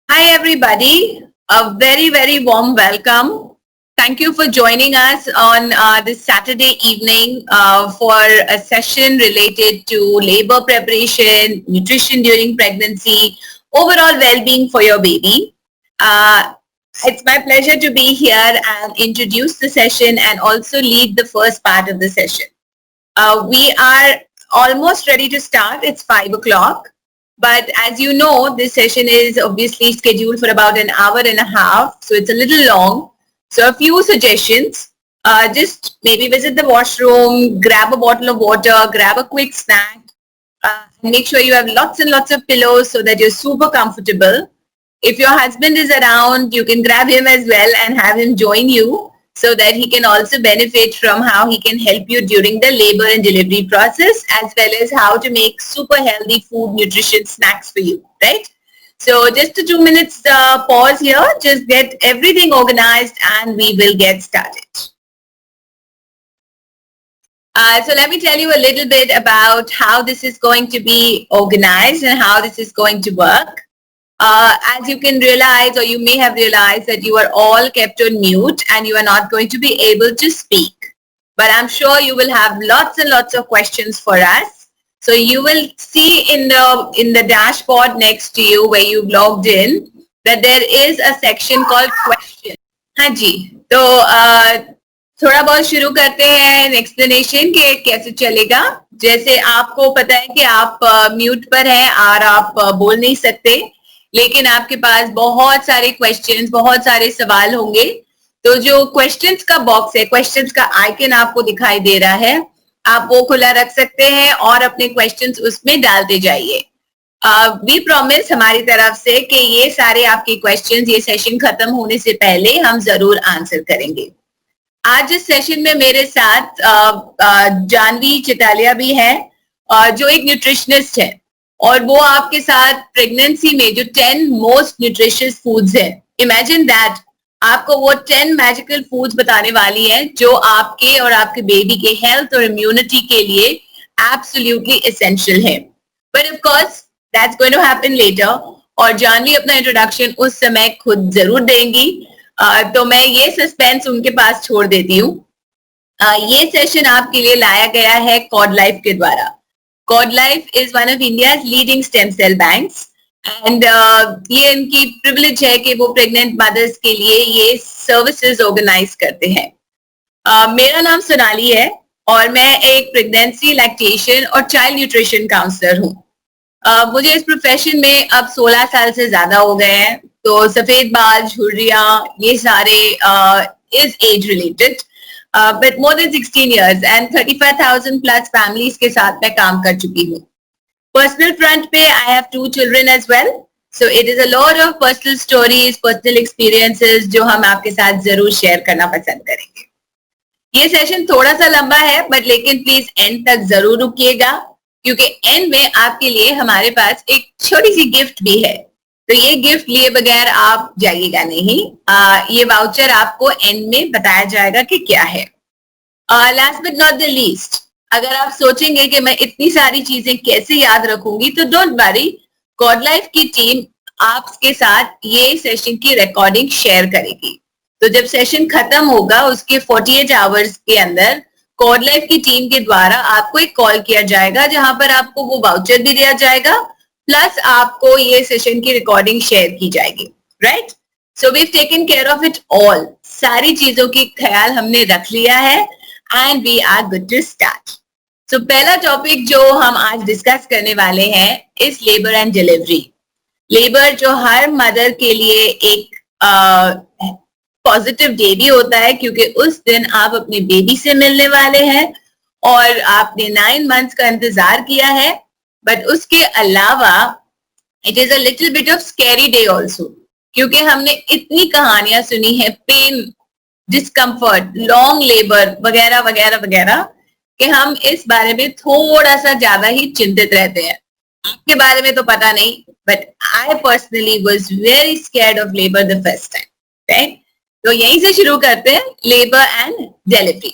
Hi, everybody. A very, very warm welcome. Thank you for joining us on this Saturday evening for a session related to labor preparation, nutrition during pregnancy, overall well-being for your baby. Uh, it's my pleasure to be here and introduce the session and also lead the first part of the session. We are almost ready to start. It's 5 o'clock. But as you know, this session is obviously scheduled for about an hour and a half. So it's a little long. So a few suggestions. Just maybe visit the washroom, grab a bottle of water, grab a quick snack. Make sure you have lots and lots of pillows so that you're super comfortable. If your husband is around, you can grab him as well and have him join you so that he can also benefit from how he can help you during the labor and delivery process, as well as how to make super healthy food, nutrition snacks for you, right? So just a 2 minutes pause here, just get everything organized and we will get started. So let me tell you a little bit about how this is going to be organized and how this is going to work. As you can realize, or you may have realized, that you are all kept on mute and you are not going to be able to speak. But I'm sure you will have lots and lots of questions for us. So you will see in the dashboard next to you where you logged in that there is a section called questions. हाँ जी, तो थोड़ा बहुत शुरू करते हैं explanation कि कैसे चलेगा. जैसे आपको पता है कि आप म्यूट पर हैं और आप बोल नहीं सकते, लेकिन आपके पास बहुत सारे क्वेश्चंस, बहुत सारे सवाल होंगे. तो जो क्वेश्चंस का बॉक्स है, क्वेश्चंस का आइकन आपको दिखाई दे रहा है, आप वो खुला रख सकते हैं और अपने क्वेश्चंस उसमें डालते जाइए. वी प्रॉमिस हमारी तरफ से कि ये सारे आपके क्वेश्चंस ये सेशन खत्म होने से पहले हम जरूर आंसर करेंगे. आज इस सेशन में मेरे साथ जानवी चितालिया भी है, जो एक न्यूट्रिशनिस्ट है, और वो आपके साथ प्रेगनेंसी में जो 10 मोस्ट न्यूट्रिशियस फूड्स है, इमेजिन दैट, आपको वो 10 मैजिकल फूड्स बताने वाली है जो आपके और आपके बेबी के हेल्थ और इम्यूनिटी के लिए एब्सोल्युटली एसेंशियल है. But of course that's going to happen later, और जानवी अपना इंट्रोडक्शन उस समय खुद जरूर देंगी. तो मैं ये सस्पेंस उनके पास छोड़ देती हूँ. ये सेशन आपके लिए लाया गया है कॉड लाइफ के द्वारा. Cordlife is one of India's leading stem cell banks, and ये इनकी प्रिविलेज है कि वो प्रेग्नेंट मदर्स के लिए ये सर्विसेज ऑर्गेनाइज करते हैं. मेरा नाम सोनाली है और मैं एक प्रेगनेंसी, लैक्टेशन और चाइल्ड न्यूट्रिशन काउंसलर हूँ. मुझे इस प्रोफेशन में अब 16 साल से ज्यादा हो गए हैं. तो सफेद बाल, झुर्रियां, ये सारे is age related, but more than 16 years and 35,000 plus families के साथ मैं काम कर चुकी हूँ. पर्सनल फ्रंट पे I have 2 children as well. So it is a lot of personal stories, personal experiences जो हम आपके साथ जरूर शेयर करना पसंद करेंगे. ये सेशन थोड़ा सा लंबा है, बट लेकिन प्लीज एंड तक जरूर रुकिएगा, क्योंकि एंड में आपके लिए हमारे पास एक छोटी सी गिफ्ट भी है. तो ये गिफ्ट लिए बगैर आप जाइएगा नहीं. ये वाउचर आपको एंड में बताया जाएगा कि क्या है. Last but not the least, अगर आप सोचेंगे कि मैं इतनी सारी चीजें कैसे याद रखूंगी, तो डोंट वरी, कॉड लाइफ की टीम आपके साथ ये सेशन की रिकॉर्डिंग शेयर करेगी. तो जब सेशन खत्म होगा उसके 48 आवर्स के अंदर कॉड लाइफ की टीम के द्वारा आपको एक कॉल किया जाएगा, जहां पर आपको वो वाउचर भी दिया जाएगा, प्लस आपको ये सेशन की रिकॉर्डिंग शेयर की जाएगी. Right? So we have taken care of it all. सारी चीजों की ख्याल हमने रख लिया है and we are good to start. So पहला टॉपिक जो हम आज डिस्कस करने वाले हैं is labour and delivery. Labour जो हर मदर के लिए एक पॉजिटिव डे भी होता है, क्योंकि उस दिन आप अपने बेबी से मिलने वाले हैं और आपने 9 months का इंतजार किया है. बट उसके अलावा it is a little bit of scary day also, क्योंकि हमने इतनी कहानियां सुनी है, पेन, डिस्कम्फर्ट, लॉन्ग लेबर वगैरह वगैरह वगैरह, कि हम इस बारे में थोड़ा सा ज्यादा ही चिंतित रहते हैं. आपके बारे में तो पता नहीं, but I personally was very scared of labour the first time. Right? तो यहीं से शुरू करते हैं, लेबर एंड डिलीवरी.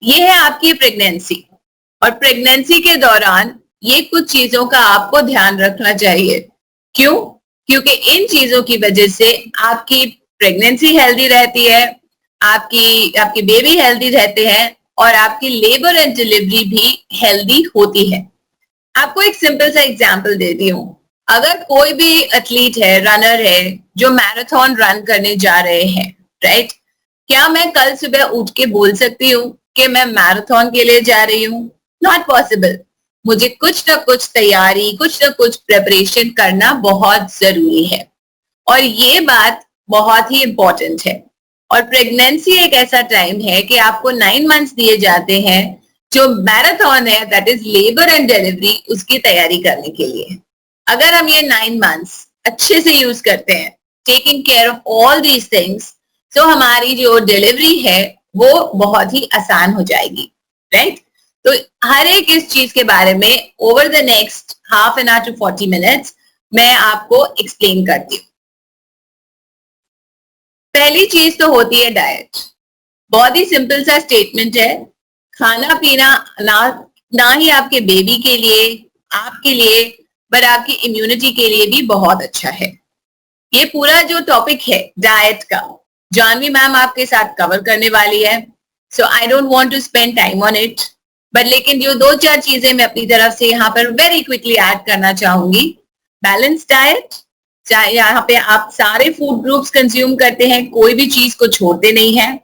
ये है आपकी प्रेगनेंसी, और प्रेगनेंसी के दौरान ये कुछ चीजों का आपको ध्यान रखना चाहिए। क्यों? क्योंकि इन चीजों की वजह से आपकी प्रेगनेंसी हेल्दी रहती है, आपकी बेबी हेल्दी रहते हैं और आपकी लेबर एंड डिलीवरी भी हेल्दी होती है। आपको एक सिंपल सा एग्जांपल देती हूँ। अगर कोई भी एथलीट है, रनर है, जो मैराथन रन करने जा रहे हैं, राइट, क्या मैं कल सुबह उठ के बोल सकती हूँ कि मैं मैराथन के लिए जा रही हूँ? Not possible. मुझे कुछ ना कुछ तैयारी, कुछ ना कुछ प्रिपरेशन करना बहुत जरूरी है और ये बात बहुत ही इंपॉर्टेंट है। और प्रेगनेंसी एक ऐसा टाइम है कि आपको 9 मंथ्स दिए जाते हैं जो मैराथन है, that is labour and delivery, उसकी तैयारी करने के लिए। अगर हम ये 9 मंथ्स अच्छे से यूज करते हैं, taking care of all these things, तो हमारी जो डिलीवरी है वो बहुत ही आसान हो जाएगी, राइट? तो हर एक इस चीज के बारे में over the next half an hour to 40 minutes मैं आपको एक्सप्लेन करती हूँ। पहली चीज तो होती है डाइट। बहुत ही सिंपल सा स्टेटमेंट है। खाना पीना ना ही आपके बेबी के लिए, आपके लिए, पर आपकी इम्यूनिटी के लिए भी बहुत अच्छा है। ये पूरा जो टॉपिक है डाइट का, जानवी मैम आपके साथ कवर करने वाली है, so I don't want to spend time on it, but लेकिन जो 2-4 चीजें मैं अपनी तरफ से यहाँ पर वेरी क्विकली ऐड करना चाहूंगी। बैलेंस डाइट, चाहे यहाँ पे आप सारे फूड ग्रुप्स कंज्यूम करते हैं, कोई भी चीज को छोड़ते नहीं है।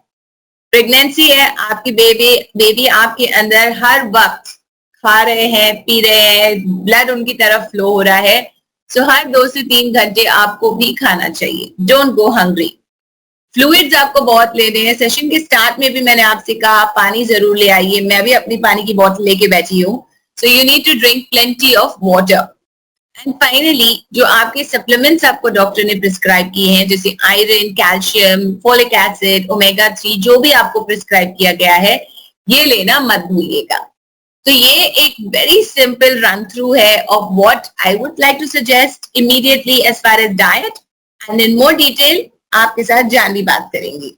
प्रेगनेंसी है, आपकी बेबी आपके अंदर हर वक्त खा रहे हैं, पी रहे हैं, ब्लड उनकी तरफ फ्लो हो रहा है, सो हर 2 से 3 घंटे आपको भी खाना चाहिए। Don't go hungry. फ्लूइड्स आपको बहुत लेने हैं। सेशन के स्टार्ट में भी मैंने आपसे कहा पानी जरूर ले आइए, मैं भी अपनी पानी की बोतल लेके बैठी हूँ। So you need to drink plenty of water. And finally जो आपके सप्लीमेंट्स आपको डॉक्टर ने प्रिस्क्राइब किए हैं, जैसे iron, calcium, folic acid, omega 3, जो भी आपको प्रिस्क्राइब किया गया है, ये लेना मत भूलिएगा। तो ये एक वेरी सिंपल रन थ्रू है of what I would like to suggest immediately as far as diet, and in more detail आपके साथ जानवी बात करेंगी।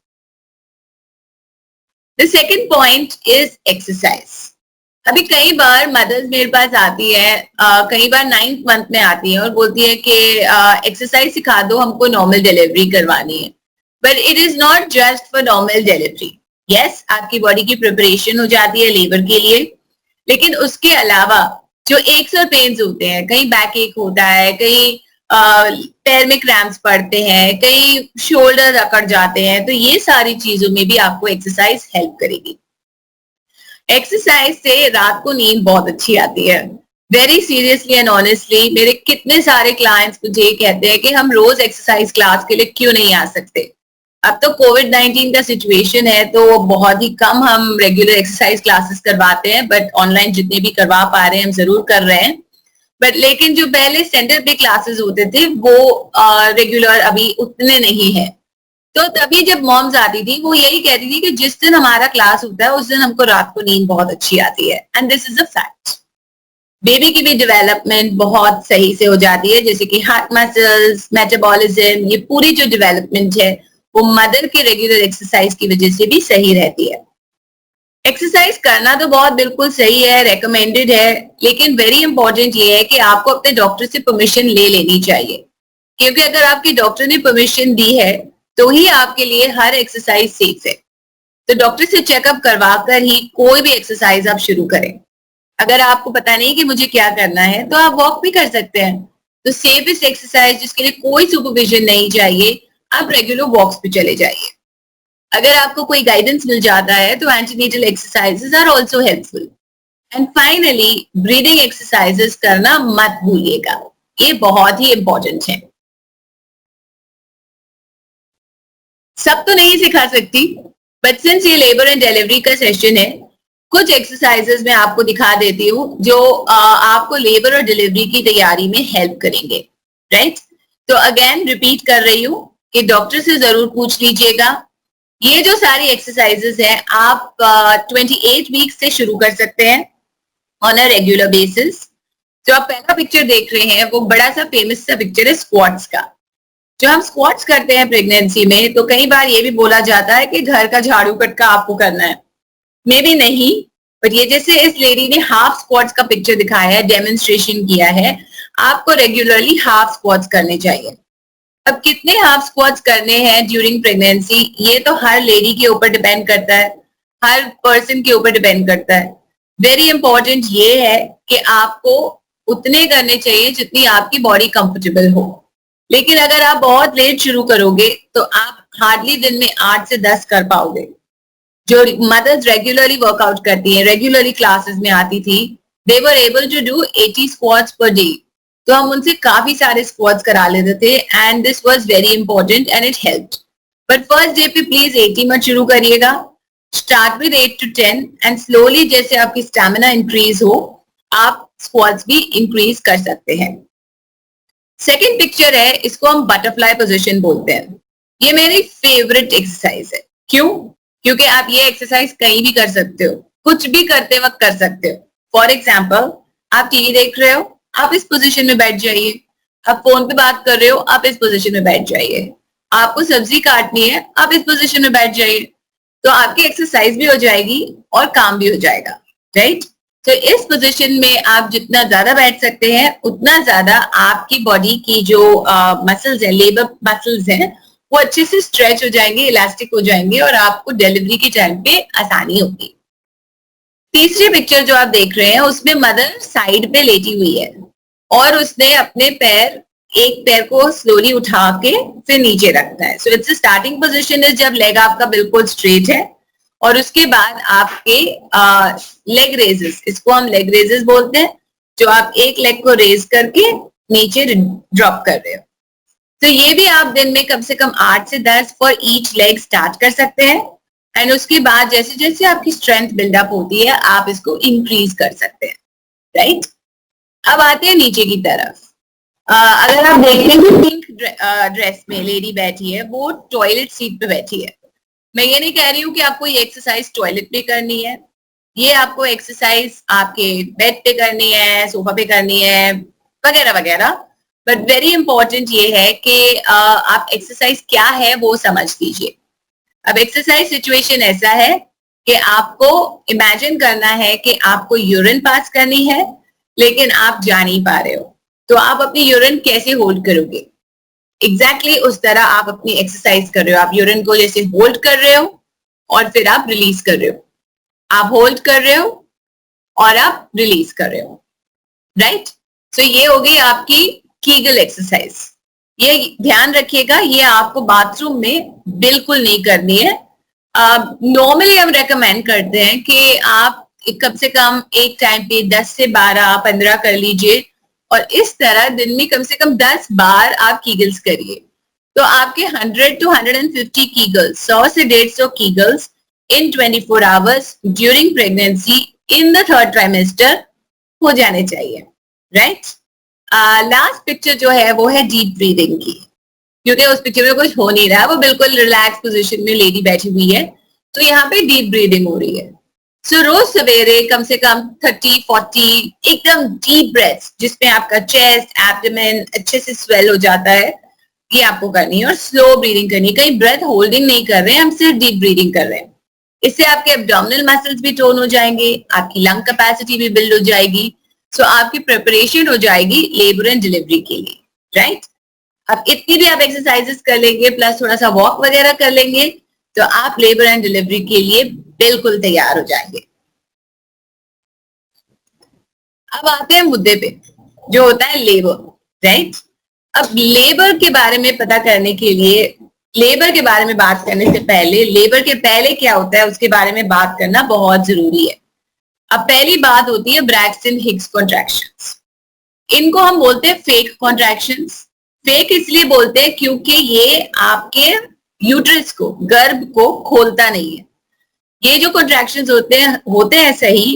The second point is exercise. अभी कई बार मदर्स मेरे पास आती है, कई बार 9th मंथ में आती है और बोलती है कि एक्सरसाइज सिखा दो, हमको नॉर्मल डिलीवरी करवानी है। But it is not just for normal delivery. Yes, आपकी बॉडी की प्रिपरेशन हो जाती है लेबर के लिए, लेकिन उसके अलावा जो एक्स और पेन्स होते हैं, कहीं बैक एक होता है, कहीं पैर में क्रैम्प्स पड़ते हैं, कहीं शोल्डर अकड़ जाते हैं, तो ये सारी चीजों में भी आपको एक्सरसाइज हेल्प करेगी। एक्सरसाइज से रात को नींद बहुत अच्छी आती है। वेरी सीरियसली एंड ऑनेस्टली मेरे कितने सारे क्लाइंट्स मुझे ये कहते हैं कि हम रोज एक्सरसाइज क्लास के लिए क्यों नहीं आ सकते। अब तो कोविड-19 का सिचुएशन है तो बहुत ही कम हम रेगुलर एक्सरसाइज क्लासेस करवाते हैं, बट ऑनलाइन जितने भी करवा पा रहे हैं हम जरूर कर रहे हैं। बट लेकिन जो पहले सेंटर पे क्लासेस होते थे वो रेगुलर अभी उतने नहीं है। तो तभी जब मॉम्स आती थी वो यही कहती थी कि जिस दिन हमारा क्लास होता है उस दिन हमको रात को नींद बहुत अच्छी आती है, and this is a fact. Baby की भी डेवलपमेंट बहुत सही से हो जाती है, जैसे कि हार्ट मसल्स, मेटाबॉलिज्म, ये पूरी जो डेवलपमेंट है वो मदर के रेगुलर एक्सरसाइज की वजह से भी सही रहती है। एक्सरसाइज करना तो बहुत बिल्कुल सही है, रेकमेंडेड है, लेकिन वेरी इंपॉर्टेंट ये है कि आपको अपने डॉक्टर से परमिशन ले लेनी चाहिए, क्योंकि अगर आपकी डॉक्टर ने परमिशन दी है तो ही आपके लिए हर एक्सरसाइज सेफ है। तो डॉक्टर से चेकअप करवा कर ही कोई भी एक्सरसाइज आप शुरू करें। अगर आपको पता नहीं कि मुझे क्या करना है तो आप वॉक भी कर सकते हैं। तो सेफेस्ट एक्सरसाइज जिसके लिए कोई सुपरविजन नहीं चाहिए, आप रेगुलर वॉक्स पे चले जाइए। अगर आपको कोई गाइडेंस मिल जाता है तो antenatal exercises are also helpful. And finally breathing exercises करना मत भूलिएगा, ये बहुत ही इंपॉर्टेंट है। सब तो नहीं सिखा सकती, बट सिंस ये लेबर एंड डिलीवरी का सेशन है, कुछ एक्सरसाइजेस मैं आपको दिखा देती हूँ जो आपको लेबर और डिलीवरी की तैयारी में हेल्प करेंगे, राइट? तो अगेन रिपीट कर रही हूँ कि डॉक्टर से जरूर पूछ लीजिएगा। ये जो सारी एक्सरसाइजेस हैं आप 28 वीक से शुरू कर सकते हैं ऑन अ रेगुलर बेसिस। जो आप पहला पिक्चर देख रहे हैं वो बड़ा सा फेमस सा पिक्चर है स्क्वाट्स का। जो हम स्क्वाट्स करते हैं प्रेगनेंसी में, तो कई बार ये भी बोला जाता है कि घर का झाड़ू कटका आपको करना है। मे बी नहीं, बट ये जैसे इस लेडी ने हाफ स्क्वाट्स का पिक्चर दिखाया है, डेमोन्स्ट्रेशन किया है, आपको रेगुलरली हाफ स्क्वाट्स करने चाहिए. अब कितने हाफ स्क्वाट्स करने हैं ड्यूरिंग प्रेगनेंसी, ये तो हर लेडी के ऊपर डिपेंड करता है, हर पर्सन के ऊपर डिपेंड करता है. वेरी इंपॉर्टेंट ये है कि आपको उतने करने चाहिए जितनी आपकी बॉडी कंफर्टेबल हो. लेकिन अगर आप बहुत लेट शुरू करोगे तो आप हार्डली दिन में 8 से 10 कर पाओगे. जो मदर्स रेगुलरली वर्कआउट करती हैं, रेगुलरली क्लासेस में आती थी, they were able to do 80 squats per day. तो हम उनसे काफी सारे स्क्वाट्स करा लेते थे and this was very important and it helped. But first day पे प्लीज 80 मत शुरू करिएगा. Start with 8 to 10 and slowly जैसे आपकी स्टैमिना इंक्रीज हो आप स्क्वाट्स भी इंक्रीज कर सकते हैं. सेकेंड पिक्चर है, इसको हम बटरफ्लाई पोजिशन बोलते हैं. ये मेरी फेवरेट एक्सरसाइज है. क्यों? क्योंकि आप ये एक्सरसाइज कहीं भी कर सकते हो, कुछ भी करते वक्त कर सकते हो. फॉर एग्जाम्पल, आप टीवी देख रहे हो, आप इस पोजीशन में बैठ जाइए. आप फोन पे बात कर रहे हो, आप इस पोजीशन में बैठ जाइए. आपको सब्जी काटनी है, आप इस पोजीशन में बैठ जाइए. तो आपकी एक्सरसाइज भी हो जाएगी और काम भी हो जाएगा, राइट? तो इस पोजीशन में आप जितना ज्यादा बैठ सकते हैं उतना ज्यादा आपकी बॉडी की जो मसल्स हैं, लेबर मसल्स हैं, वो अच्छे से स्ट्रेच हो जाएंगे, इलास्टिक हो जाएंगे और आपको डिलीवरी के टाइम पे आसानी होगी. तीसरी पिक्चर जो आप देख रहे हैं उसमें मदर साइड पे लेटी हुई है और उसने अपने पैर, एक पैर को स्लोली उठा के फिर नीचे रखना है. सो इट्स स्टार्टिंग पोजीशन है जब लेग आपका बिल्कुल स्ट्रेट है और उसके बाद आपके लेग रेजेस, इसको हम लेग रेजेस बोलते हैं, जो आप एक लेग को रेज करके नीचे ड्रॉप कर रहे हो. तो ये भी आप दिन में कम से कम 8 से 10 फॉर ईच लेग स्टार्ट कर सकते हैं एंड उसके बाद जैसे जैसे आपकी स्ट्रेंथ बिल्डअप होती है आप इसको इंक्रीज कर सकते हैं, राइट? अब आते हैं नीचे की तरफ. अगर आप देखते हैं कि पिंक ड्रेस में लेडी बैठी है, वो टॉयलेट सीट पे बैठी है. मैं ये नहीं कह रही हूँ कि आपको ये एक्सरसाइज टॉयलेट पे करनी है, ये आपको एक्सरसाइज आपके बेड पे करनी है, सोफा पे करनी है, वगैरह वगैरह. बट वेरी इंपॉर्टेंट ये है कि आप एक्सरसाइज क्या है वो समझ लीजिए. अब एक्सरसाइज सिचुएशन ऐसा है कि आपको इमेजिन करना है कि आपको यूरिन पास करनी है लेकिन आप जा नहीं पा रहे हो. तो आप अपनी यूरिन कैसे होल्ड करोगे? एग्जैक्टली उस तरह आप अपनी एक्सरसाइज कर रहे हो. आप यूरिन को जैसे होल्ड कर रहे हो और फिर आप रिलीज कर रहे हो. आप होल्ड कर रहे हो और आप रिलीज कर रहे हो, राइट? सो ये हो गई आपकी कीगल एक्सरसाइज. ये ध्यान रखिएगा, ये आपको बाथरूम में बिल्कुल नहीं करनी है. नॉर्मली हम रेकमेंड करते हैं कि आप कम से कम एक टाइम पे 10 से 12, 15 कर लीजिए और इस तरह दिन में कम से कम 10 बार आप कीगल्स करिए. तो आपके 100 to 150 कीगल्स, 100 से 150 Kegels in 24 hours during pregnancy in the third trimester हो जाने चाहिए, राइट? लास्ट पिक्चर जो है वो है डीप ब्रीदिंग की, क्योंकि उस पिक्चर में कुछ हो नहीं रहा है, वो बिल्कुल रिलैक्स पोजीशन में लेडी बैठी हुई है. तो यहाँ पे डीप ब्रीदिंग हो रही है. सो रोज सवेरे कम से कम 30-40 एकदम डीप ब्रेथ्स जिसमें आपका चेस्ट, एब्डोमेन अच्छे से स्वेल हो जाता है, ये आपको करनी है और स्लो ब्रीदिंग करनी है. कहीं ब्रेथ होल्डिंग नहीं कर रहे हैं, हम सिर्फ डीप ब्रीदिंग कर रहे हैं. इससे आपके एब्डोमिनल मसल्स भी टोन हो जाएंगे, आपकी लंग कैपेसिटी भी बिल्ड हो जाएगी. सो आपकी प्रिपरेशन हो जाएगी लेबर एंड डिलीवरी के लिए, राइट? अब इतनी भी आप एक्सरसाइजेस कर लेंगे प्लस थोड़ा सा वॉक वगैरह कर लेंगे तो आप लेबर एंड डिलीवरी के लिए बिल्कुल तैयार हो जाएंगे. अब आते हैं मुद्दे पे जो होता है लेबर, राइट? अब लेबर के बारे में पता करने के लिए, लेबर के बारे में बात करने से पहले, लेबर के पहले क्या होता है उसके बारे में बात करना बहुत जरूरी है. अब पहली बात होती है ब्रैक्सन हिक्स कॉन्ट्रैक्शंस. इनको हम बोलते हैं फेक कॉन्ट्रैक्शंस. फेक इसलिए बोलते हैं क्योंकि ये आपके यूट्रस को, गर्भ को खोलता नहीं है. ये जो कॉन्ट्रैक्शंस होते हैं सही,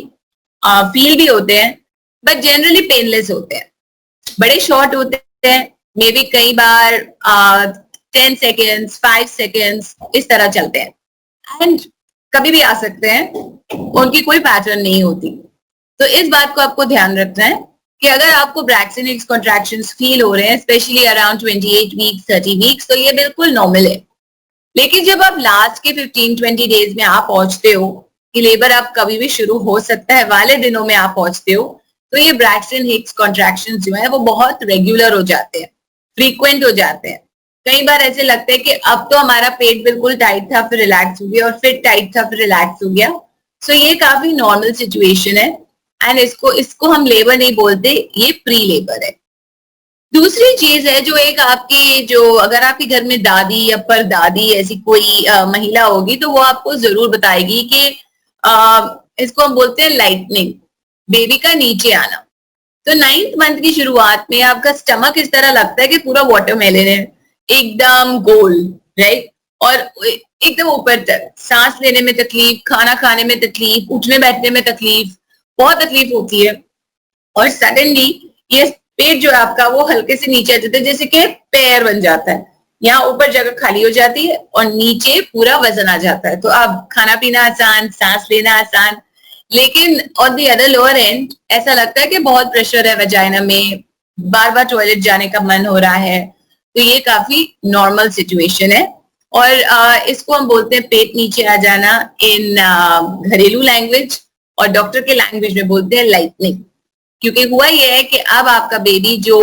फील भी होते हैं, बट जनरली पेनलेस होते हैं, बड़े शॉर्ट होते हैं, मे बी कई बार 10 सेकेंड्स, 5 सेकेंड्स इस तरह चलते हैं एंड कभी भी आ सकते हैं, उनकी कोई पैटर्न नहीं होती. तो इस बात को आपको ध्यान रखना है कि अगर आपको ब्रैक्सन हिक्स कॉन्ट्रैक्शंस फील हो रहे हैं स्पेशली अराउंड 28 वीक्स, 30 वीक्स, तो ये बिल्कुल नॉर्मल है. लेकिन जब आप लास्ट के 15-20 डेज में आप पहुंचते हो कि लेबर आप कभी भी शुरू हो सकता है वाले दिनों में आप पहुंचते हो, तो ये ब्रैक्सन हिक्स कॉन्ट्रैक्शन जो है वो बहुत रेगुलर हो जाते हैं, फ्रीक्वेंट हो जाते हैं। कई बार ऐसे लगता है कि अब तो हमारा पेट बिल्कुल टाइट था फिर रिलैक्स हो गया, और फिर टाइट था फिर रिलैक्स हो गया। सो ये काफी नॉर्मल सिचुएशन है, एंड इसको इसको हम लेबर नहीं बोलते, ये प्री लेबर है। दूसरी चीज है जो एक आपकी, जो अगर आपके घर में दादी या परदादी ऐसी कोई महिला होगी तो वो आपको जरूर बताएगी कि इसको हम बोलते हैं लाइटनिंग, बेबी का नीचे आना। तो 9th मंथ की शुरुआत में आपका स्टमक इस तरह लगता है कि पूरा वाटरमेलन है, एकदम गोल, राइट, और एकदम ऊपर तक, सांस लेने में तकलीफ, खाना खाने में तकलीफ, उठने बैठने में तकलीफ, बहुत तकलीफ होती है। और सडनली ये पेट जो है आपका वो हल्के से नीचे आ जाता है, जैसे कि पैर बन जाता है, यहाँ ऊपर जगह खाली हो जाती है और नीचे पूरा वजन आ जाता है। तो अब खाना पीना आसान, सांस लेना आसान, लेकिन on the other lower and ऐसा लगता है कि बहुत प्रेशर है वजाइना में, बार बार टॉयलेट जाने का मन हो रहा है। तो ये काफी नॉर्मल सिचुएशन है, और इसको हम बोलते हैं पेट नीचे आ जाना इन घरेलू लैंग्वेज, और डॉक्टर के लैंग्वेज में बोलते हैं लाइटनिंग। क्योंकि हुआ ये है कि अब आपका बेबी जो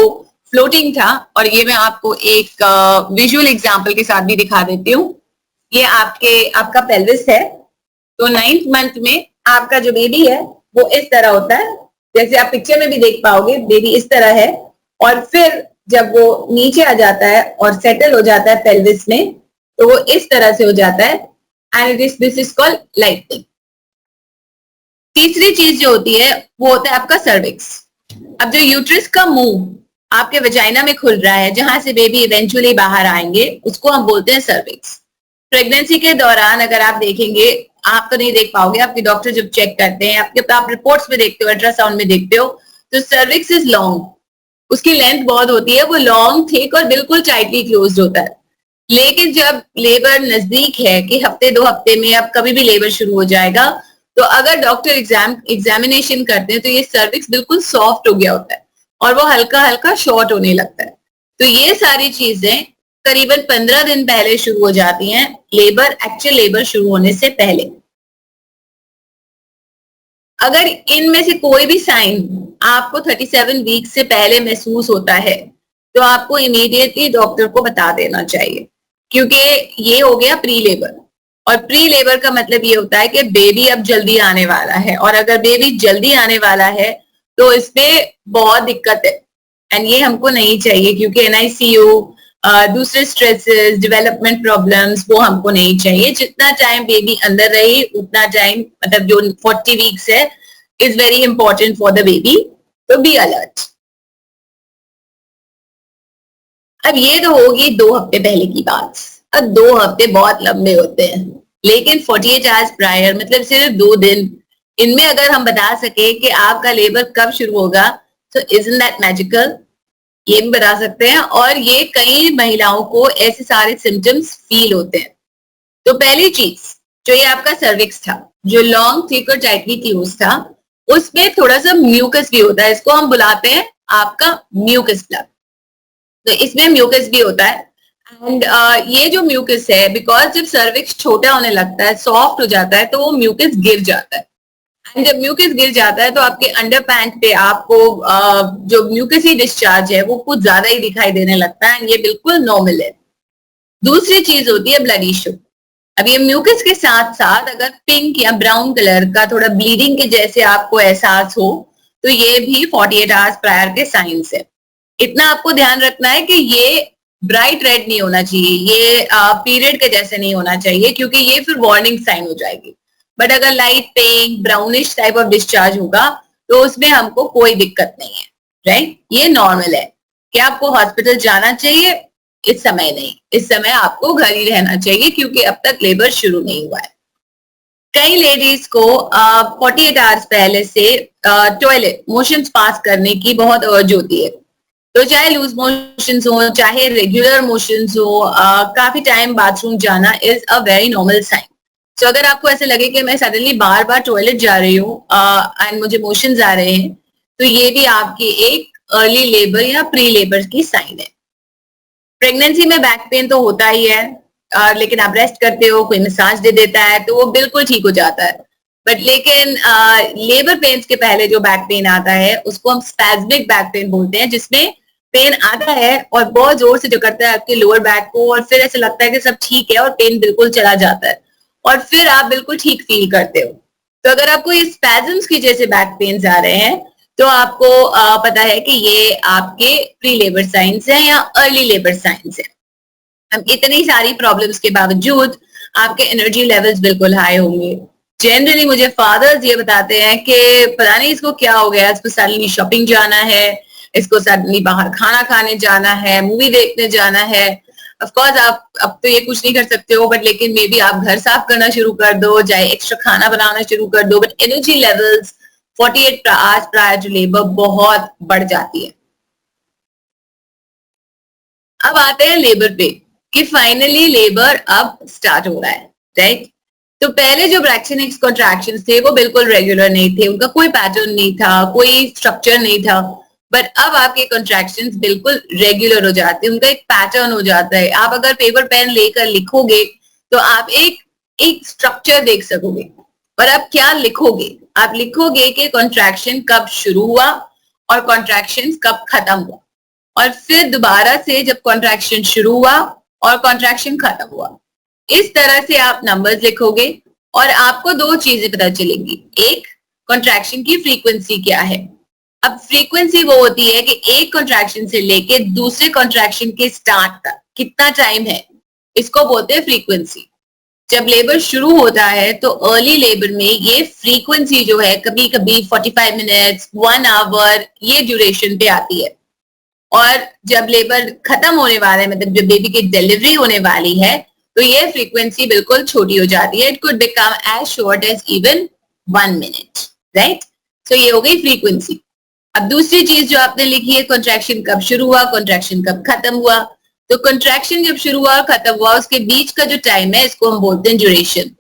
फ्लोटिंग था, और ये मैं आपको एक विजुअल एग्जांपल के साथ भी दिखा देती हूँ। ये आपका पेल्विस है। तो 9th मंथ में आपका जो बेबी है वो इस तरह होता है, जैसे आप पिक्चर में भी देख पाओगे, बेबी इस तरह है, और फिर जब वो नीचे आ जाता है और सेटल हो जाता है पेल्विस में, तो वो इस तरह से हो जाता है, and this is called lightning. तीसरी चीज जो होती है वो होता है आपका सर्विक्स। अब जो यूट्रस का मुंह आपके वजाइना में खुल रहा है, जहां से बेबी इवेंचुअली बाहर आएंगे, उसको हम बोलते हैं सर्विक्स। प्रेगनेंसी के दौरान अगर आप देखेंगे, आप तो नहीं देख पाओगे, आपके डॉक्टर जब चेक करते हैं, आप रिपोर्ट्स में देखते हो, अल्ट्रासाउंड में देखते हो, तो सर्विक्स इज लॉन्ग, उसकी लेंथ बहुत होती है, वो लॉन्ग, थिक और बिल्कुल टाइटली क्लोज्ड होता है। लेकिन जब लेबर नजदीक है कि हफ्ते 2 हफ्ते में अब कभी भी लेबर शुरू हो जाएगा, तो अगर डॉक्टर एग्जामिनेशन करते हैं तो ये सर्विक्स बिल्कुल सॉफ्ट हो गया होता है और वो हल्का हल्का शॉर्ट होने लगता है। तो ये सारी चीजें करीबन 15 दिन पहले शुरू हो जाती हैं, लेबर, एक्चुअल लेबर शुरू होने से पहले। अगर इनमें से कोई भी साइन आपको 37 वीक से पहले महसूस होता है, तो आपको इमीडिएटली डॉक्टर को बता देना चाहिए, क्योंकि ये हो गया प्री लेबर। और प्री लेबर का मतलब ये होता है कि बेबी अब जल्दी आने वाला है, और अगर बेबी जल्दी आने वाला है तो इसमें बहुत दिक्कत है, एंड ये हमको नहीं चाहिए, क्योंकि एनआईसीयू, दूसरे स्ट्रेसेस, डेवलपमेंट प्रॉब्लम्स, वो हमको नहीं चाहिए। जितना टाइम बेबी अंदर रहे उतना टाइम, मतलब जो 40 वीक्स है, is very important for the baby, तो बी अलर्ट। अब ये तो होगी 2 हफ्ते पहले की बात। अब 2 हफ्ते बहुत लंबे होते हैं, लेकिन 48 आवर्स प्रायर, मतलब सिर्फ 2 दिन, इनमें अगर हम बता सके कि आपका लेबर कब शुरू होगा, तो इजंट दैट मैजिकल, ये भी बता सकते हैं। और ये कई महिलाओं को ऐसे सारे सिम्टम्स फील होते हैं। तो पहली चीज, जो ये आपका सर्विक्स था, जो लॉन्ग, थिक और टाइटली क्लोज था, उसमें थोड़ा सा म्यूकस भी होता है, इसको हम बुलाते हैं आपका म्यूकस प्लग। तो इसमें म्यूकस भी होता है, एंड ये जो म्यूकस है, बिकॉज जब सर्विक्स छोटा होने लगता है, सॉफ्ट हो जाता है, तो वो म्यूकस गिर जाता है। एंड जब म्यूकस गिर जाता है तो आपके अंडर पैंट पे आपको जो म्यूकसी डिस्चार्ज है वो कुछ ज्यादा ही दिखाई देने लगता है, एंड ये बिल्कुल नॉर्मल है। दूसरी चीज होती है ब्लड इश्यू। अब ये म्यूकस के साथ साथ अगर पिंक या ब्राउन कलर का थोड़ा ब्लीडिंग के जैसे आपको एहसास हो, तो ये भी 48 आवर्स प्रायर के साइंस है। इतना आपको ध्यान रखना है कि ये ब्राइट रेड नहीं होना चाहिए, ये पीरियड के जैसे नहीं होना चाहिए, क्योंकि ये फिर वार्निंग साइन हो जाएगी। बट अगर light pink, brownish type of discharge होगा, तो उसमें हमको कोई दिक्कत नहीं है, राइट, ये नॉर्मल है। क्या आपको हॉस्पिटल जाना चाहिए? इस समय नहीं, इस समय आपको घर ही रहना चाहिए, क्योंकि अब तक लेबर शुरू नहीं हुआ है। कई लेडीज को 48 आवर्स पहले से टॉयलेट मोशंस पास करने की बहुत अर्ज होती है। तो चाहे लूज मोशंस हो, चाहे रेगुलर मोशंस हो, काफी टाइम बाथरूम जाना is a very normal sign. तो अगर आपको ऐसे लगे कि मैं सडनली बार बार टॉयलेट जा रही हूँ एंड मुझे मोशंस आ रहे हैं, तो ये भी आपकी एक अर्ली लेबर या प्री लेबर की साइन है। प्रेगनेंसी में बैक पेन तो होता ही है, लेकिन आप रेस्ट करते हो, कोई मसाज दे देता है तो वो बिल्कुल ठीक हो जाता है। बट लेकिन लेबर पेन्स के पहले जो बैक पेन आता है उसको हम स्पैज्मिक बैक पेन बोलते हैं, जिसमें पेन आता है और बहुत जोर से जकड़ता है आपके लोअर बैक को, और फिर ऐसा लगता है कि सब ठीक है और पेन बिल्कुल चला जाता है और फिर आप बिल्कुल ठीक फील करते हो। तो अगर आपको ये स्पैज्म्स की जैसे बैक पेन्स आ रहे हैं तो आपको पता है कि ये आपके प्री लेबर साइंस है या अर्ली लेबर साइंस है। अब इतनी सारी प्रॉब्लम्स के बावजूद आपके एनर्जी लेवल्स बिल्कुल हाई होंगे। जनरली मुझे फादर्स ये बताते हैं कि पता नहीं इसको क्या हो गया, इसको सडनली शॉपिंग जाना है, इसको सडनली बाहर खाना खाने जाना है, मूवी देखने जाना है। ऑफ कोर्स आप अब तो ये कुछ नहीं कर सकते हो, बट लेकिन मे बी आप घर साफ करना शुरू कर दो, चाहे एक्स्ट्रा खाना बनाना शुरू कर दो, but energy levels 48 hours prior to labour बहुत बढ़ जाती है। अब आते हैं लेबर पे कि फाइनली लेबर अब स्टार्ट हो रहा है, राइट? तो पहले जो ब्रैक्शनिक्स कॉन्ट्रैक्शंस थे वो बिल्कुल रेगुलर नहीं थे, उनका कोई पैटर्न नहीं था, कोई स्ट्रक्चर नहीं था, बट अब आपके कॉन्ट्रैक्शंस बिल्कुल रेगुलर हो जाते हैं, उनका एक पैटर्न हो जाता है। आप अगर पेपर पेन लेकर लिखोगे तो आप एक एक स्ट्रक्चर देख सकोगे। और आप क्या लिखोगे? आप लिखोगे कि कॉन्ट्रैक्शन कब शुरू हुआ और कॉन्ट्रैक्शन कब खत्म हुआ, और फिर दोबारा से जब कॉन्ट्रैक्शन शुरू हुआ और कॉन्ट्रैक्शन खत्म हुआ। इस तरह से आप नंबर्स लिखोगे और आपको दो चीजें पता चलेंगी। एक, कॉन्ट्रैक्शन की फ्रीक्वेंसी क्या है। अब फ्रीक्वेंसी वो होती है कि एक कॉन्ट्रैक्शन से लेके दूसरे कॉन्ट्रैक्शन के स्टार्ट तक कितना टाइम है, इसको बोलते हैं फ्रीक्वेंसी। जब लेबर शुरू होता है तो अर्ली लेबर में ये फ्रीक्वेंसी जो है कभी कभी 45 मिनट्स, 1 आवर, ये ड्यूरेशन पे आती है। और जब लेबर खत्म होने वाला है, मतलब जब बेबी की डिलीवरी होने वाली है, तो ये फ्रीक्वेंसी बिल्कुल छोटी हो जाती है। It could become as short as even 1 minute, right? So ये हो गई फ्रीक्वेंसी। अब दूसरी चीज जो आपने लिखी है, कॉन्ट्रैक्शन कब शुरू हुआ, कॉन्ट्रैक्शन कब खत्म हुआ। तो कॉन्ट्रैक्शन जब शुरू हुआ खत्म हुआ उसके बीच का जो टाइम है इसको हम बोलते हैं ड्यूरेशन।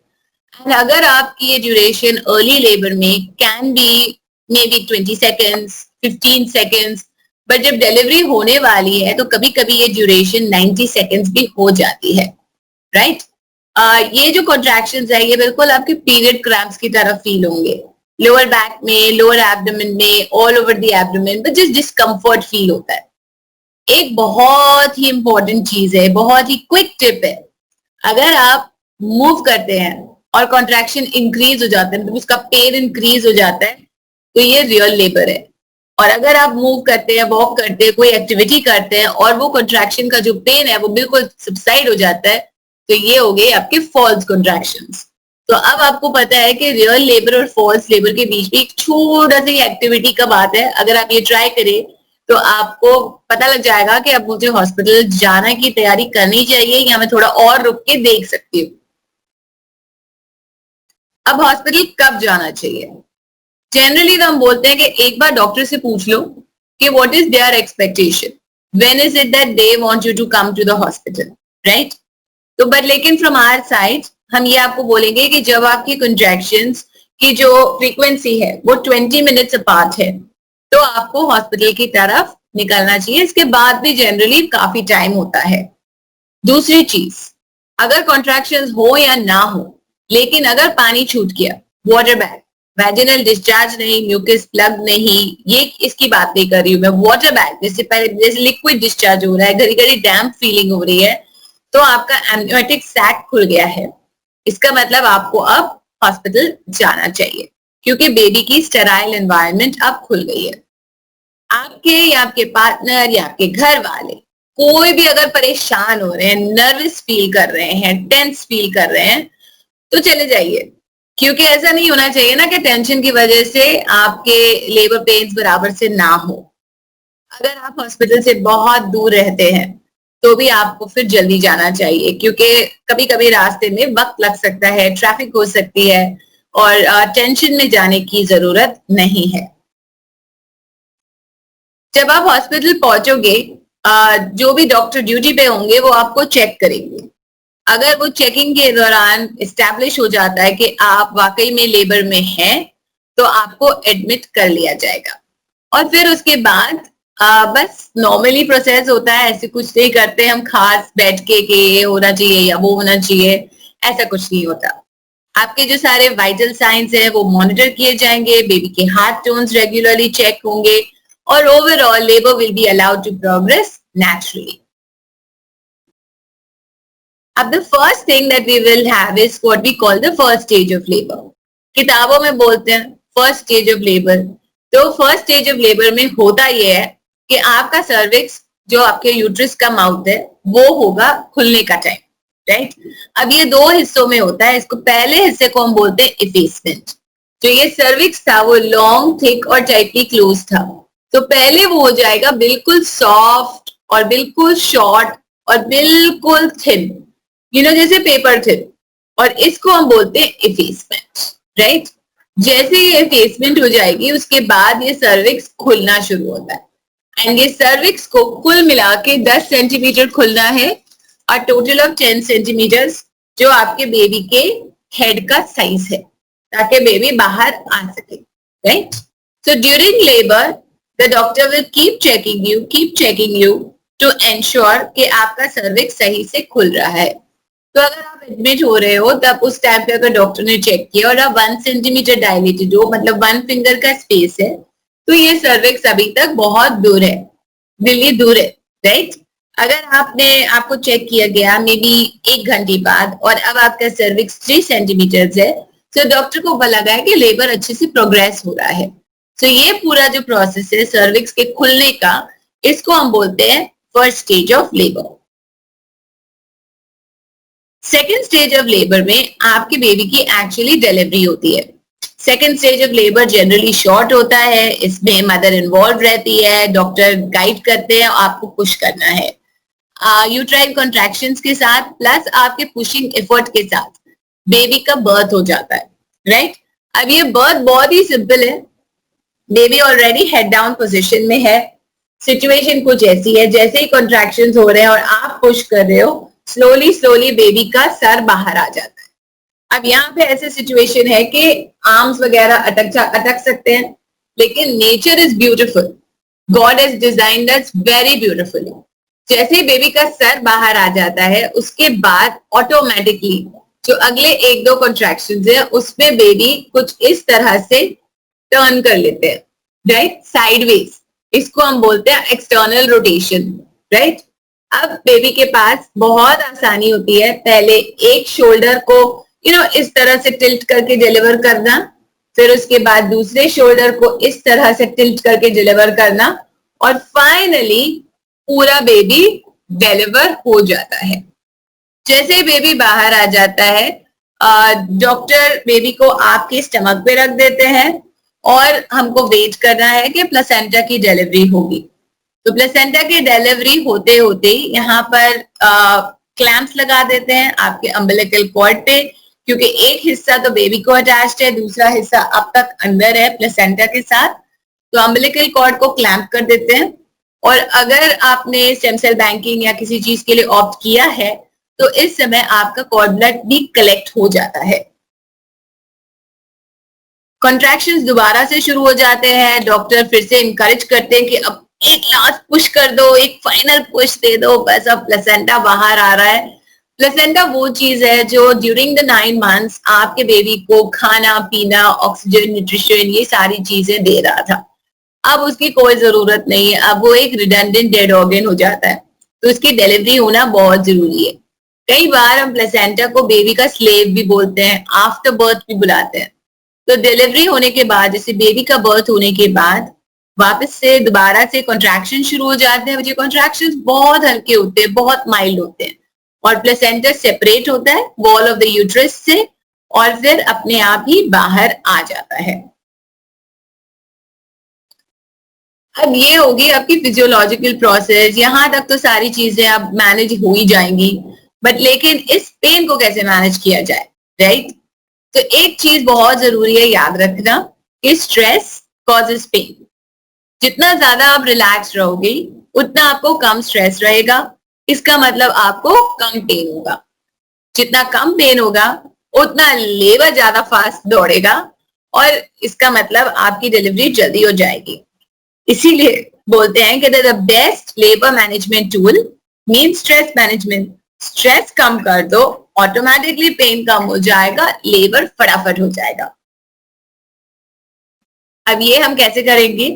एंड अगर आपकी ये ड्यूरेशन अर्ली लेबर में can be may be 20 seconds, 15 seconds, but जब डिलीवरी होने वाली है तो कभी कभी ये ड्यूरेशन 90 सेकेंड्स भी हो जाती है, राइट? ये जो कॉन्ट्रैक्शंस है ये बिल्कुल आपके पीरियड क्रैम्प्स की तरह फील होंगे, लोअर बैक में, लोअर एब्डोमेन में, all over the abdomen, but just discomfort feel होता है। एक बहुत ही इंपॉर्टेंट चीज है, बहुत ही क्विक टिप है, अगर आप मूव करते हैं और कॉन्ट्रैक्शन इंक्रीज हो जाता है, मतलब उसका पेन इंक्रीज हो जाता है, तो ये रियल लेबर है। और अगर आप मूव करते हैं, वॉक करते हैं, कोई एक्टिविटी करते हैं और वो कॉन्ट्रैक्शन का जो पेन है वो बिल्कुल सबसाइड हो जाता है, तो ये हो गए आपके फॉल्स कॉन्ट्रैक्शंस। तो अब आपको पता है कि रियल लेबर और फॉल्स लेबर के बीच में एक छोटा सी एक्टिविटी कब आता है। अगर आप ये ट्राई करें तो आपको पता लग जाएगा कि अब मुझे हॉस्पिटल जाने की तैयारी करनी चाहिए या मैं थोड़ा और रुक के देख सकती हूँ। अब हॉस्पिटल कब जाना चाहिए? जनरली तो हम बोलते हैं कि एक बार डॉक्टर से पूछ लो कि what is their expectation, when is it that they want you to come to the hospital, right? तो बट लेकिन फ्रॉम आवर साइड हम ये आपको बोलेंगे कि जब आपकी कॉन्ट्रैक्शंस की जो फ्रीक्वेंसी है वो 20 मिनट्स अपार्ट है तो आपको हॉस्पिटल की तरफ निकलना चाहिए। इसके बाद भी जनरली काफी टाइम होता है। दूसरी चीज, अगर कॉन्ट्रैक्शंस हो या ना हो, लेकिन अगर पानी छूट गया, वाटर बैग, वैजिनल डिस्चार्ज नहीं, म्यूकस प्लग नहीं, ये इसकी बात नहीं कर रही हूँ मैं, वाटर बैग जैसे पहले जैसे लिक्विड डिस्चार्ज हो रहा है, घड़ी घड़ी डैम्प फीलिंग हो रही है, तो आपका एमनियोटिक सैक खुल गया है, इसका मतलब आपको अब हॉस्पिटल जाना चाहिए क्योंकि बेबी की स्टेराइल एनवायरनमेंट अब खुल गई है। आपके या आपके पार्टनर या आपके घर वाले कोई भी अगर परेशान हो रहे हैं, नर्वस फील कर रहे हैं, टेंस फील कर रहे हैं, तो चले जाइए। क्योंकि ऐसा नहीं होना चाहिए ना कि टेंशन की वजह से आपके लेबर पेन्स बराबर से ना हो। अगर आप हॉस्पिटल से बहुत दूर रहते हैं तो भी आपको फिर जल्दी जाना चाहिए क्योंकि कभी कभी रास्ते में वक्त लग सकता है, ट्रैफिक हो सकती है और टेंशन में जाने की जरूरत नहीं है। जब आप हॉस्पिटल पहुंचोगे, जो भी डॉक्टर ड्यूटी पे होंगे वो आपको चेक करेंगे। अगर वो चेकिंग के दौरान एस्टैब्लिश हो जाता है कि आप वाकई में लेबर में हैं, तो आपको एडमिट कर लिया जाएगा। और फिर उसके बाद बस नॉर्मली प्रोसेस होता है, ऐसे कुछ नहीं करते हम खास बैठ के कि ये होना चाहिए या वो होना चाहिए, ऐसा कुछ नहीं होता। आपके जो सारे वाइटल साइंस है वो मॉनिटर किए जाएंगे, बेबी के हार्ट टोन्स रेगुलरली चेक होंगे और overall labour will be allowed to progress naturally. अब the first thing that we will have is what we call the first stage of labour. किताबों में बोलते हैं फर्स्ट स्टेज ऑफ लेबर. तो first stage of labour में होता यह है कि आपका सर्विक्स जो आपके यूट्रस का माउथ है वो होगा खुलने का टाइम, राइट. अब ये दो हिस्सों में होता है. इसको पहले हिस्से को हम बोलते हैं इफेसमेंट. जो ये सर्विक्स था वो लॉन्ग, थिक और टाइटली क्लोज था. तो पहले वो हो जाएगा बिल्कुल सॉफ्ट और बिल्कुल शॉर्ट और बिल्कुल थिन, जैसे पेपर थिन. और इसको हम बोलते हैं इफेसमेंट, राइट. जैसे ये इफेसमेंट हो जाएगी उसके बाद ये सर्विक्स खुलना शुरू होता है. एंड ये सर्विक्स को कुल मिला के 10 सेंटीमीटर खुलना है और टोटल ऑफ 10 सेंटीमीटर जो आपके बेबी के हेड का साइज है, ताकि बेबी बाहर आ सके, right. So during labour the doctor will keep checking you to ensure कि आपका सर्विक्स सही से खुल रहा है. तो अगर आप एडमिट हो रहे हो तब उस टाइम पे अगर डॉक्टर ने चेक किया और आप 1 सेंटीमीटर डायलेटेड हो, मतलब 1 फिंगर का स्पेस है, तो ये सर्विक्स अभी तक बहुत दूर है, दिल्ली दूर है, राइट. अगर आपको चेक किया गया मे बी 1 घंटे बाद और अब आपका सर्विक्स 3 सेंटीमीटर है, तो डॉक्टर को पता लगा है कि लेबर अच्छे से प्रोग्रेस हो रहा है. तो ये पूरा जो प्रोसेस है सर्विक्स के खुलने का, इसको हम बोलते हैं first stage of labour. Second stage of labour में आपके बेबी की एक्चुअली डिलीवरी होती है. Second stage of labour generally short होता है. इसमें मदर इन्वॉल्व रहती है, डॉक्टर गाइड करते हैं, आपको पुश करना है यूट्राइन कॉन्ट्रैक्शंस के साथ प्लस आपके पुशिंग एफर्ट के साथ बेबी का बर्थ हो जाता है, राइट. अब ये बर्थ बहुत ही सिंपल है. Baby already head down position में है. सिचुएशन कुछ ऐसी है, जैसे ही कॉन्ट्रैक्शंस हो रहे हैं और आप पुश कर रहे हो, स्लोली बेबी का सर बाहर आ जाता है. अब यहाँ पे ऐसे सिचुएशन है कि आर्म्स वगैरह अटक सकते हैं, लेकिन nature is beautiful. God has designed us very beautifully. जैसे ही बेबी का सर बाहर आ जाता है उसके बाद ऑटोमेटिकली जो अगले 1-2 कॉन्ट्रैक्शंस है उसमें बेबी कुछ इस तरह से टर्न कर लेते हैं, राइट, साइडवेज. इसको हम बोलते हैं एक्सटर्नल रोटेशन, राइट. अब बेबी के पास बहुत आसानी होती है पहले एक शोल्डर को इस तरह से टिल्ट करके डिलीवर करना, फिर उसके बाद दूसरे शोल्डर को इस तरह से टिल्ट करके डिलीवर करना और फाइनली पूरा बेबी डिलीवर हो जाता है. जैसे बेबी बाहर आ जाता है डॉक्टर बेबी को आपके स्टमक पे रख देते हैं और हमको वेट करना है कि प्लेसेंटा की डिलीवरी होगी. तो प्लेसेंटा की डिलीवरी होते होते यहाँ पर क्लैंप्स लगा देते हैं आपके अम्बिलिकल कॉर्ड पे, क्योंकि एक हिस्सा तो बेबी को अटैच्ड है, दूसरा हिस्सा अब तक अंदर है प्लेसेंटा के साथ. तो अम्बिलिकल कॉर्ड को क्लैंप कर देते हैं. और अगर आपने स्टेम सेल बैंकिंग या किसी चीज के लिए ऑप्ट किया है तो इस समय आपका कॉर्ड ब्लड भी कलेक्ट हो जाता है. कॉन्ट्रैक्शंस दोबारा से शुरू हो जाते हैं. डॉक्टर फिर से इंकरेज करते हैं कि अब एक लास्ट पुश कर दो, एक फाइनल पुश दे दो, बस अब प्लेसेंटा बाहर आ रहा है. प्लेसेंटा वो चीज है जो ड्यूरिंग द 9 मंथ्स आपके बेबी को खाना पीना, ऑक्सीजन, न्यूट्रिशन, ये सारी चीजें दे रहा था. अब उसकी कोई जरूरत नहीं है, अब वो एक रिडंडेंट डेड ऑर्गन हो जाता है. तो उसकी डिलीवरी होना बहुत जरूरी है. कई बार हम प्लेसेंटा को बेबी का स्लेव भी बोलते हैं, आफ्टर बर्थ भी बुलाते हैं. तो डिलीवरी होने के बाद, जैसे बेबी का बर्थ होने के बाद वापस से दोबारा से कॉन्ट्रैक्शन शुरू हो जाते हैं. ये कॉन्ट्रैक्शंस बहुत हल्के होते हैं, बहुत माइल्ड होते हैं और प्लेसेंटा सेपरेट होता है वॉल ऑफ द यूट्रस से और फिर अपने आप ही बाहर आ जाता है. अब ये होगी आपकी फिजियोलॉजिकल प्रोसेस. यहाँ तक तो सारी चीजें अब मैनेज हो ही जाएंगी, बट लेकिन इस पेन को कैसे मैनेज किया जाए, राइट. तो एक चीज बहुत जरूरी है याद रखना कि स्ट्रेस कॉजेस पेन. जितना ज्यादा आप रिलैक्स रहोगे उतना आपको कम स्ट्रेस रहेगा. इसका मतलब आपको कम पेन होगा. जितना कम पेन होगा उतना लेबर ज्यादा फास्ट दौड़ेगा और इसका मतलब आपकी डिलीवरी जल्दी हो जाएगी. इसीलिए बोलते हैं कि the best labour management tool mean stress management. Stress कम कर दो ऑटोमेटिकली पेन कम हो जाएगा, लेबर फटाफट हो जाएगा। अब ये हम कैसे करेंगे?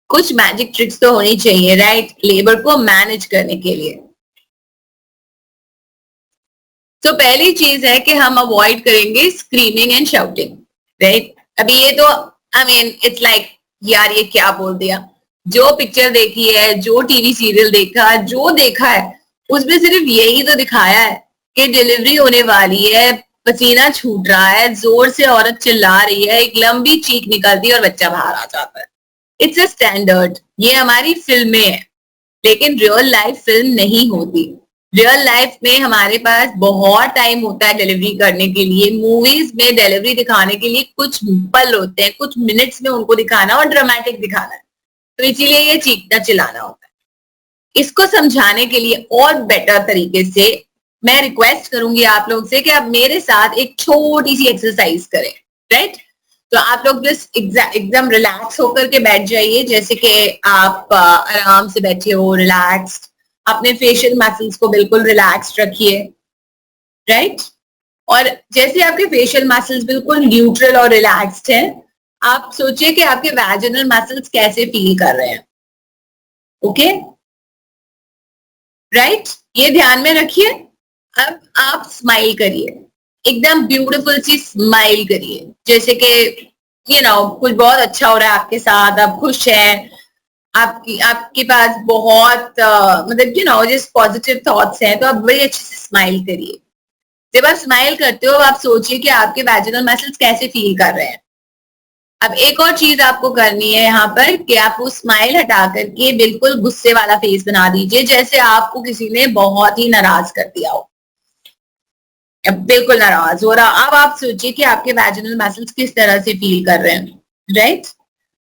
कुछ मैजिक ट्रिक्स तो होनी चाहिए, राइट, लेबर को मैनेज करने के लिए। तो पहली चीज है कि हम अवॉइड करेंगे स्क्रीमिंग एंड शाउटिंग, राइट। अभी ये तो आई मीन इट्स लाइक यार ये क्या बोल दिया। जो पिक्चर देखी है, जो टीवी सीरियल देखा, जो देखा है, उसमें सिर्फ यही तो दिखाया है कि डिलीवरी होने वाली है, पसीना छूट रहा है, जोर से औरत चिल्ला रही है, एक लंबी चीख निकलती है और बच्चा बाहर आ जाता है। इट्स अ स्टैंडर्ड, ये हमारी फिल्में है, लेकिन रियल लाइफ फिल्म नहीं होती। रियल लाइफ में हमारे पास बहुत टाइम होता है डिलीवरी करने के लिए। मूवीज में डिलीवरी दिखाने के लिए कुछ पल होते हैं, कुछ मिनट्स में उनको दिखाना और ड्रामेटिक दिखाना है, तो इसीलिए ये चीखना चिल्लाना होता है। इसको समझाने के लिए और बेटर तरीके से मैं रिक्वेस्ट करूंगी आप लोग से कि आप मेरे साथ एक छोटी सी एक्सरसाइज करें, राइट। तो आप लोग बस एकदम रिलैक्स होकर के बैठ जाइए, जैसे कि आप आराम से बैठे हो, रिलैक्स्ड। अपने फेशियल मसल्स को बिल्कुल रिलैक्स्ड रखिए, राइट। और जैसे आपके फेशियल मसल्स बिल्कुल न्यूट्रल और रिलैक्स्ड हैं, आप सोचिए कि आपके वैजिनल मसल्स कैसे फील कर रहे हैं, ओके, राइट। ये ध्यान में रखिए। अब आप स्माइल करिए, एकदम ब्यूटीफुल सी स्माइल करिए, जैसे कि कुछ बहुत अच्छा हो रहा है आपके साथ, आप खुश हैं, आपके पास बहुत मतलब जिस पॉजिटिव थॉट्स हैं, तो आप बड़ी अच्छे से स्माइल करिए। जब आप स्माइल करते हो, आप सोचिए कि आपके वैजिनल मसल्स कैसे फील कर रहे हैं। अब एक और चीज आपको करनी है यहाँ पर कि आप वो स्माइल हटा करके बिल्कुल गुस्से वाला फेस बना दीजिए, जैसे आपको किसी ने बहुत ही नाराज कर दिया हो, बिल्कुल नाराज हो रहा। अब आप सोचिए कि आपके वैजिनल मसल्स किस तरह से फील कर रहे हैं, राइट।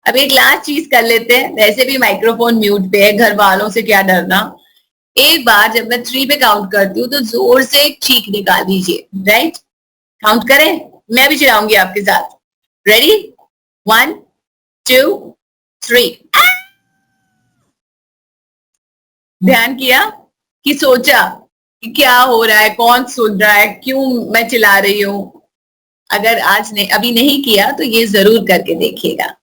अब एक लास्ट चीज कर लेते हैं, वैसे भी माइक्रोफोन म्यूट पे है, घर वालों से क्या डरना। एक बार जब मैं 3 पे काउंट करती हूँ तो जोर से एक चीख निकाल दीजिए, राइट। काउंट करें, मैं भी चिल्लाऊंगी आपके साथ। रेडी? 1 2 3। ध्यान किया कि सोचा कि क्या हो रहा है, कौन सुन रहा है, क्यों मैं चिल्ला रही हूँ? अगर आज ने अभी नहीं किया तो ये जरूर करके देखिएगा।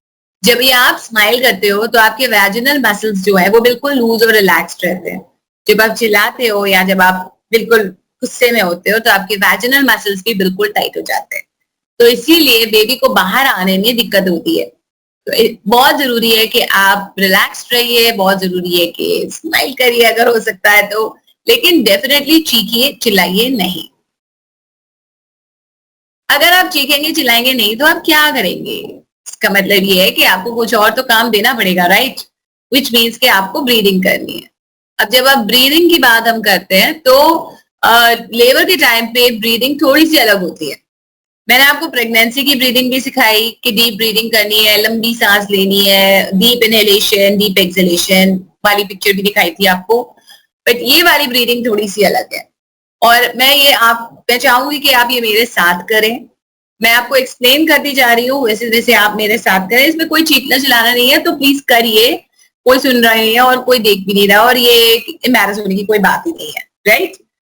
जब ये आप स्माइल करते हो तो आपके वैजिनल मसल्स जो है वो बिल्कुल लूज और रिलैक्स्ड रहते हैं। जब आप चिल्लाते हो या जब आप बिल्कुल गुस्से में होते हो तो आपके वैजिनल मसल्स भी बिल्कुल टाइट हो जाते हैं, तो इसीलिए बेबी को बाहर आने में दिक्कत होती है। तो बहुत जरूरी है कि आप रिलैक्स्ड रहिए, बहुत जरूरी है कि स्माइल करिए अगर हो सकता है तो, लेकिन डेफिनेटली चीखिए, चिल्लाइए नहीं। अगर आप चीखेंगे चिल्लाएंगे नहीं तो आप क्या करेंगे? इसका मतलब ये है कि आपको कुछ और तो काम देना पड़ेगा, राइट, विच मीन्स कि आपको ब्रीदिंग करनी है। अब जब आप ब्रीदिंग की बात हम करते हैं तो लेबर के टाइम पे ब्रीदिंग थोड़ी सी अलग होती है। मैंने आपको प्रेगनेंसी की ब्रीदिंग भी सिखाई कि डीप ब्रीदिंग करनी है, लंबी सांस लेनी है, डीप इनहेलेशन डीप एक्सहेलेशन वाली पिक्चर भी दिखाई थी आपको, बट ये वाली ब्रीदिंग थोड़ी सी अलग है। और मैं चाहूंगी कि आप ये मेरे साथ करें। मैं आपको एक्सप्लेन करती जा रही हूँ, वैसे जैसे आप मेरे साथ करें, इसमें कोई चीखना चिल्लाना नहीं है, तो प्लीज करिए। कोई सुन रहा है और कोई देख भी नहीं रहा, और ये एम्बैरस होने की कोई बात ही नहीं है, राइट।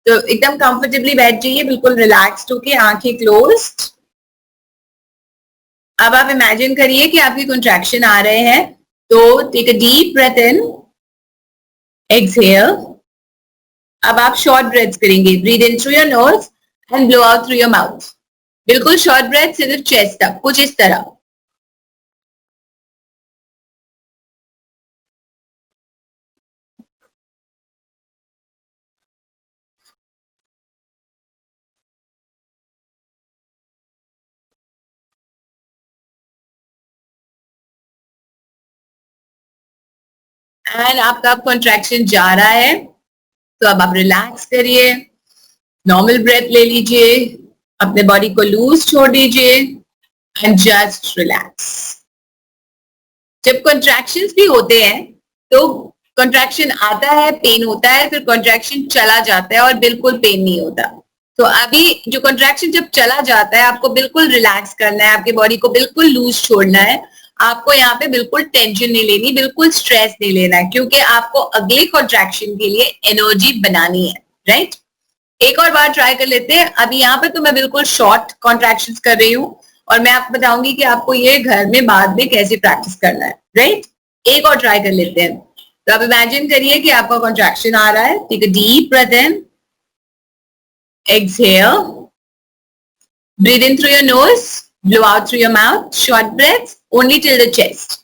तो एकदम कंफर्टेबली बैठ जाइए, बिल्कुल रिलैक्स्ड होके, आंखें क्लोज्ड। अब आप इमेजिन करिए कि आपकी कंट्रैक्शन आ रहे हैं, तो take a deep breath in, exhale. अब आप शॉर्ट ब्रेथ्स करेंगे, breathe in through your nose and blow out through your mouth. बिल्कुल शॉर्ट ब्रेथ, सिर्फ चेस्ट तक, कुछ इस तरह। एंड आपका कॉन्ट्रैक्शन जा रहा है, तो अब आप रिलैक्स करिए, नॉर्मल ब्रेथ ले लीजिए, अपने बॉडी को लूज छोड़ दीजिए एंड जस्ट रिलैक्स। जब कॉन्ट्रैक्शंस भी होते हैं तो कॉन्ट्रैक्शन आता है, पेन होता है, फिर कॉन्ट्रैक्शन चला जाता है और बिल्कुल पेन नहीं होता। तो अभी जो कॉन्ट्रैक्शन जब चला जाता है, आपको बिल्कुल रिलैक्स करना है, आपके बॉडी को बिल्कुल लूज छोड़ना है। आपको यहाँ पे बिल्कुल टेंशन नहीं लेनी, बिल्कुल स्ट्रेस नहीं लेना है, क्योंकि आपको अगले कॉन्ट्रैक्शन के लिए एनर्जी बनानी है, राइट। एक और बार ट्राई कर लेते हैं। अभी यहाँ पे तो मैं बिल्कुल शॉर्ट कॉन्ट्रैक्शंस कर रही हूँ और मैं आपको बताऊंगी कि आपको ये घर में बाद में कैसे प्रैक्टिस करना है, राइट? एक और ट्राई कर लेते हैं। तो आप इमेजिन करिए कि आपका कॉन्ट्रैक्शन आ रहा है। Take a deep breath in, exhale, breathe in through your nose, blow out through your mouth, short breaths only till the chest.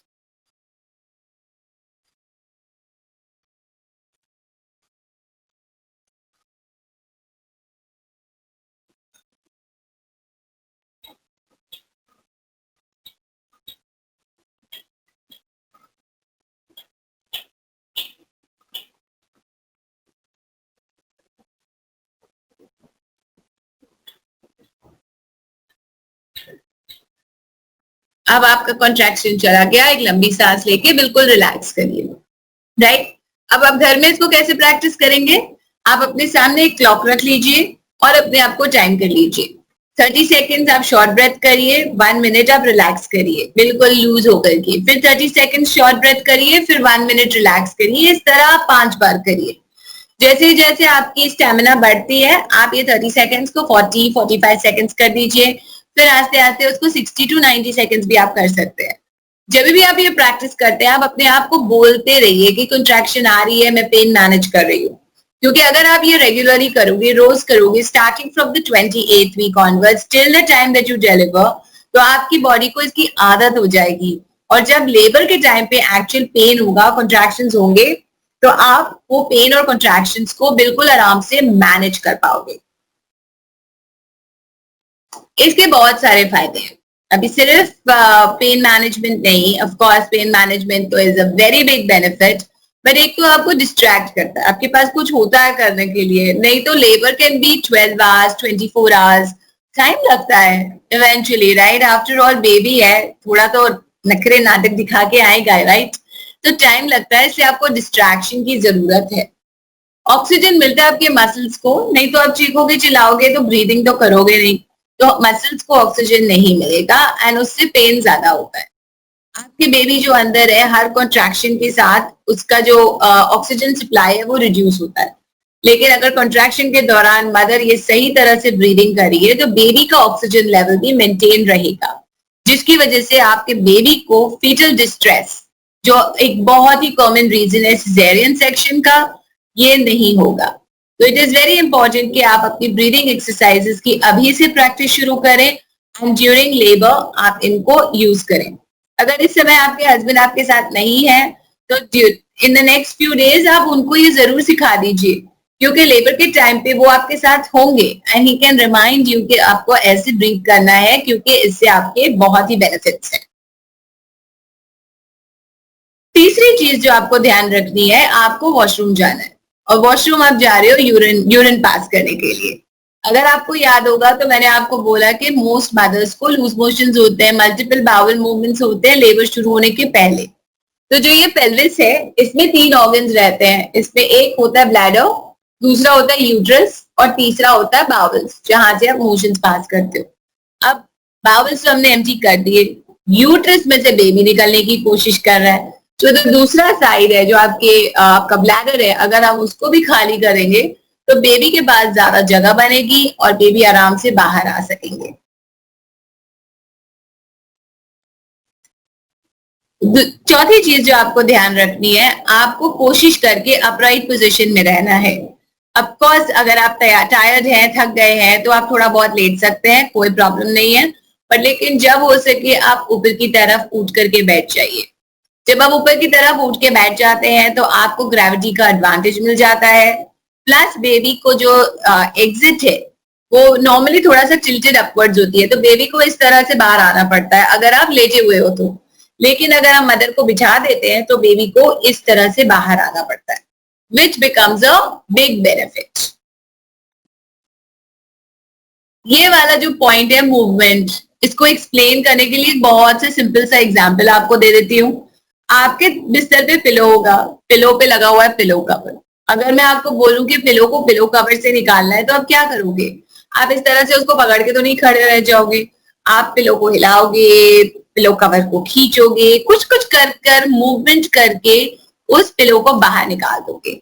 अब आपका कॉन्ट्रैक्शन चला गया, एक लंबी सांस लेके बिल्कुल रिलैक्स करिए, राइट? अब आप घर में इसको कैसे प्रैक्टिस करेंगे? आप अपने सामने एक क्लॉक रख लीजिए और अपने आप को टाइम कर लीजिए। 30 सेकेंड्स आप शॉर्ट ब्रेथ करिए, 1 मिनट आप रिलैक्स करिए बिल्कुल लूज होकर के, फिर 30 सेकेंड शॉर्ट ब्रेथ करिए, फिर 1 मिनट रिलैक्स करिए। इस तरह आप 5 बार करिए। जैसे जैसे आपकी स्टेमिना बढ़ती है, आप ये 30 सेकेंड्स को 40-45 सेकेंड्स कर दीजिए, फिर आस्ते आस्ते उसको 60 to 90 सेकेंड्स भी आप कर सकते हैं। जब भी आप ये प्रैक्टिस करते हैं, आप अपने आप को बोलते रहिए कि कंट्रैक्शन आ रही है, मैं पेन मैनेज कर रही हूँ। क्योंकि अगर आप ये रेगुलरली करोगे, रोज करोगे, starting from the 28th week onwards till the time that you deliver, तो आपकी बॉडी को इसकी आदत हो जाएगी। और जब लेबर के टाइम पे एक्चुअल पेन होगा, कंट्रैक्शंस होंगे, तो आप वो पेन और कंट्रैक्शंस को बिल्कुल आराम से मैनेज कर पाओगे। इसके बहुत सारे फायदे हैं। अभी सिर्फ पेन मैनेजमेंट नहीं, ऑफ कोर्स पेन मैनेजमेंट तो is a very big benefit, but एक तो आपको डिस्ट्रैक्ट करता है, आपके पास कुछ होता है करने के लिए। नहीं तो labour can be 12 hours, 24 hours, time लगता है eventually, right? After all baby है, थोड़ा तो नखरे नाटक दिखा के आएगा, राइट? तो टाइम लगता है, इसलिए आपको डिस्ट्रैक्शन की जरूरत है। ऑक्सीजन मिलता है आपके मसल्स को, नहीं तो आप चीखोगे चिल्लाओगे तो ब्रीदिंग तो करोगे नहीं, तो मसल्स को ऑक्सीजन नहीं मिलेगा एंड उससे पेन ज्यादा होता है। आपकी बेबी जो अंदर है, हर कॉन्ट्रैक्शन के साथ उसका जो ऑक्सीजन सप्लाई है वो रिड्यूस होता है। लेकिन अगर कॉन्ट्रैक्शन के दौरान मदर ये सही तरह से ब्रीदिंग करिए तो बेबी का ऑक्सीजन लेवल भी मेंटेन रहेगा, जिसकी वजह से आपके बेबी को फीटल डिस्ट्रेस, जो एक बहुत ही कॉमन रीजन है सिजेरियन सेक्शन का, ये नहीं होगा। तो इट इज वेरी इंपॉर्टेंट कि आप अपनी ब्रीदिंग एक्सरसाइजेस की अभी से प्रैक्टिस शुरू करें एंड ड्यूरिंग लेबर आप इनको यूज करें। अगर इस समय आपके हस्बैंड आपके साथ नहीं है तो in the next few days आप उनको ये जरूर सिखा दीजिए, क्योंकि लेबर के टाइम पे वो आपके साथ होंगे and he can remind you कि आपको ऐसे ब्रीथ करना है, क्योंकि इससे आपके बहुत ही बेनिफिट्स हैं। तीसरी चीज जो आपको ध्यान रखनी है, आपको वॉशरूम जाना है और वॉशरूम आप जा रहे हो यूरिन पास करने के लिए। अगर आपको याद होगा तो मैंने आपको बोला कि मोस्ट मदर्स को लूज मोशंस होते हैं, मल्टीपल बाउल मूवमेंट्स होते हैं लेबर शुरू होने के पहले। तो जो ये पेल्विस है, इसमें 3 ऑर्गन्स रहते हैं। इसमें एक होता है ब्लैडर, दूसरा होता है यूट्रस और तीसरा होता है बाउल्स, जहां से आप मोशंस पास करते हो। अब बाउल्स तो हमने एम्प्टी कर दिए, यूट्रस में से बेबी निकलने की कोशिश कर रहा है। जो दूसरा साइड है, जो आपका ब्लैडर है, अगर हम उसको भी खाली करेंगे तो बेबी के पास ज्यादा जगह बनेगी और बेबी आराम से बाहर आ सकेंगे। चौथी चीज जो आपको ध्यान रखनी है, आपको कोशिश करके अपराइट पोजीशन में रहना है। ऑफकोर्स अगर आप टायर्ड हैं, थक गए हैं, तो आप थोड़ा बहुत लेट सकते हैं, कोई प्रॉब्लम नहीं है। पर लेकिन जब हो सके आप ऊपर की तरफ उठ करके बैठ जाइए। जब आप ऊपर की तरफ उठ के बैठ जाते हैं तो आपको ग्रेविटी का एडवांटेज मिल जाता है। प्लस बेबी को जो एग्जिट है वो नॉर्मली थोड़ा सा टिल्टेड अपवर्ड्स होती है, तो बेबी को इस तरह से बाहर आना पड़ता है अगर आप लेटे हुए हो तो। लेकिन अगर हम मदर को बिछा देते हैं तो बेबी को इस तरह से बाहर आना पड़ता है, which becomes a big benefit. ये वाला जो पॉइंट है मूवमेंट, इसको एक्सप्लेन करने के लिए बहुत से सिंपल सा एग्जांपल आपको दे देती हूँ। आपके बिस्तर पे पिलो होगा, पिलो पे लगा हुआ है पिलो कवर। अगर मैं आपको बोलूं कि पिलो को पिलो कवर से निकालना है तो आप क्या करोगे? आप इस तरह से उसको पकड़ के तो नहीं खड़े रह जाओगे, आप पिलो को हिलाओगे, पिलो कवर को खींचोगे, कुछ कुछ कर कर मूवमेंट करके उस पिलो को बाहर निकाल दोगे।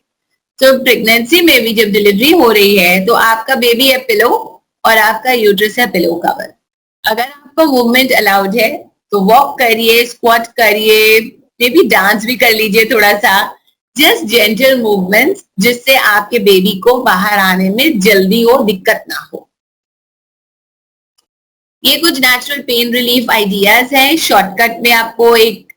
तो प्रेगनेंसी में भी जब डिलीवरी हो रही है तो आपका बेबी है पिलो और आपका यूट्रस है पिलो कवर। अगर आपको मूवमेंट अलाउड है तो वॉक करिए, स्क्वाट करिए, मे बी डांस भी कर लीजिए थोड़ा सा, जस्ट जेंटल मूवमेंट्स जिससे आपके बेबी को बाहर आने में जल्दी हो, दिक्कत ना हो। ये कुछ नेचुरल पेन रिलीफ आइडियाज हैं, शॉर्टकट में आपको एक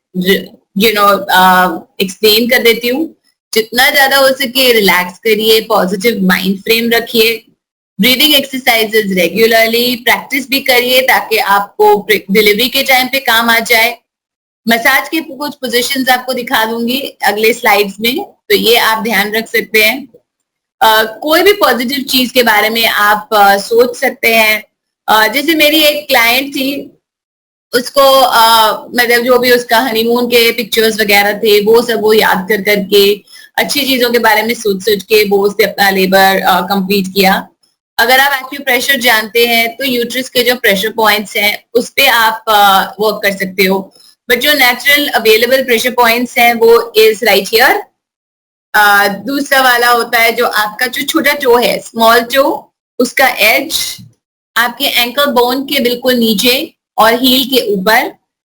एक्सप्लेन कर देती हूँ। जितना ज्यादा हो सके रिलैक्स करिए, पॉजिटिव माइंड फ्रेम रखिए, ब्रीदिंग एक्सरसाइजेज रेगुलरली प्रैक्टिस भी करिए ताकि आपको डिलीवरी के टाइम पे काम आ जाए। मसाज के कुछ पोजीशंस आपको दिखा दूंगी अगले स्लाइड्स में, तो ये आप ध्यान रख सकते हैं। कोई भी पॉजिटिव चीज के बारे में आप सोच सकते हैं। जैसे मेरी एक क्लाइंट थी, उसको मतलब जो भी उसका हनीमून के पिक्चर्स वगैरह थे वो सब वो याद कर करके अच्छी चीजों के बारे में सोच सोच के वो उसने अपना लेबर कंप्लीट किया। अगर आप एक्यूप्रेशर जानते हैं तो यूट्रस के जो प्रेशर पॉइंट्स हैं उस पे आप वर्क कर सकते हो, बट जो नेचुरल अवेलेबल प्रेशर पॉइंट्स हैं वो इज राइट हियर। दूसरा वाला होता है जो आपका जो छोटा टो है, स्मॉल टो, उसका एज आपके एंकल बोन के बिल्कुल नीचे और हील के ऊपर।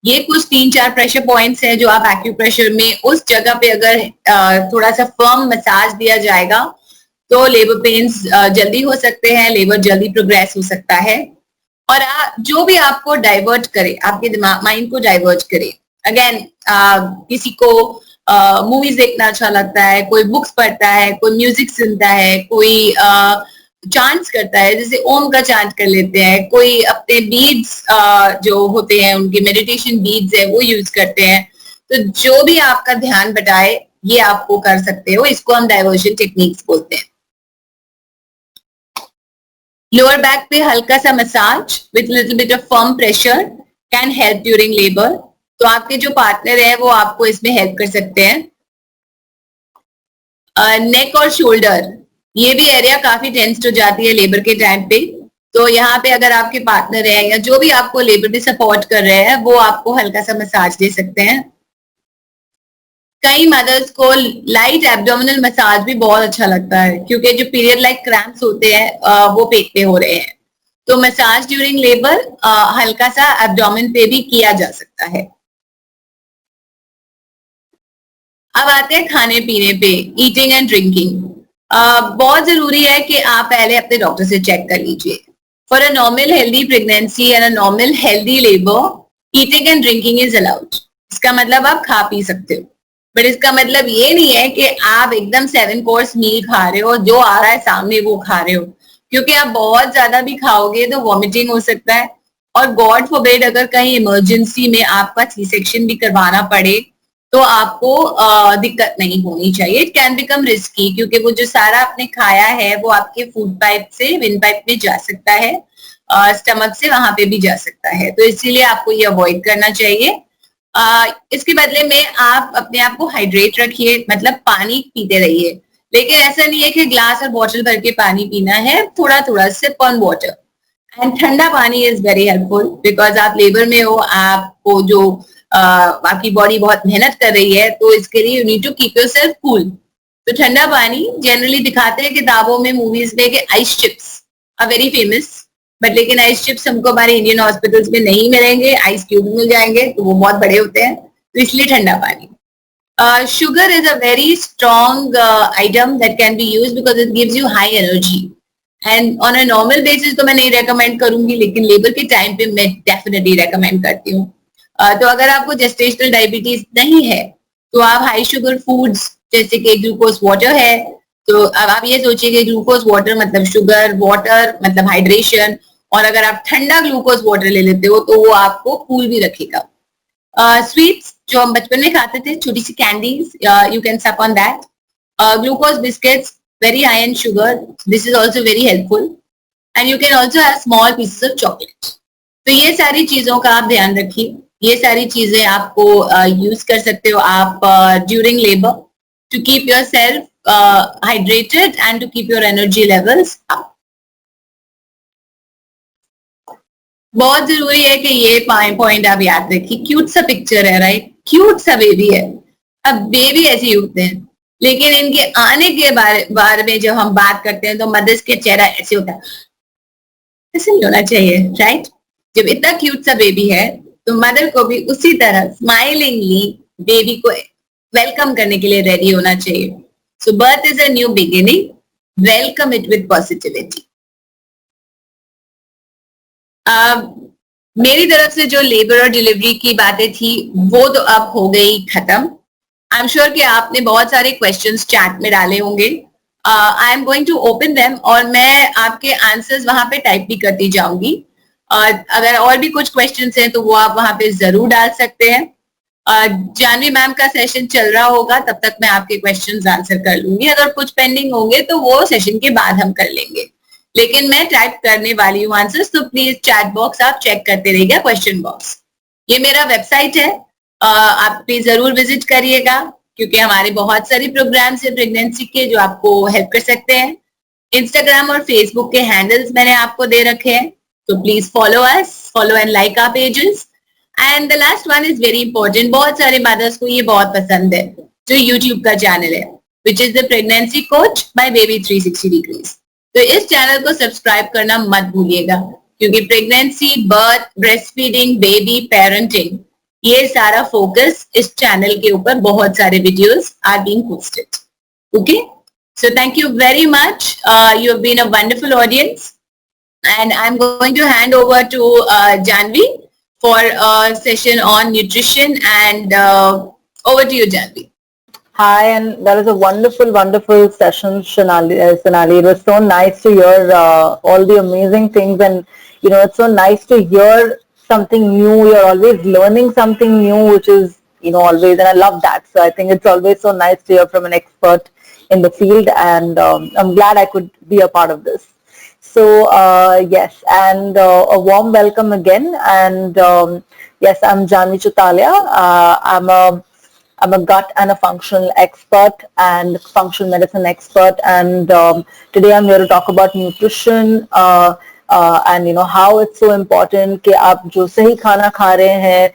ये कुछ 3-4 प्रेशर पॉइंट्स हैं जो आप एक्यूप्रेशर में उस जगह पे अगर थोड़ा सा फर्म मसाज दिया जाएगा तो लेबर पेन्स जल्दी हो सकते हैं, लेबर जल्दी प्रोग्रेस हो सकता है। और जो भी आपको डाइवर्ट करे, आपके दिमाग माइंड को डाइवर्ट करे, अगेन किसी को मूवीज देखना अच्छा लगता है, कोई बुक्स पढ़ता है, कोई म्यूजिक सुनता है, कोई चांट्स करता है, जैसे ओम का चांट कर लेते हैं, कोई अपने बीड्स जो होते हैं उनके मेडिटेशन बीड्स है वो यूज करते हैं। तो जो भी आपका ध्यान बटाए ये आपको कर सकते हो, इसको हम डाइवर्जन टेक्निक्स बोलते हैं। लोअर बैक पे हल्का सा massage with little bit of firm pressure can help during labour. तो आपके जो पार्टनर है वो आपको इसमें हेल्प कर सकते हैं। नेक और शोल्डर, ये भी एरिया काफी टेंस्ड हो जाती है लेबर के टाइम पे, तो यहाँ पे अगर आपके पार्टनर है या जो भी आपको लेबर में सपोर्ट कर रहे हैं वो आपको हल्का सा मसाज दे सकते हैं। कई मदर्स को लाइट एब्डोमिनल मसाज भी बहुत अच्छा लगता है क्योंकि जो पीरियड लाइक क्रैम्प्स होते हैं वो पेट पे हो रहे हैं, तो मसाज ड्यूरिंग लेबर हल्का सा एब्डोमिन पे भी किया जा सकता है। अब आते हैं खाने पीने पे, ईटिंग एंड ड्रिंकिंग। बहुत जरूरी है कि आप पहले अपने डॉक्टर से चेक कर लीजिए। For a normal healthy pregnancy and a normal healthy labour eating and drinking is allowed. इसका मतलब आप खा पी सकते हो, बट इसका मतलब ये नहीं है कि आप एकदम 7 कोर्स मील खा रहे हो, जो आ रहा है सामने वो खा रहे हो, क्योंकि आप बहुत ज्यादा भी खाओगे तो वॉमिटिंग हो सकता है। और गॉड फॉरबिड अगर कहीं इमरजेंसी में आपका सी सेक्शन भी करवाना पड़े तो आपको दिक्कत नहीं होनी चाहिए। इट कैन बिकम रिस्की क्योंकि वो जो सारा आपने खाया है वो आपके फूड पाइप से विंड पाइप में जा सकता है, स्टमक से वहां पे भी जा सकता है, तो इसीलिए आपको ये अवॉइड करना चाहिए। इसके बदले में आप अपने आप को हाइड्रेट रखिए, मतलब पानी पीते रहिए, लेकिन ऐसा नहीं है कि ग्लास और बॉटल भर के पानी पीना है, थोड़ा थोड़ा सिप ऑन वाटर। एंड ठंडा पानी इज वेरी हेल्पफुल बिकॉज आप लेबर में हो, आपको जो आपकी बॉडी बहुत मेहनत कर रही है, तो इसके लिए you need to keep yourself cool. तो ठंडा पानी जनरली दिखाते हैं किताबों में, मूवीज में, कि ice chips are very famous, but लेकिन आइस चिप्स हमको हमारे इंडियन हॉस्पिटल्स में नहीं मिलेंगे, आइस क्यूब मिल जाएंगे, तो वो बहुत बड़े होते हैं, तो इसलिए ठंडा पानी। Sugar is a very strong item that can B use because it gives you high energy, and on a normal basis तो मैं नहीं रेकमेंड करूंगी, लेकिन लेबर के टाइम पे मैं डेफिनेटली रेकमेंड करती हूँ। तो अगर आपको जेस्टेशनल डायबिटीज नहीं है तो आप हाई शुगर फूड्स जैसे कि ग्लूकोज वाटर है, तो अब आप ये सोचिए कि ग्लूकोज वाटर मतलब शुगर, वाटर मतलब हाइड्रेशन, और अगर आप ठंडा ग्लूकोज वाटर ले लेते हो तो वो आपको कूल भी रखेगा। स्वीट्स जो हम बचपन में खाते थे, छोटी सी कैंडीज, यू कैन सप on that. Glucose biscuits very high in sugar, this is also very helpful, and you can also have small pieces of chocolate। तो ये सारी चीजों का आप ध्यान रखिए, ये सारी चीजें आपको यूज कर सकते हो आप during labour to keep yourself hydrated and to keep your energy levels up. बहुत जरूरी है कि ये पॉइंट आप याद रखिए। क्यूट सा पिक्चर है, राइट, क्यूट सा बेबी है। अब बेबी ऐसे ही होते हैं, लेकिन इनके आने के बारे में जब हम बात करते हैं तो मदर्स के चेहरा ऐसे होता है, ऐसे नहीं होना चाहिए, राइट? जब इतना क्यूट सा बेबी है तो मदर को भी उसी तरह स्माइलिंगली बेबी को वेलकम करने के लिए रेडी होना चाहिए. So birth is a new beginning, welcome it with positivity. मेरी तरफ से जो लेबर और डिलीवरी की बातें थी वो तो अब हो गई खत्म. आई एम श्योर कि आपने बहुत सारे क्वेश्चंस चैट में डाले होंगे. I am going to open them और मैं आपके आंसर्स वहां पे टाइप भी करती जाऊंगी. अगर और भी कुछ क्वेश्चंस हैं तो वो आप वहां पे जरूर डाल सकते हैं. जानवी मैम का सेशन चल रहा होगा तब तक मैं आपके क्वेश्चंस आंसर कर लूंगी. अगर कुछ पेंडिंग होंगे तो वो सेशन के बाद हम कर लेंगे, लेकिन मैं टाइप करने वाली हूँ आंसर्स, तो प्लीज चैट बॉक्स आप चेक करते रहिएगा, क्वेश्चन बॉक्स. ये मेरा वेबसाइट है, आप प्लीज जरूर विजिट करिएगा क्योंकि हमारे बहुत सारे प्रोग्राम्स हैं प्रेगनेंसी के जो आपको हेल्प कर सकते हैं. इंस्टाग्राम और फेसबुक के हैंडल्स मैंने आपको दे रखे हैं, तो please follow us, follow and like our pages. And the last one is very important, बहुत सारे मदर्स को ये बहुत पसंद है, जो यूट्यूब का चैनल है which is the pregnancy coach by baby 360 degrees. तो इस चैनल को सब्सक्राइब करना मत भूलिएगा क्योंकि pregnancy, birth, breast feeding, baby, parenting, ये सारा फोकस इस चैनल के ऊपर बहुत सारे videos are being posted. Okay, so thank you very much. You have been a wonderful audience and I'm going to hand over to Janvi for a session on nutrition and over to you, Janvi. Hi, and that was a wonderful, wonderful session, Sonali. It was so nice to hear all the amazing things, and it's so nice to hear something new. You're always learning something new, which is always, and I love that. So I think it's always so nice to hear from an expert in the field, and I'm glad I could be a part of this. So yes, and a warm welcome again. And yes, I'm Janvi Chutalia. I'm a gut and a functional expert and functional medicine expert, and today I'm here to talk about nutrition and how it's so important कि आप जो सही खाना खा रहे हैं,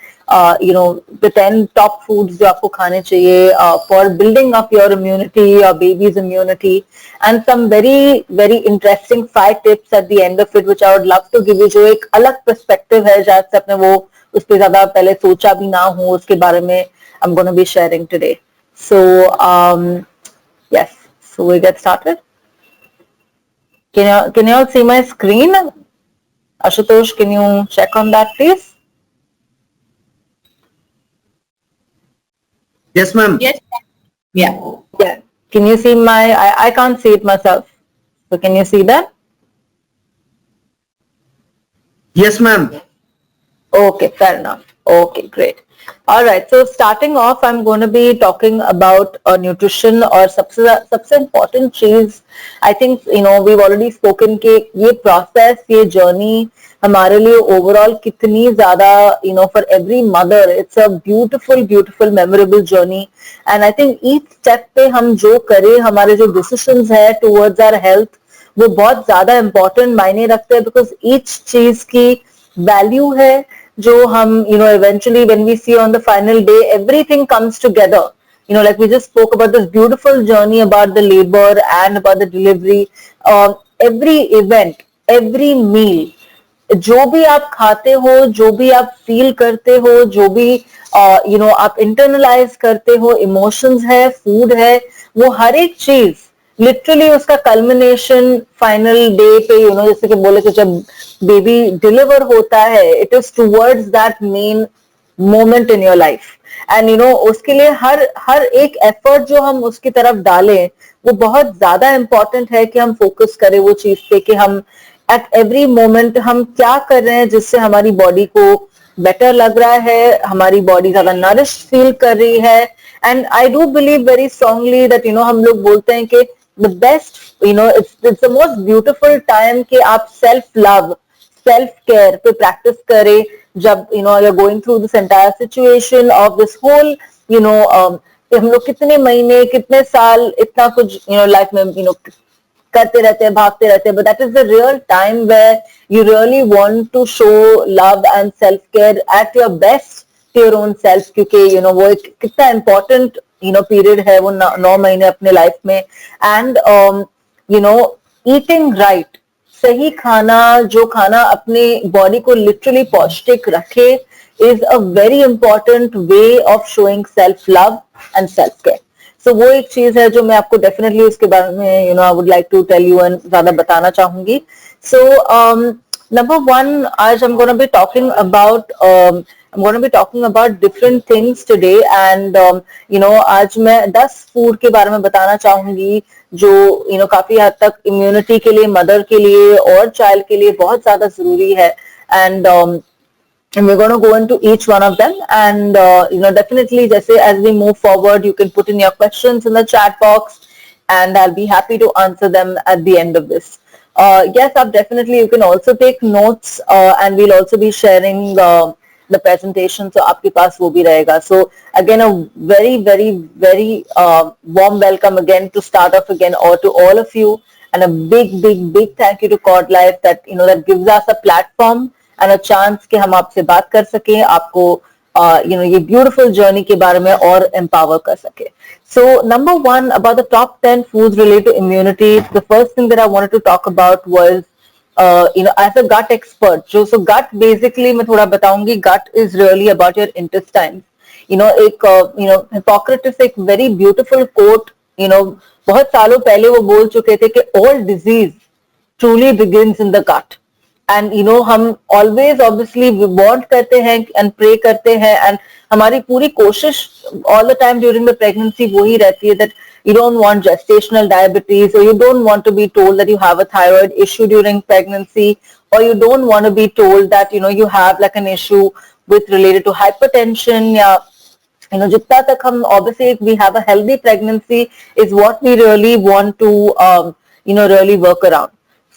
the 10 top foods जो आपको खाने चाहिए for building up your immunity, your baby's immunity, and some very very interesting 5 tips at the end of it which I would love to give you, जो एक अलग perspective है, शायद से आपने वो उस पर ज्यादा पहले सोचा भी ना हो, उसके बारे में I'm going to be sharing today. So yes, so we get started. Can you all see my screen? Ashutosh, can you check on that, please? Yes, ma'am. Yes. Yeah. Yeah. Can you see my? I can't see it myself. So can you see that? Yes, ma'am. Okay, fair enough. Okay, great. All right. So starting off, I'm going to be talking about nutrition or सबसे important चीज. I think we've already spoken कि ये process, ये journey हमारे लिए overall कितनी ज़्यादा for every mother it's a beautiful memorable journey, and I think each step पे हम जो करें, हमारे जो decisions है towards our health वो बहुत ज़्यादा important मायने रखते हैं, because each चीज की value है जो हम eventually when we see on the final day everything comes together. Like we just spoke about this beautiful journey about the labor and about the delivery. Every event, every meal, जो भी आप खाते हो, जो भी आप फील करते हो, जो भी आप इंटरनलाइज करते हो, इमोशंस है, फूड है, वो हर एक चीज लिटरली उसका कल्मिनेशन फाइनल डे पे जैसे कि बोले कि जब बेबी डिलीवर होता है, it is towards that main moment in your life. And उसके लिए हर एक एफर्ट जो हम उसकी तरफ डालें वो बहुत ज्यादा इम्पोर्टेंट है कि हम फोकस करें वो चीज पे कि हम एट एवरी मोमेंट हम क्या कर रहे हैं जिससे हमारी बॉडी को बेटर लग रहा है, हमारी बॉडी ज्यादा नरिश्ड फील कर रही है. And I do believe very strongly that हम लोग बोलते हैं कि the best it's the most beautiful time कि आप सेल्फ लव, सेल्फ केयर पे प्रैक्टिस करें जब you're going through this entire situation of this whole हम लोग कितने महीने, कितने साल इतना कुछ लाइफ में करते रहते हैं, भागते रहते हैं, but that is the real time where you really want to show love and self care at your best to your own self, क्योंकि वो एक कितना important पीरियड है वो 9 महीने अपने लाइफ में, एंड ईटिंग राइट, सही खाना, जो खाना अपने बॉडी को लिटरली पौष्टिक रखे, is a very important way of showing self love and self care. So वो एक चीज है जो मैं आपको डेफिनेटली उसके बारे में I would like to tell you and ज्यादा बताना चाहूंगी. सो number one, आज I'm going to be talking about different things today, and आज मैं 10 फूड के बारे में बताना चाहूंगी जो काफी हद तक इम्यूनिटी के लिए, मदर के लिए और चाइल्ड के लिए बहुत ज्यादा जरूरी है. And we're going to go into each one of them, and definitely जैसे as we move forward, you can put in your questions in the chat box and I'll be happy to answer them at the end of this. Yes, definitely you can also take notes, and we'll also be sharing the presentation, so आपके पास वो भी रहेगा. So again, a very very very warm welcome again to start off again, or to all of you, and a big thank you to Cord Life that that gives us a platform and a chance कि हम आपसे बात कर सकें, आपको ये beautiful journey के बारे में और empower कर सके. So number one, about the top 10 foods related to immunity, the first thing that I wanted to talk about was as a gut expert. So gut basically मैं थोड़ा बताऊंगी, gut is really about your intestines. एक Hippocrates एक very beautiful quote, बहुत सालों पहले वो बोल चुके थे कि all disease truly begins in the gut. And हम always obviously want करते हैं and pray करते हैं, and हमारी पूरी कोशिश all the time during the pregnancy वही रहती है that you don't want gestational diabetes, or you don't want to be told that you have a thyroid issue during pregnancy, or you don't want to be told that you have like an issue with related to hypertension, या जितना तक हम obviously if we have a healthy pregnancy is what we really want to really work around.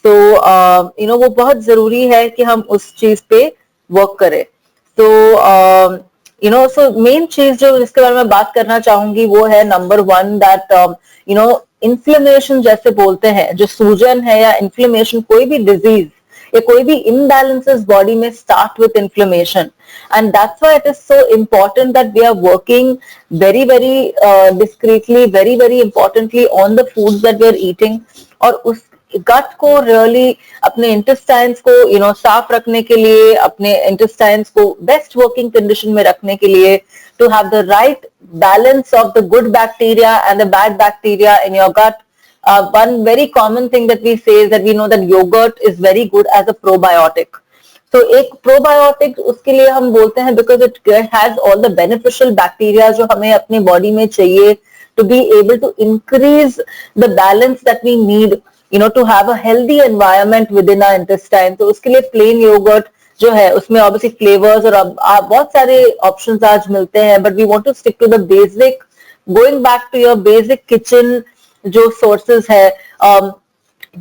तो वो बहुत जरूरी है कि हम उस चीज पे वर्क करें. तो सो मेन चीज जो जिसके बारे में बात करना चाहूंगी वो है नंबर वन, दैट इन्फ्लेमेशन जैसे बोलते हैं, जो सूजन है या इन्फ्लेमेशन, कोई भी डिजीज या कोई भी इम्बैलेंसेस बॉडी में start with inflammation, and that's why it is so important that we are working very very discreetly, very very importantly on the foods that we are eating, और उस गट को really अपने intestines को साफ रखने के लिए, अपने इंटेस्टाइन्स को बेस्ट वर्किंग कंडीशन में रखने के लिए, to have the right balance of the good bacteria and the bad bacteria in your gut. One very common thing that we say is that we know that yogurt is very good as a probiotic. So एक probiotic उसके लिए हम बोलते हैं because it has all the beneficial bacteria जो हमें अपने body में चाहिए to be able to increase the balance that we need to have a healthy environment within our intestine. तो उसके लिए plain yogurt जो है उसमें obviously flavors और बहुत सारे options आज मिलते हैं, but we want to stick to the basic, going back to your basic kitchen जो sources है.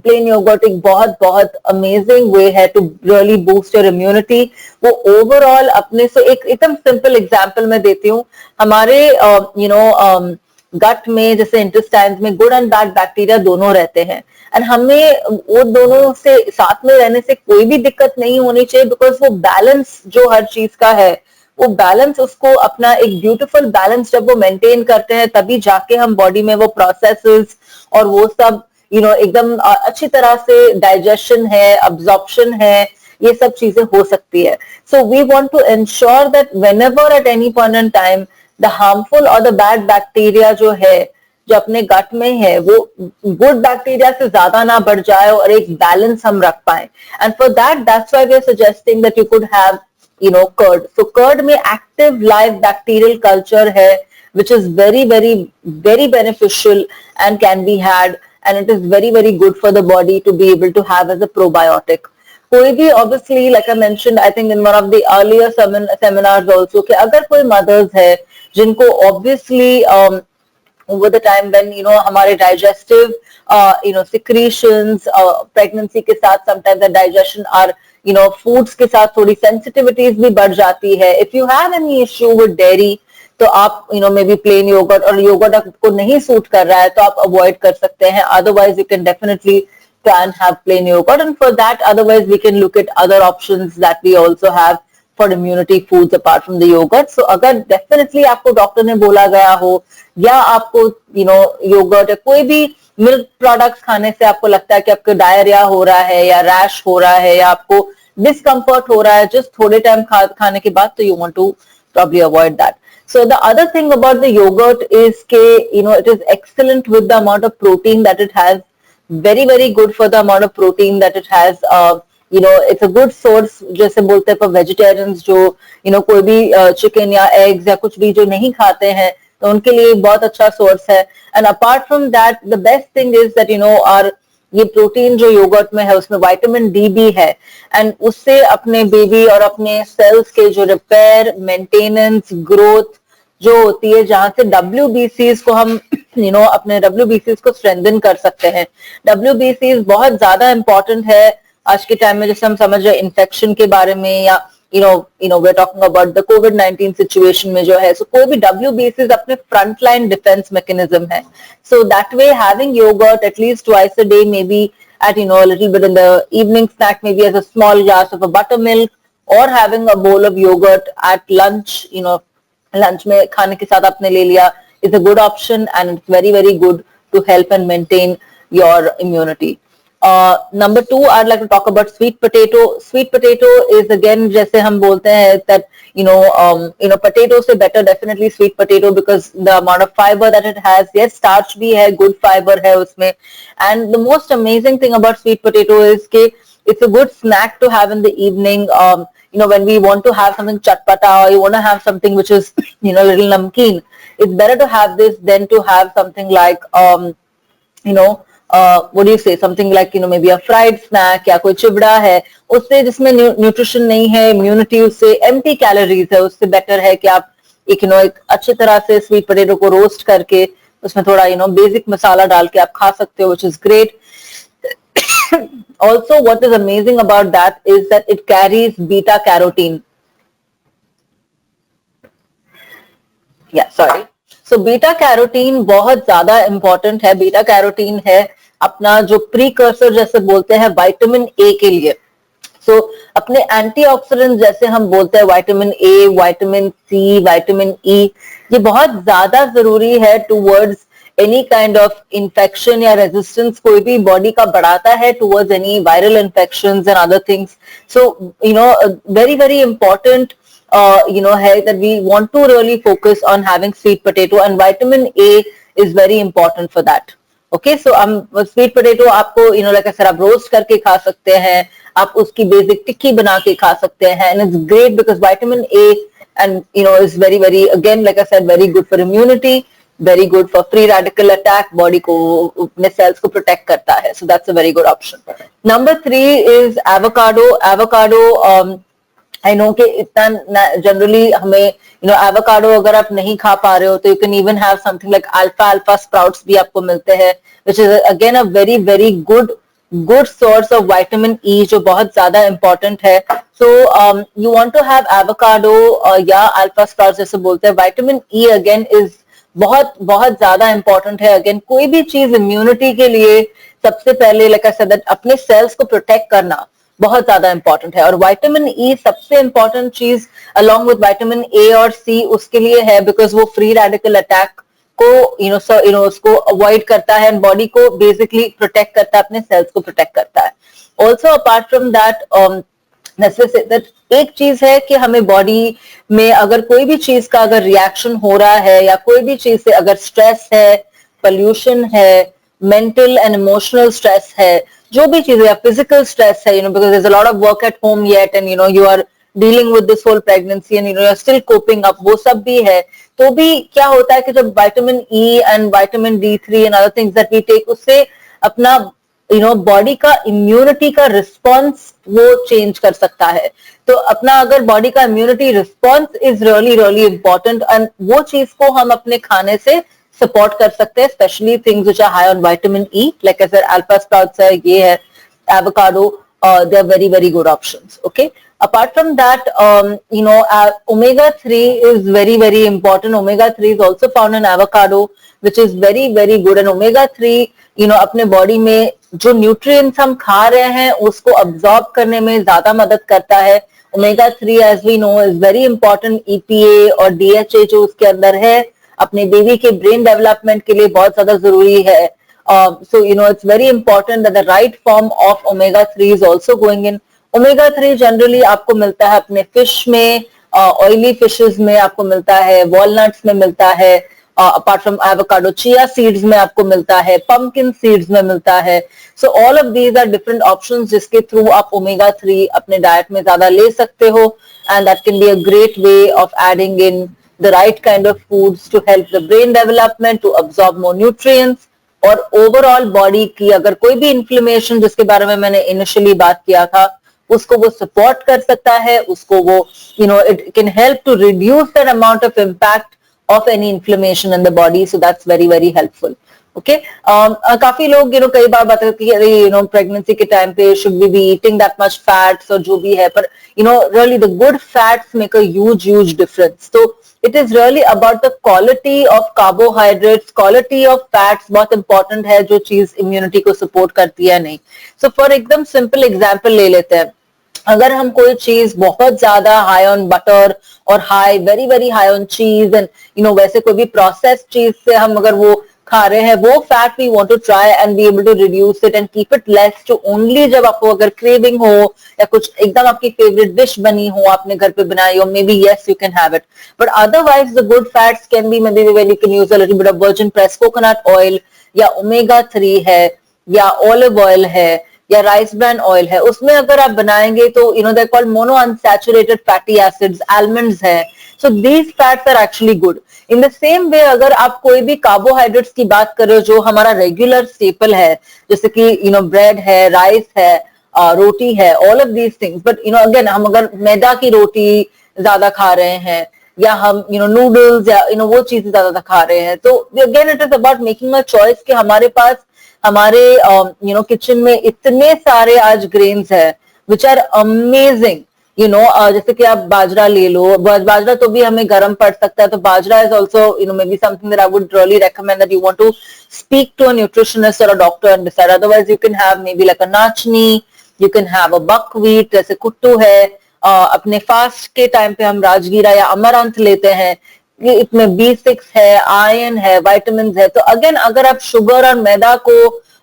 प्लेन योगर्ट एक बहुत बहुत अमेजिंग वे है to really boost your immunity. वो ओवरऑल अपने से एक एकदम सिंपल एग्जांपल मैं देती हूँ. हमारे गट में जैसे इंटेस्टाइन्स में गुड एंड बैड बैक्टीरिया दोनों रहते हैं, एंड हमें वो दोनों से साथ में रहने से कोई भी दिक्कत नहीं होनी चाहिए, बिकॉज वो बैलेंस जो हर चीज का है, वो बैलेंस उसको अपना एक ब्यूटीफुल बैलेंस जब वो मेंटेन करते हैं तभी जाके हम बॉडी में वो प्रोसेसेस और वो सब एकदम अच्छी तरह से डाइजेशन है, अब्जॉर्प्शन है, ये सब चीजें हो सकती है. So we want to ensure that whenever at any point in time the harmful और द बैड बैक्टीरिया जो है जो अपने गट में है वो गुड बैक्टीरिया से ज्यादा ना बढ़ जाए और एक बैलेंस हम रख पाए. And for that's why we are suggesting that you could have curd. So curd में एक्टिव लाइव बैक्टीरियल कल्चर है which is very very very beneficial and can be had, and it is very very good for the body to be able to have as a probiotic. कोई भी obviously like I mentioned I think in one of the earlier seminars also कि अगर कोई mothers है जिनको obviously over the time when हमारे digestive secretions pregnancy के साथ sometimes the digestion are foods के साथ थोड़ी sensitivities भी बढ़ जाती है. If you have any issue with dairy तो आप मे बी प्लेन योगर्ट, और योगर्ट आपको नहीं सूट कर रहा है तो आप अवॉइड कर सकते हैं. Otherwise you can definitely try and have plain yogurt, and for that otherwise we can look at other options that we also have for immunity foods apart from the yogurt. So अगर definitely आपको doctor ने बोला गया हो या आपको yogurt या कोई भी मिल्क प्रोडक्ट्स खाने से आपको लगता है कि आपको डायरिया हो रहा है या रैश हो रहा है या आपको डिस्कम्फर्ट हो रहा है जस्ट थोड़े टाइम खाने के बाद, तो you want to probably avoid that. So the other thing about the yogurt is it is excellent with the amount of protein that it has. Very very good for the amount of protein that it has. It's a good source, जैसे बोलते हैं for vegetarians जो कोई भी chicken या eggs या कुछ भी जो नहीं खाते हैं तो उनके लिए बहुत अच्छा source है. And apart from that, the best thing is that our ये प्रोटीन जो योगर्ट में है उसमें विटामिन डी भी है एंड उससे अपने बेबी और अपने सेल्स के जो रिपेयर, मेंटेनेंस, ग्रोथ जो होती है, जहां से WBCs को हम अपने WBCs को स्ट्रेंथन कर सकते हैं. WBCs बहुत ज्यादा इंपॉर्टेंट है आज के टाइम में, जैसे हम समझ रहे हैं इन्फेक्शन के बारे में या we're talking about the COVID-19 situation में जो है, so कोई भी WBCs अपने front line defense mechanism है. So that way having yogurt at least twice a day, maybe at a little bit in the evening snack, maybe as a small glass of a buttermilk, or having a bowl of yogurt at lunch, lunch में खाने के साथ आपने ले लिया, is a good option and it's very very good to help and maintain your immunity. Number 2, I'd like to talk about sweet potato. Sweet potato is again, जैसे हम बोलते हैं that potato से better definitely sweet potato because the amount of fiber that it has. Yes, starch भी है, good fiber है उसमें. And the most amazing thing about sweet potato is कि it's a good snack to have in the evening. When we want to have something chatpata or you want to have something which is little namkeen, it's better to have this than to have something like what do you say, something like maybe a fried snack या कोई चिवड़ा है उससे जिसमें nutrition नहीं है, immunity उससे empty calories है, उससे बेटर है कि आप एक अच्छी तरह से स्वीट पोटैटो को रोस्ट करके उसमें थोड़ा बेसिक मसाला डाल के आप खा सकते हो, which is great. Also what is amazing about that is that it carries beta carotene. So beta carotene बहुत ज्यादा इंपॉर्टेंट है. बीटा कैरोटीन है अपना जो प्रीकर्सर जैसे बोलते हैं विटामिन ए के लिए. सो अपने एंटीऑक्सीडेंट जैसे हम बोलते हैं vitamin A, vitamin C, vitamin E, ये बहुत ज्यादा जरूरी है towards any kind of infection या रेजिस्टेंस कोई भी बॉडी का बढ़ाता है towards any viral infections and other things. So very very important है that we want to really focus on having sweet potato and vitamin A is very important for that. Okay, so sweet potato आपको like I said आप roast करके खा सकते हैं, आप उसकी basic टिक्की बना के खा सकते हैं and it's great because vitamin A and is very very again like I said very good for immunity, very good for free radical attack, body को अपने cells को protect करता है, so that's a very good option. Number 3 is avocado. Avocado I know कि इतना generally हमें avocado अगर आप नहीं खा पा रहे हो तो you can even have something like alfalfa sprouts भी आपको मिलते हैं, which is again a very very good source of vitamin E जो बहुत ज्यादा इंपॉर्टेंट है. So you want to have avocado या अल्फा स्प्राउट्स जैसे बोलते हैं. विटामिन ई अगेन इज बहुत बहुत ज्यादा इंपॉर्टेंट है. अगेन कोई भी चीज इम्यूनिटी के लिए सबसे पहले लाइक आई सेड दैट अपने सेल्स को प्रोटेक्ट करना बहुत ज्यादा इंपॉर्टेंट है और विटामिन ई सबसे इंपॉर्टेंट चीज अलॉन्ग विद विटामिन ए और सी उसके लिए है बिकॉज वो फ्री रेडिकल अटैक को उसको अवॉइड करता है एंड बॉडी को बेसिकली प्रोटेक्ट करता है, अपने सेल्स को प्रोटेक्ट करता है. ऑल्सो अपार्ट फ्रॉम दैट एक चीज है कि हमें बॉडी में अगर कोई भी चीज का अगर रिएक्शन हो रहा है या कोई भी चीज से अगर स्ट्रेस है, पोल्यूशन है, मेंटल एंड इमोशनल स्ट्रेस है, जो भी चीजें या फिजिकल स्ट्रेस है because there's a lot of work at home yet and you are dealing with this whole pregnancy and you're still coping up, वो सब भी है. तो भी क्या होता है कि जब vitamin E and vitamin D3 and other things that we take उससे अपना बॉडी का इम्यूनिटी का रिस्पॉन्स वो चेंज कर सकता है. तो अपना अगर बॉडी का immunity response is really really important and वो चीज को हम अपने खाने से सपोर्ट कर सकते हैं, specially things which are high on vitamin E like I said alfalfa sprouts है, ये है avocado, they are very very good options. Okay, apart from that omega-3 is very very important. Omega-3 is also found in avocado which is very very good and omega-3 अपने body में जो nutrients हम खा रहे हैं उसको absorb करने में ज्यादा मदद करता है omega 3 as we know is very important. EPA और DHA जो उसके अंदर है अपने बेबी के ब्रेन डेवलपमेंट के लिए बहुत ज्यादा जरूरी है. So it's very important that the right form of omega 3 is also going in. Omega 3 generally आपको मिलता है अपने फिश में, ऑयली फिशेस में आपको मिलता है, वॉलनट्स में मिलता है, apart from avocado, chia seeds में आपको मिलता है, पंपकिन सीड्स में मिलता है. So all of these are different options जिसके थ्रू आप ओमेगा 3 अपने डाइट में ज्यादा ले सकते हो. And that can be a great way of adding in the right kind of foods to help the brain development, to absorb more nutrients. और overall body की अगर कोई भी इन्फ्लेमेशन जिसके बारे में मैंने इनिशियली बात किया था उसको वो सपोर्ट कर सकता है, उसको वो it can help to reduce that amount of impact of any inflammation in the body. So that's very very helpful. Okay, काफी लोग कई बार बात करते हैं अरे प्रेगनेंसी के टाइम पे should we be eating that much fats और जो भी है, पर really the good fats make a huge difference. तो it is really about the quality of carbohydrates, quality of fats बहुत important है जो चीज इम्यूनिटी को सपोर्ट करती है नहीं. So for एकदम सिंपल एग्जांपल ले लेते हैं. अगर हम कोई चीज बहुत ज्यादा हाई ऑन बटर और high very very high on चीज एंड वैसे कोई भी प्रोसेस चीज से हम अगर वो खा रहे हैं, वो fat we want to try and be able to reduce it and keep it less to only जब आपको अगर क्रेविंग हो या कुछ एकदम आपकी फेवरेट डिश बनी हो, आपने घर पे बनाई हो, may be yes you can have it. But otherwise the good fats can be may be when you can use a little bit of virgin press coconut oil या ओमेगा 3 है या ऑलिव ऑयल है या rice bran oil है, उसमें अगर आप बनाएंगे तो they called mono unsaturated fatty acids, almonds है. So these fats are actually good. In the same way अगर आप कोई भी कार्बोहाइड्रेट्स की बात कर रहे हो जो हमारा रेगुलर स्टेपल है, जैसे कि ब्रेड है, राइस है, रोटी है, all of these things, but again हम अगर मैदा की रोटी ज्यादा खा रहे हैं या हम नूडल्स या वो चीजें ज्यादा खा रहे हैं, तो again it is about making a choice कि हमारे पास हमारे किचन में इतने सारे आज ग्रेन्स है विच आर अमेजिंग. जैसे कि आप बाजरा ले लो, बाजरा तो भी हमें गर्म पड़ सकता है, तो bajra is also may be something that I would really recommend that you want to speak to a nutritionist और a doctor and decide. Otherwise you can have may be like a nachni, you can have a buckwheat जैसे कुट्टू है. अपने fast के time पे हम राजगीरा या अमरंथ लेते हैं, इसमें B6 है, आयरन है, विटामिन है. तो अगेन अगर आप शुगर और मैदा को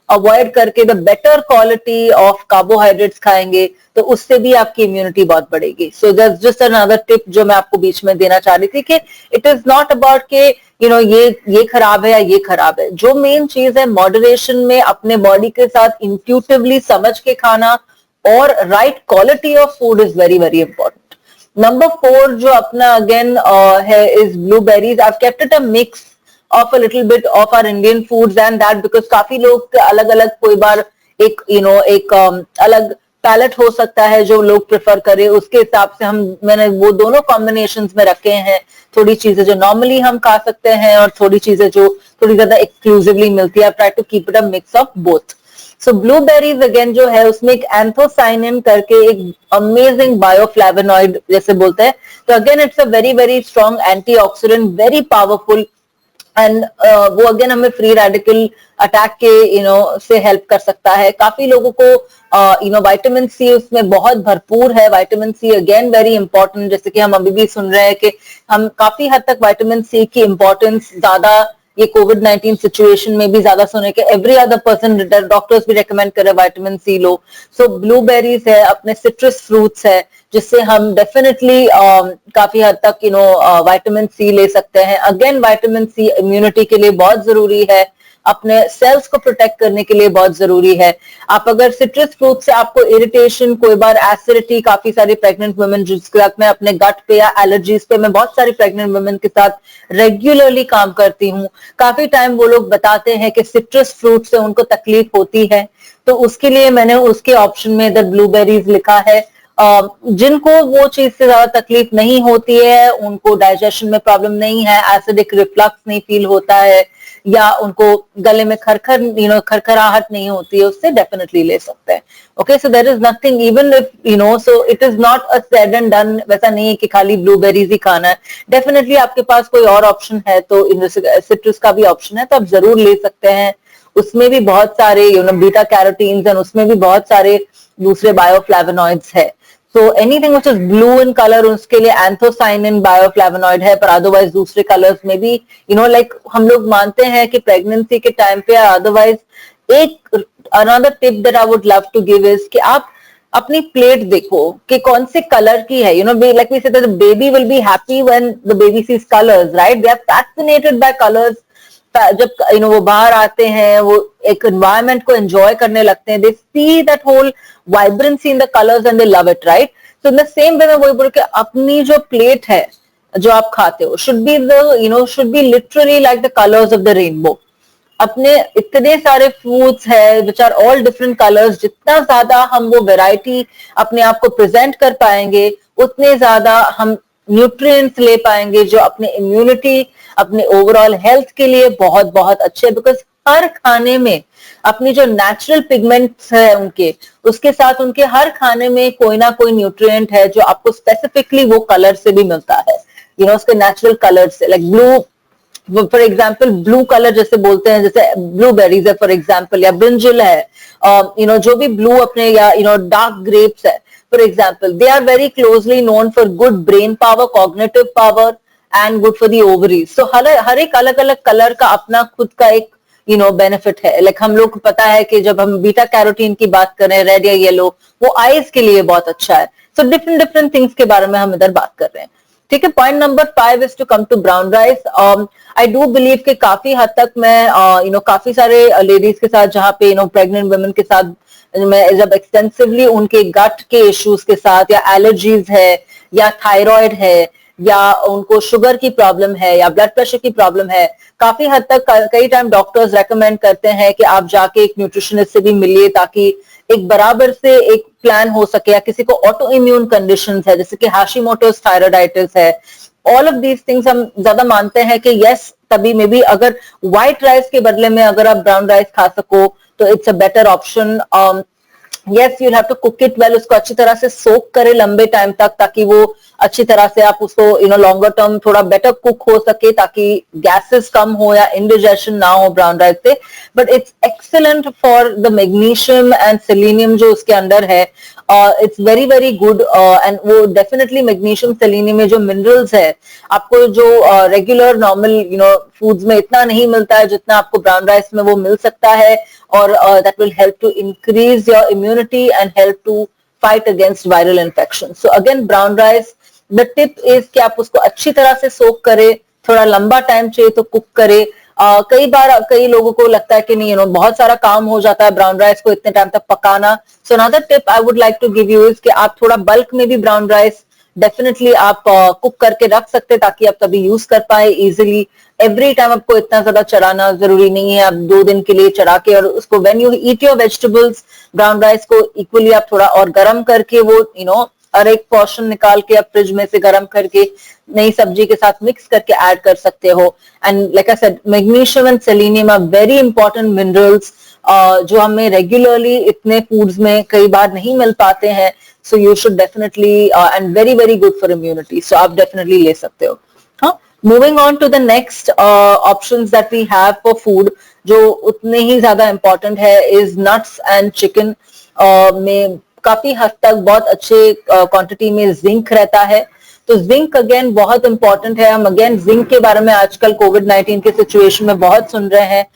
अवॉइड करके the better quality of carbohydrates खाएंगे तो उससे भी आपकी इम्यूनिटी बहुत बढ़ेगी. So that's just another tip जो मैं आपको बीच में देना चाह रही थी कि इट इज नॉट अबाउट के ये खराब है या ये खराब है. जो मेन चीज है मॉडरेशन में अपने बॉडी के साथ इंट्यूटिवली समझ के खाना और right quality of food is very very important. Number 4 जो अपना अगेन है is blueberries. I kept it a mix of a little bit of our Indian foods and that because काफी लोग अलग अलग कोई बार एक अलग पैलेट हो सकता है जो लोग प्रेफर करें, उसके हिसाब से मैंने वो दोनों कॉम्बिनेशंस में रखे हैं. थोड़ी चीजें जो नॉर्मली हम खा सकते हैं और थोड़ी चीजें जो थोड़ी ज्यादा एक्सक्लूसिवली मिलती है. Try to keep it a mix of both. So blueberries again जो है उसमें एक एंथोसाइनिन करके एक अमेजिंग बायोफ्लेवोनॉइड जैसे बोलते हैं. तो again it's a very very strong antioxidant, very powerful and वो अगेन हमें फ्री रेडिकल अटैक के से हेल्प कर सकता है. काफी लोगों को विटामिन सी उसमें बहुत भरपूर है. Vitamin C again very important, जैसे कि हम अभी भी सुन रहे हैं कि हम काफी हद तक विटामिन सी की इंपॉर्टेंस ज्यादा ये कोविड-19 सिचुएशन में भी ज्यादा सुने कि एवरी अदर पर्सन डॉक्टर्स भी रेकमेंड करे विटामिन सी लो. सो ब्लूबेरीज है, अपने सिट्रस फ्रूट्स है जिससे हम डेफिनेटली काफी हद तक विटामिन सी ले सकते हैं. अगेन विटामिन सी इम्यूनिटी के लिए बहुत जरूरी है, अपने सेल्स को प्रोटेक्ट करने के लिए बहुत जरूरी है. आप अगर सिट्रस फ्रूट से आपको इरिटेशन, कोई बार एसिडिटी, काफी सारी प्रेग्नेंट वुमेन जिसके साथ मैं अपने गट पे या एलर्जीज पे मैं बहुत सारी प्रेग्नेंट वुमेन के साथ रेगुलरली काम करती हूँ, काफी टाइम वो लोग बताते हैं कि सिट्रस फ्रूट से उनको तकलीफ होती है. तो उसके लिए मैंने उसके ऑप्शन में द ब्लूबेरीज लिखा है. जिनको वो चीज से ज्यादा तकलीफ नहीं होती है, उनको डाइजेशन में प्रॉब्लम नहीं है, एसिडिक रिफ्लक्स नहीं फील होता है या उनको गले में खरखराहट नहीं होती है, उससे डेफिनेटली ले सकते हैं. Okay, so there is nothing even if so it is not a said and done. वैसा नहीं है कि खाली ब्लूबेरीज ही खाना है. डेफिनेटली आपके पास कोई और ऑप्शन है तो सिट्रस का भी ऑप्शन है तो आप जरूर ले सकते हैं. उसमें भी बहुत सारे बीटा कैरोटीन्स एंड उसमें भी बहुत सारे दूसरे बायोफ्लेवोनॉइड्स है. So anything which is blue in color, उसके लिए anthocyanin bioflavonoid है, पर otherwise दूसरे colors में भी, you know, like हम लोग मानते हैं कि pregnancy के time पे otherwise एक another tip that I would love to give is कि आप अपनी प्लेट देखो कि कौन से कलर की है, you know, like we said that the baby will be happy when the baby sees colors, right? They are fascinated by colors. जब you know वो बाहर आते हैं, वो एक environment को enjoy करने लगते हैं, they see that whole vibrancy in the colors and they love it, right? So in the same way मैं वही बोल के अपनी जो प्लेट है जो आप खाते हो should be the, you know, should be literally like the colors of the rainbow. अपने इतने सारे फ्रूट्स है which are all different colours, जितना ज्यादा हम वो वैरायटी अपने आप को प्रेजेंट कर पाएंगे उतने ज्यादा हम न्यूट्रिएंट्स ले पाएंगे जो अपने इम्यूनिटी, अपने ओवरऑल हेल्थ के लिए बहुत बहुत अच्छे, बिकॉज हर खाने में अपनी जो नेचुरल पिगमेंट्स है उनके, उसके साथ उनके हर खाने में कोई ना कोई न्यूट्रिएंट है जो आपको स्पेसिफिकली वो कलर से भी मिलता है, यू नो, उसके नेचुरल कलर से, like blue for example, blue colour जैसे बोलते हैं, जैसे ब्लूबेरीज है फॉर एग्जाम्पल, या ब्रिंजल है, यू नो, जो भी ब्लू अपने, या यू नो डार्क ग्रेप्स है for example, they are very closely known for good brain power, cognitive power and good for the ovaries. So हर एक अलग अलग कलर का अपना खुद का एक यू नो बेनिफिट है. लाइक हम लोग को पता है कि जब हम बीटा कैरोटीन की बात करें, रेड या येलो, वो आईज के लिए बहुत अच्छा है. सो डिफरेंट डिफरेंट थिंग्स के बारे में हम इधर बात कर रहे हैं. ठीक है. Point number 5 is to come to brown rice. I do believe कि काफी हद तक मैं यू नो काफी सारे लेडीज के साथ, जहाँ पे यू नो प्रेग्नेंट वुमेन के साथ मैं जब एक्सटेंसिवली उनके गट के इश्यूज के साथ, या एलर्जीज है, या थायराइड है, या उनको शुगर की प्रॉब्लम है, या ब्लड प्रेशर की प्रॉब्लम है, काफी हद तक कई टाइम डॉक्टर्स रेकमेंड करते हैं कि आप जाके एक न्यूट्रिशनिस्ट से भी मिलिए, ताकि एक बराबर से एक प्लान हो सके. या किसी को ऑटो इम्यून कंडीशंस है, जैसे कि हाशिमोटोस थायराइडाइटिस है, ऑल ऑफ दीज थिंग्स हम ज्यादा मानते हैं कि यस, तभी में भी अगर व्हाइट राइस के बदले में अगर आप ब्राउन राइस खा सको तो it's a better option. Yes, you have to cook it well, उसको अच्छी तरह से सोक करे लंबे टाइम तक, ताकि वो अच्छी तरह से आप उसको यू नो लॉन्गर टर्म थोड़ा बेटर कुक हो सके, ताकि गैसेस कम हो या इंडिजेशन ना हो ब्राउन राइस से. But it's excellent for the magnesium and selenium जो उसके अंदर है. It's very very good, and वो डेफिनेटली मैग्नीशियम सेलेनियम में जो मिनरल्स है आपको जो regular normal you know foods में इतना नहीं मिलता है जितना आपको ब्राउन राइस में वो मिल सकता है. और that will help to increase your immunity and help to fight against viral infection. So again, brown rice, the tip is कि आप उसको अच्छी तरह से सोक करें, थोड़ा लंबा टाइम चाहिए तो कुक करें. कई बार कई लोगों को लगता है कि नहीं, यू नो बहुत सारा काम हो जाता है ब्राउन राइस को इतने टाइम तक पकाना. So another tip I would like to give you is कि आप थोड़ा बल्क में भी ब्राउन राइस डेफिनेटली आप कुक करके रख सकते हैं, ताकि आप कभी यूज कर पाए इजिली. एवरी टाइम आपको इतना ज्यादा चढ़ाना जरूरी नहीं है. आप 2 दिन के लिए चढ़ा के, और उसको when you eat your vegetables, brown rice को इक्वली आप थोड़ा और गर्म करके वो यू नो और एक पोर्शन निकाल के आप फ्रिज में से गर्म करके नई सब्जी के साथ मिक्स करके ऐड कर सकते हो. And like I said, magnesium and selenium are very important minerals जो हमें रेगुलरली इतने फूड्स में कई बार नहीं मिल पाते हैं. So you should definitely, and very very good for immunity. So आप डेफिनेटली ले सकते हो. हाँ, moving on to the next options that we have for food, जो उतने ही ज्यादा इंपॉर्टेंट है, इज नट्स एंड चिकन. में काफी हद तक बहुत अच्छे क्वांटिटी में जिंक रहता है. तो जिंक अगेन बहुत इंपॉर्टेंट है. हम अगेन जिंक के बारे में आजकल कोविड-19 के सिचुएशन में बहुत सुन रहे हैं.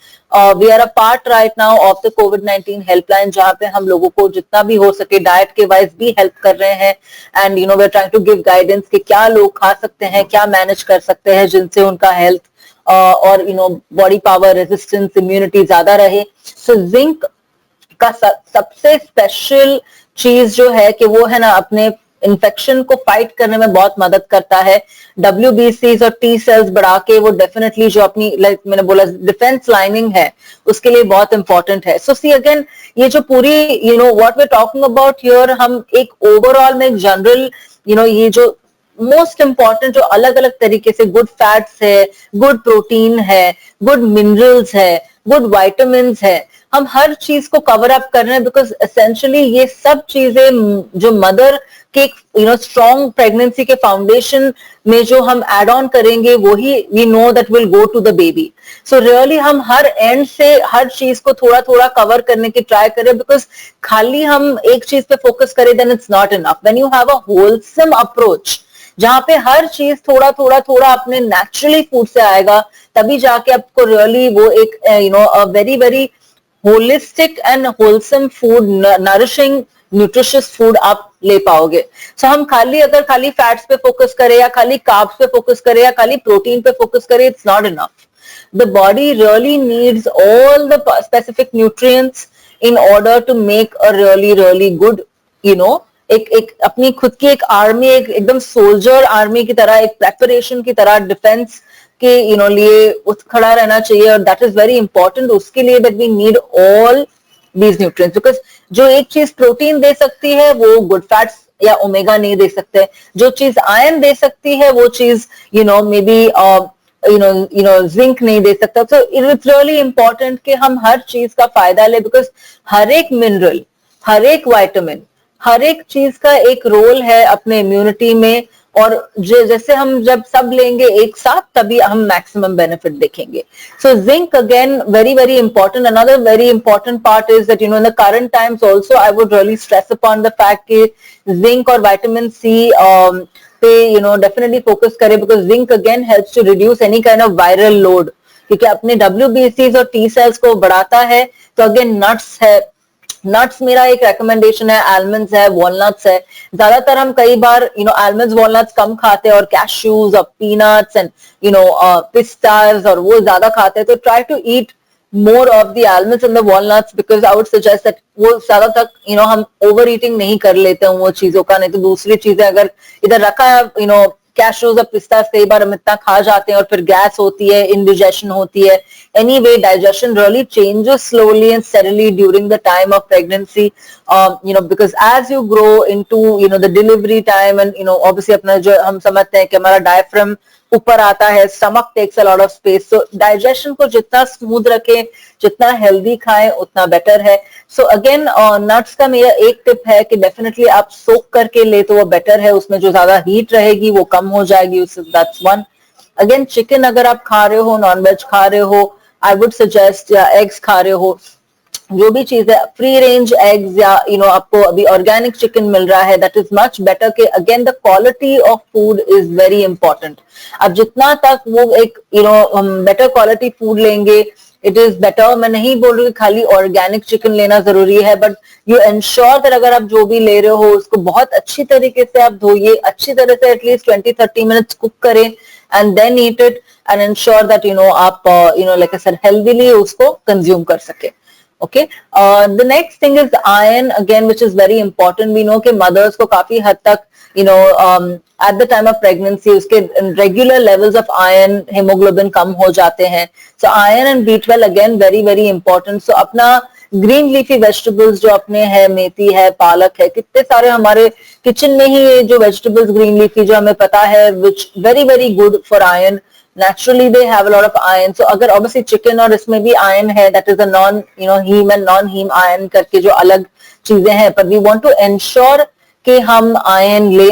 We are a part right now of the कोविड-19 हेल्पलाइन, जहां पे हम लोगों को जितना भी हो सके डाइट के वाइज भी हेल्प कर रहे हैं. And you know we are trying to give guidance कि क्या लोग खा सकते हैं, क्या मैनेज कर सकते हैं, जिनसे उनका हेल्थ और you know body power, resistance, immunity ज्यादा रहे. सो जिंक का सबसे स्पेशल चीज जो है कि वो है ना अपने इन्फेक्शन को फाइट करने में बहुत मदद करता है. WBCs और T सेल्स बढ़ा के वो डेफिनेटली जो अपनी लाइक मैंने बोला डिफेंस लाइनिंग है उसके लिए बहुत इंपॉर्टेंट है. सो सी अगेन, ये जो पूरी you know what we are talking about here, हम एक ओवरऑल में एक जनरल यू नो ये जो मोस्ट इंपॉर्टेंट जो अलग अलग तरीके से गुड फैट्स है, गुड प्रोटीन है, गुड मिनरल्स है, गुड वाइटामिन है, हम हर चीज को कवर अप कर रहे हैं, बिकॉज एसेंशियली ये सब चीजें जो मदर के स्ट्रॉन्ग प्रेगनेंसी के फाउंडेशन में जो हम एड ऑन करेंगे वही we know that will go to the baby. So really हम हर एंड से हर चीज को थोड़ा थोड़ा कवर करने की ट्राई करें, बिकॉज खाली हम एक चीज पे फोकस करें then it's not enough. When you have a wholesome approach जहां पे हर चीज थोड़ा थोड़ा थोड़ा अपने नेचुरली फूड से आएगा, तभी जाके आपको रियली वो एक अ very very holistic and wholesome food, nourishing nutritious food आप ले पाओगे. सो हम अगर खाली फैट्स पे फोकस करें या खाली कार्ब्स पे फोकस करें या खाली प्रोटीन पे फोकस करें, it's not enough. The body really needs all the specific nutrients in order to make a really good, एक अपनी खुद की एक आर्मी, एकदम सोल्जर आर्मी की तरह, एक प्रेपरेशन की तरह डिफेंस के लिए खड़ा रहना चाहिए. और दैट इज वेरी इंपॉर्टेंट. उसके लिए that we need all these nutrients, because जो एक चीज प्रोटीन दे सकती है वो गुड फैट्स या ओमेगा नहीं दे सकते. जो चीज आयरन दे सकती है वो चीज मे बी जिंक नहीं दे सकता. सो इट्स रियली इंपॉर्टेंट कि हम हर चीज का फायदा ले, बिकॉज हर एक मिनरल, हर एक विटामिन, हर एक चीज का एक रोल है अपने इम्यूनिटी में. और जैसे हम जब सब लेंगे एक साथ तभी हम मैक्सिमम बेनिफिट देखेंगे. So zinc again very very important. Another very important part is that in the current times also I would really stress upon the fact कि जिंक और विटामिन सी पे डेफिनेटली फोकस करें, because zinc again helps to reduce any kind of viral load, क्योंकि अपने WBCs और T sales को बढ़ाता है. तो अगेन नट्स है, नट्स मेरा एक रेकमेंडेशन है, आलमंड्स है, वॉलनट्स है. ज्यादातर हम कई बार आलमंड्स वॉलनट्स कम खाते हैं और कैश्यूज और पीनट्स एंड पिस्तास और वो ज्यादा खाते हैं. तो try to eat more of the almonds and the walnuts, because I would suggest that वो ज्यादा तक हम ओवर ईटिंग नहीं कर लेते हैं वो चीजों का. नहीं तो दूसरी चीजें अगर इधर रखा है कैशूज और पिस्तास कई बार हम इतना खा जाते हैं और फिर गैस होती है, इंडिजेशन होती है. Anyway, digestion really changes slowly and steadily during the time of pregnancy, because as you grow into the delivery time and obviously अपना जो हम समझते हैं कि हमारा diaphragm ऊपर आता है, stomach takes a lot of space. So digestion को जितना स्मूथ रखें, जितना हेल्दी खाएं उतना बेटर है. सो अगेन नट्स का मेरा एक टिप है कि डेफिनेटली आप सोक करके ले तो वो बेटर है. उसमें जो ज्यादा हीट रहेगी वो कम हो जाएगी. That's one. अगेन चिकन अगर आप खा रहे हो, नॉनवेज खा रहे हो, आई वुड सजेस्ट, या एग्स खा रहे हो, जो भी चीज है, फ्री रेंज एग्स या आपको अभी ऑर्गेनिक चिकन मिल रहा है, दैट इज मच बेटर. के again the quality of food is very important. अब जितना तक वो एक बेटर क्वालिटी फूड लेंगे इट इज बेटर. मैं नहीं बोल रही खाली ऑर्गेनिक चिकन लेना जरूरी है, बट यू एंश्योर दैट अगर आप जो भी ले रहे हो उसको बहुत अच्छी तरीके से आप धोइए, अच्छी तरह से एटलीस्ट 20-30 मिनट्स कुक करें and then eat it and ensure that आप लाइक आई सेड हेल्दीली उसको कंज्यूम कर सके. Okay. The next thing is iron again, which is very important. We know कि mothers को काफी हद तक at the time of pregnancy उसके regular levels of iron, hemoglobin कम हो जाते हैं. So iron and B12 again very very important. So अपना green leafy vegetables जो अपने है, मेथी है, पालक है, कितने सारे हमारे किचन में ही ये जो vegetables green leafy जो हमें पता है, which very very good for iron. Naturally they have a lot of iron. So अगर obviously chicken और इसमें भी iron है, that is a non heme and non heme iron करके जो अलग चीजें हैं, but we want to ensure कि हम iron ले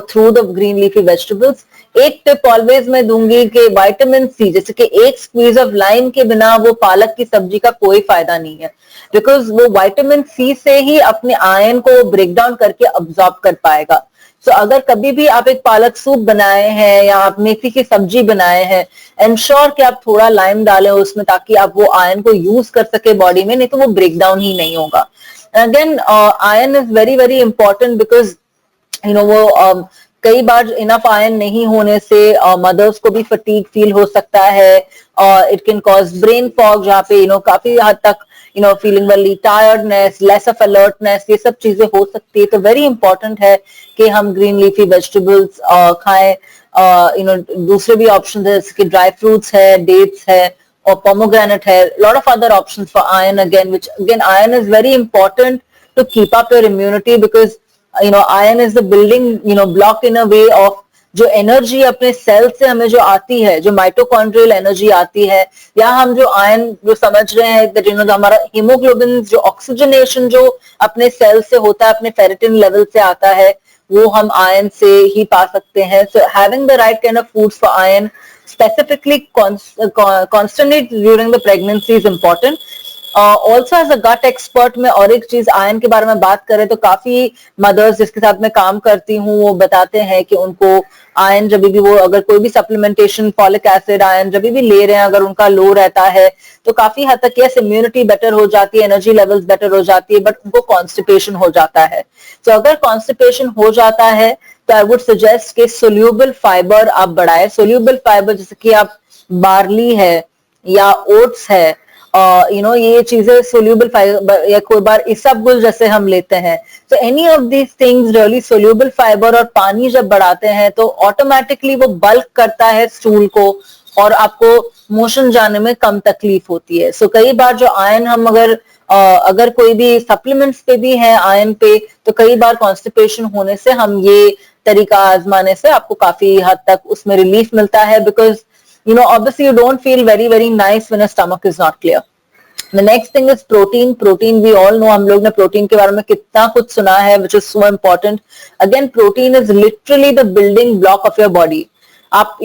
through the green leafy vegetables. एक टिप ऑलवेज मैं दूंगी कि विटामिन सी, जैसे कि एक स्क्वीज ऑफ लाइम के बिना वो पालक की सब्जी का कोई फायदा नहीं है, बिकॉज वो विटामिन सी से ही अपने आयरन को ब्रेक डाउन करके अब्सॉर्ब कर पाएगा. सो अगर कभी भी आप एक पालक सूप बनाए हैं या आप मेथी की सब्जी बनाए हैं, एंश्योर कि आप थोड़ा लाइम डालें उसमें, ताकि आप वो आयरन को यूज कर सके बॉडी में, नहीं तो वो ब्रेक डाउन ही नहीं होगा. Again iron is very very important, because वो कई बार इनफ आयरन नहीं होने से मदर्स को भी फटीग फील हो सकता है. It can cause brain fog, जहाँ पे काफी हद तक feeling weary tiredness, less of alertness, ये सब चीजें हो सकती है. तो वेरी इंपॉर्टेंट है कि हम ग्रीन लीफी वेजिटेबल्स खाएं. दूसरे भी ऑप्शन है, जैसे कि ड्राई फ्रूट्स है, डेट्स है और पोमोग्रेनेट है. Lot of other options for iron again, which again iron is very important to keep up your immunity, because iron is the building block in a way of जो energy अपने cell से हमें जो आती है, जो mitochondrial energy आती है, या हम जो आयन जो समझ रहे हैं दैट हमारा हीमोग्लोबिन जो ऑक्सीजनेशन जो अपने सेल से होता है, अपने फेरेटिन लेवल से आता है, वो हम आयन से ही पा सकते हैं. So having the right kind of foods for iron specifically constantly during the pregnancy is important. Also as a gut expert में और एक चीज आयन के बारे में बात करें तो काफी मदर्स जिसके साथ मैं काम करती हूँ वो बताते हैं कि उनको आयन जब भी वो अगर कोई भी सप्लीमेंटेशन फॉलिक एसिड आयन जब भी ले रहे हैं अगर उनका लो रहता है तो काफी हद तक यस इम्यूनिटी बेटर हो जाती है, एनर्जी लेवल्स बेटर हो जाती है, बट उनको कॉन्स्टिपेशन हो जाता है. तो अगर कॉन्स्टिपेशन हो जाता है तो आई वुड सजेस्ट कि सोल्यूबल फाइबर आप बढ़ाएं. सोल्यूबल फाइबर जैसे कि आप बार्ली है या ओट्स है, ये चीजें सोल्यूबल फाइबर, या कोई बार इसबगुल जैसे हम लेते हैं, तो any of these things really soluble fibre. और पानी जब बढ़ाते हैं तो ऑटोमेटिकली वो बल्क करता है स्टूल को और आपको मोशन जाने में कम तकलीफ होती है. सो कई बार जो आयन हम अगर कोई भी सप्लीमेंट्स पे भी है आयन पे, तो कई बार कॉन्स्टिपेशन होने से हम ये तरीका आजमाने से आपको काफी हद तक उसमें रिलीफ मिलता है. Because obviously you don't feel very nice when your stomach is not clear. The next thing is protein. Protein we all know, हम लोग ने प्रोटीन के बारे में कितना कुछ सुना है, which is so important. Again, protein is literally the building block of your body. आप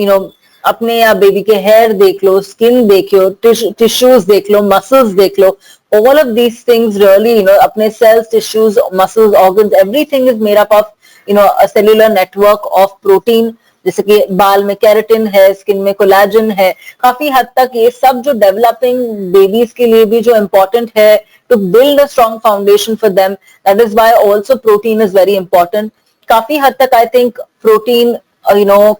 अपने या बेबी के हेयर देख लो, स्किन देख लो, टिश्यूज देख लो, मसल्स देख लो, all of these things really अपने cells, tissues, muscles, organs, everything is made up of a cellular network of protein. जैसे कि बाल में केराटिन है, स्किन में कोलेजन है. काफी हद तक ये सब जो डेवलपिंग बेबीज के लिए भी जो इम्पोर्टेंट है to build a strong foundation for them. That is why also protein is very important. काफी हद तक आई थिंक प्रोटीन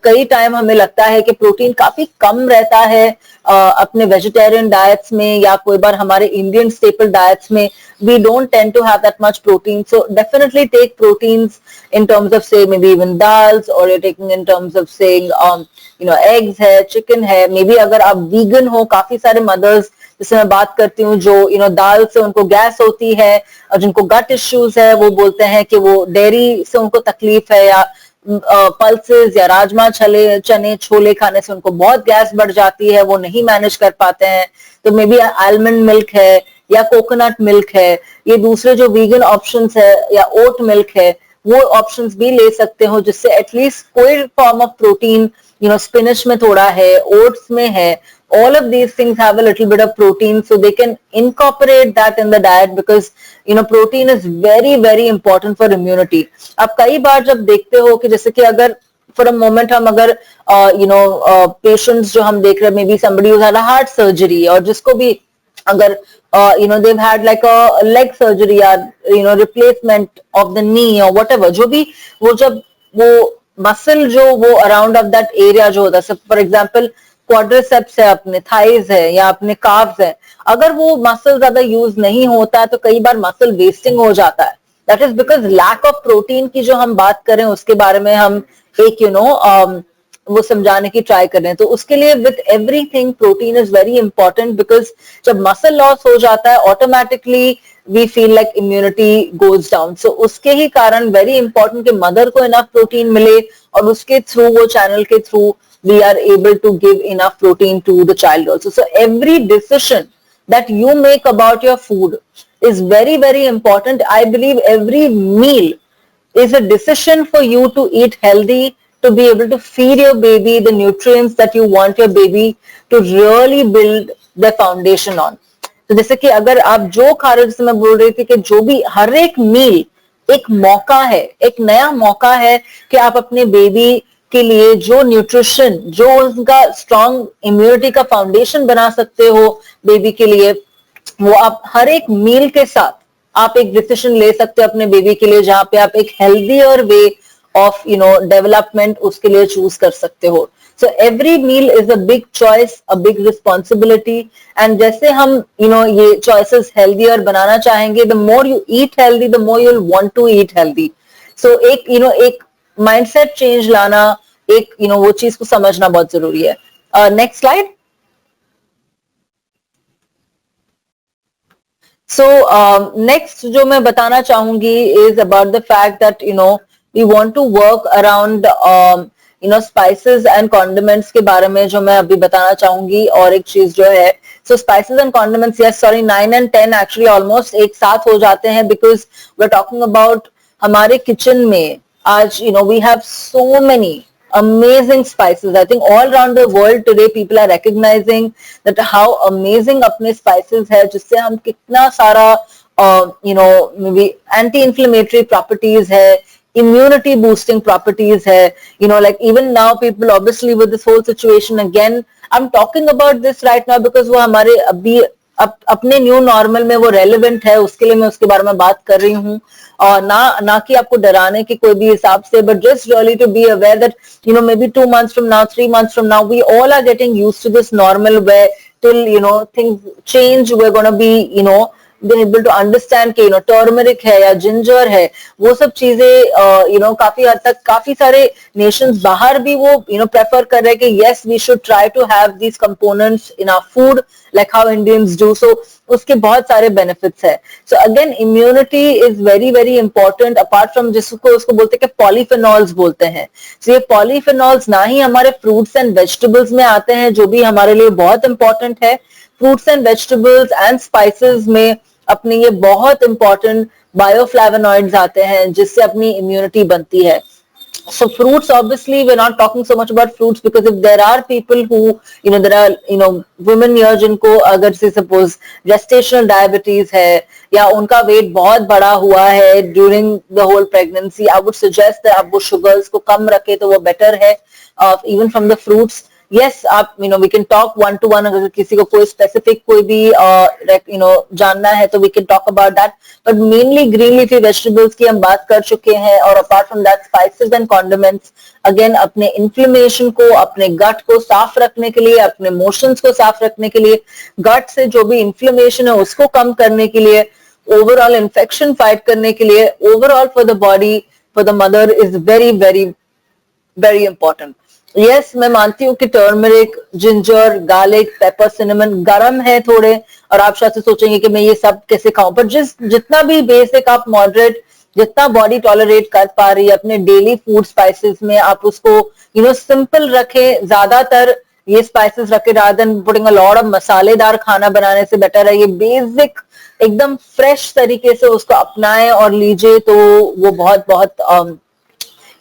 कई टाइम हमें लगता है कि प्रोटीन काफी कम रहता है अपने वेजिटेरियन डाइट्स में या कोई बार हमारे इंडियन स्टेपल डाइट्स में. we don't tend to have that much protein, so definitely take proteins in terms of say maybe even dals, or you're taking in terms of saying eggs है, chicken है. maybe अगर आप vegan हो, काफी सारे mothers जिससे मैं बात करती हूँ जो दाल से उनको गैस होती है और जिनको गट इश्यूज है वो बोलते हैं कि वो डेयरी से उनको तकलीफ है, या पल्सेस या राजमा चने छोले खाने से उनको बहुत गैस बढ़ जाती है, वो नहीं मैनेज कर पाते हैं. तो मे बी आलमंड मिल्क है या कोकोनट मिल्क है, ये दूसरे जो वीगन ऑप्शंस है, या ओट मिल्क है, वो ऑप्शंस भी ले सकते हो जिससे एटलीस्ट कोई फॉर्म ऑफ प्रोटीन स्पिनच में थोड़ा है, ओट्स में है. all of these things have a little bit of protein, so they can incorporate that in the diet because protein is very important for immunity. अब कई बार जब देखते हो कि जैसे कि अगर for a moment हम अगर patients जो हम देख रहे हैं, maybe somebody who's had a heart surgery, और जिसको भी अगर they've had like a leg surgery or replacement of the knee or whatever, जो भी वो जब वो मसल जो वो अराउंड ऑफ दैट एरिया जो होता है, फॉर एग्जाम्पल क्वाड्रिसेप्स है, अपने थाइज है या अपने काफ्स है, अगर वो मसल ज्यादा यूज नहीं होता है तो कई बार मसल वेस्टिंग हो जाता है. That is because lack of protein की जो हम बात करें उसके बारे में हम एक वो समझाने की ट्राई कर रहे हैं. तो उसके लिए with everything protein is very important, because जब मसल लॉस हो जाता है automatically we feel like immunity goes down. So उसके ही कारण वेरी इंपॉर्टेंट कि मदर को इनफ प्रोटीन मिले और उसके थ्रू वो चैनल के through we are able to give enough protein to the child also. So every decision that you make about your food is very important. I believe every meal is a decision for you to eat healthy, to be able to feed your baby the nutrients that you want your baby to really build the foundation on. तो जैसे कि अगर आप जो खा रहे हो, जैसे मैं बोल रही थी कि जो भी हर एक मील एक मौका है, एक नया मौका है कि आप अपने बेबी के लिए जो न्यूट्रिशन, जो उनका स्ट्रॉन्ग इम्यूनिटी का फाउंडेशन बना सकते हो बेबी के लिए, वो आप हर एक मील के साथ आप एक डिसीजन ले सकते हो अपने बेबी के लिए, जहां पे आप एक हेल्दी और वे ऑफ डेवलपमेंट उसके लिए चूज कर सकते हो. So every meal is a big choice, a big responsibility. And जैसे हम ये चॉइसेस हेल्दियर बनाना चाहेंगे, the more you eat healthy the more you will want to eat healthy. So एक माइंडसेट चेंज लाना, एक वो चीज को समझना बहुत जरूरी है. Next slide. सो नेक्स्ट जो मैं बताना चाहूंगी is about the fact that we want to work around spices and condiments के बारे में जो मैं अभी बताना चाहूंगी. और एक चीज जो है, so spices and condiments, yes sorry 9 and 10 actually almost एक साथ हो जाते हैं, because we are talking about हमारे किचन में आज we have so many amazing spices. I think all around the world today people are recognizing that how amazing अपने spices है, जिससे हम कितना सारा maybe anti-inflammatory properties है, immunity boosting properties है, like even now people obviously with this whole situation, again I'm talking about this right now because वो हमारे अभी अपने न्यू नॉर्मल में वो रेलेवेंट है, उसके लिए मैं उसके बारे में बात कर रही हूँ. और ना कि आपको डराने की कोई भी हिसाब से, but just really to be aware that may be 2 months from now, 3 months from now, we all are getting used to this normal way till things change. We're going to be been able to understand कि turmeric है या ginger है, वो सब चीजें काफी हद तक काफी सारे नेशंस बाहर भी वो प्रेफर कर रहे हैं कि yes we should try to have these components in our food like how Indians do. So उसके बहुत सारे बेनिफिट्स है. So again immunity is very very important apart from जिसको उसको बोलते हैं कि पॉलीफेनॉल्स बोलते हैं. So ये पॉलीफेनॉल्स ना ही हमारे फ्रूट्स एंड वेजिटेबल्स में आते हैं, जो भी हमारे लिए बहुत इंपॉर्टेंट है. Fruits and vegetables and spices में अपने ये बहुत इंपॉर्टेंट बायोफ्लेवोनॉइड्स आते हैं, जिससे अपनी इम्यूनिटी बनती है. So fruits, obviously we're not talking so much about fruits because if there are people who there are women here जिनको अगर से suppose gestational diabetes है या उनका weight बहुत बड़ा हुआ है during the whole pregnancy, I would suggest that आप वो sugars को कम रखें तो वो better है. Even from the fruits, yes आप we can talk one to one. अगर किसी को कोई specific कोई भी जानना है तो we can talk about that, but mainly green leafy vegetables की हम बात कर चुके हैं. और apart from that spices and condiments, again अपने inflammation को, अपने gut को साफ रखने के लिए, अपने motions को साफ रखने के लिए, gut से जो भी inflammation है उसको कम करने के लिए, overall infection fight करने के लिए, overall for the body, for the mother is very very very important. Yes मैं मानती हूँ कि turmeric, ginger, garlic, paper, cinnamon गरम है थोड़े, और आप शायद से सोचेंगे कि मैं ये सब कैसे खाऊं, पर जितना भी बेसिक आप मॉडरेट, जितना बॉडी टॉलरेट कर पा रही है अपने डेली फूड स्पाइसेस में, आप उसको सिंपल रखें. ज्यादातर ये स्पाइसेस रखे rather than putting a lot of मसालेदार खाना बनाने से बेटर है ये बेसिक एकदम फ्रेश तरीके से उसको अपनाएं और लीजिए, तो वो बहुत बहुत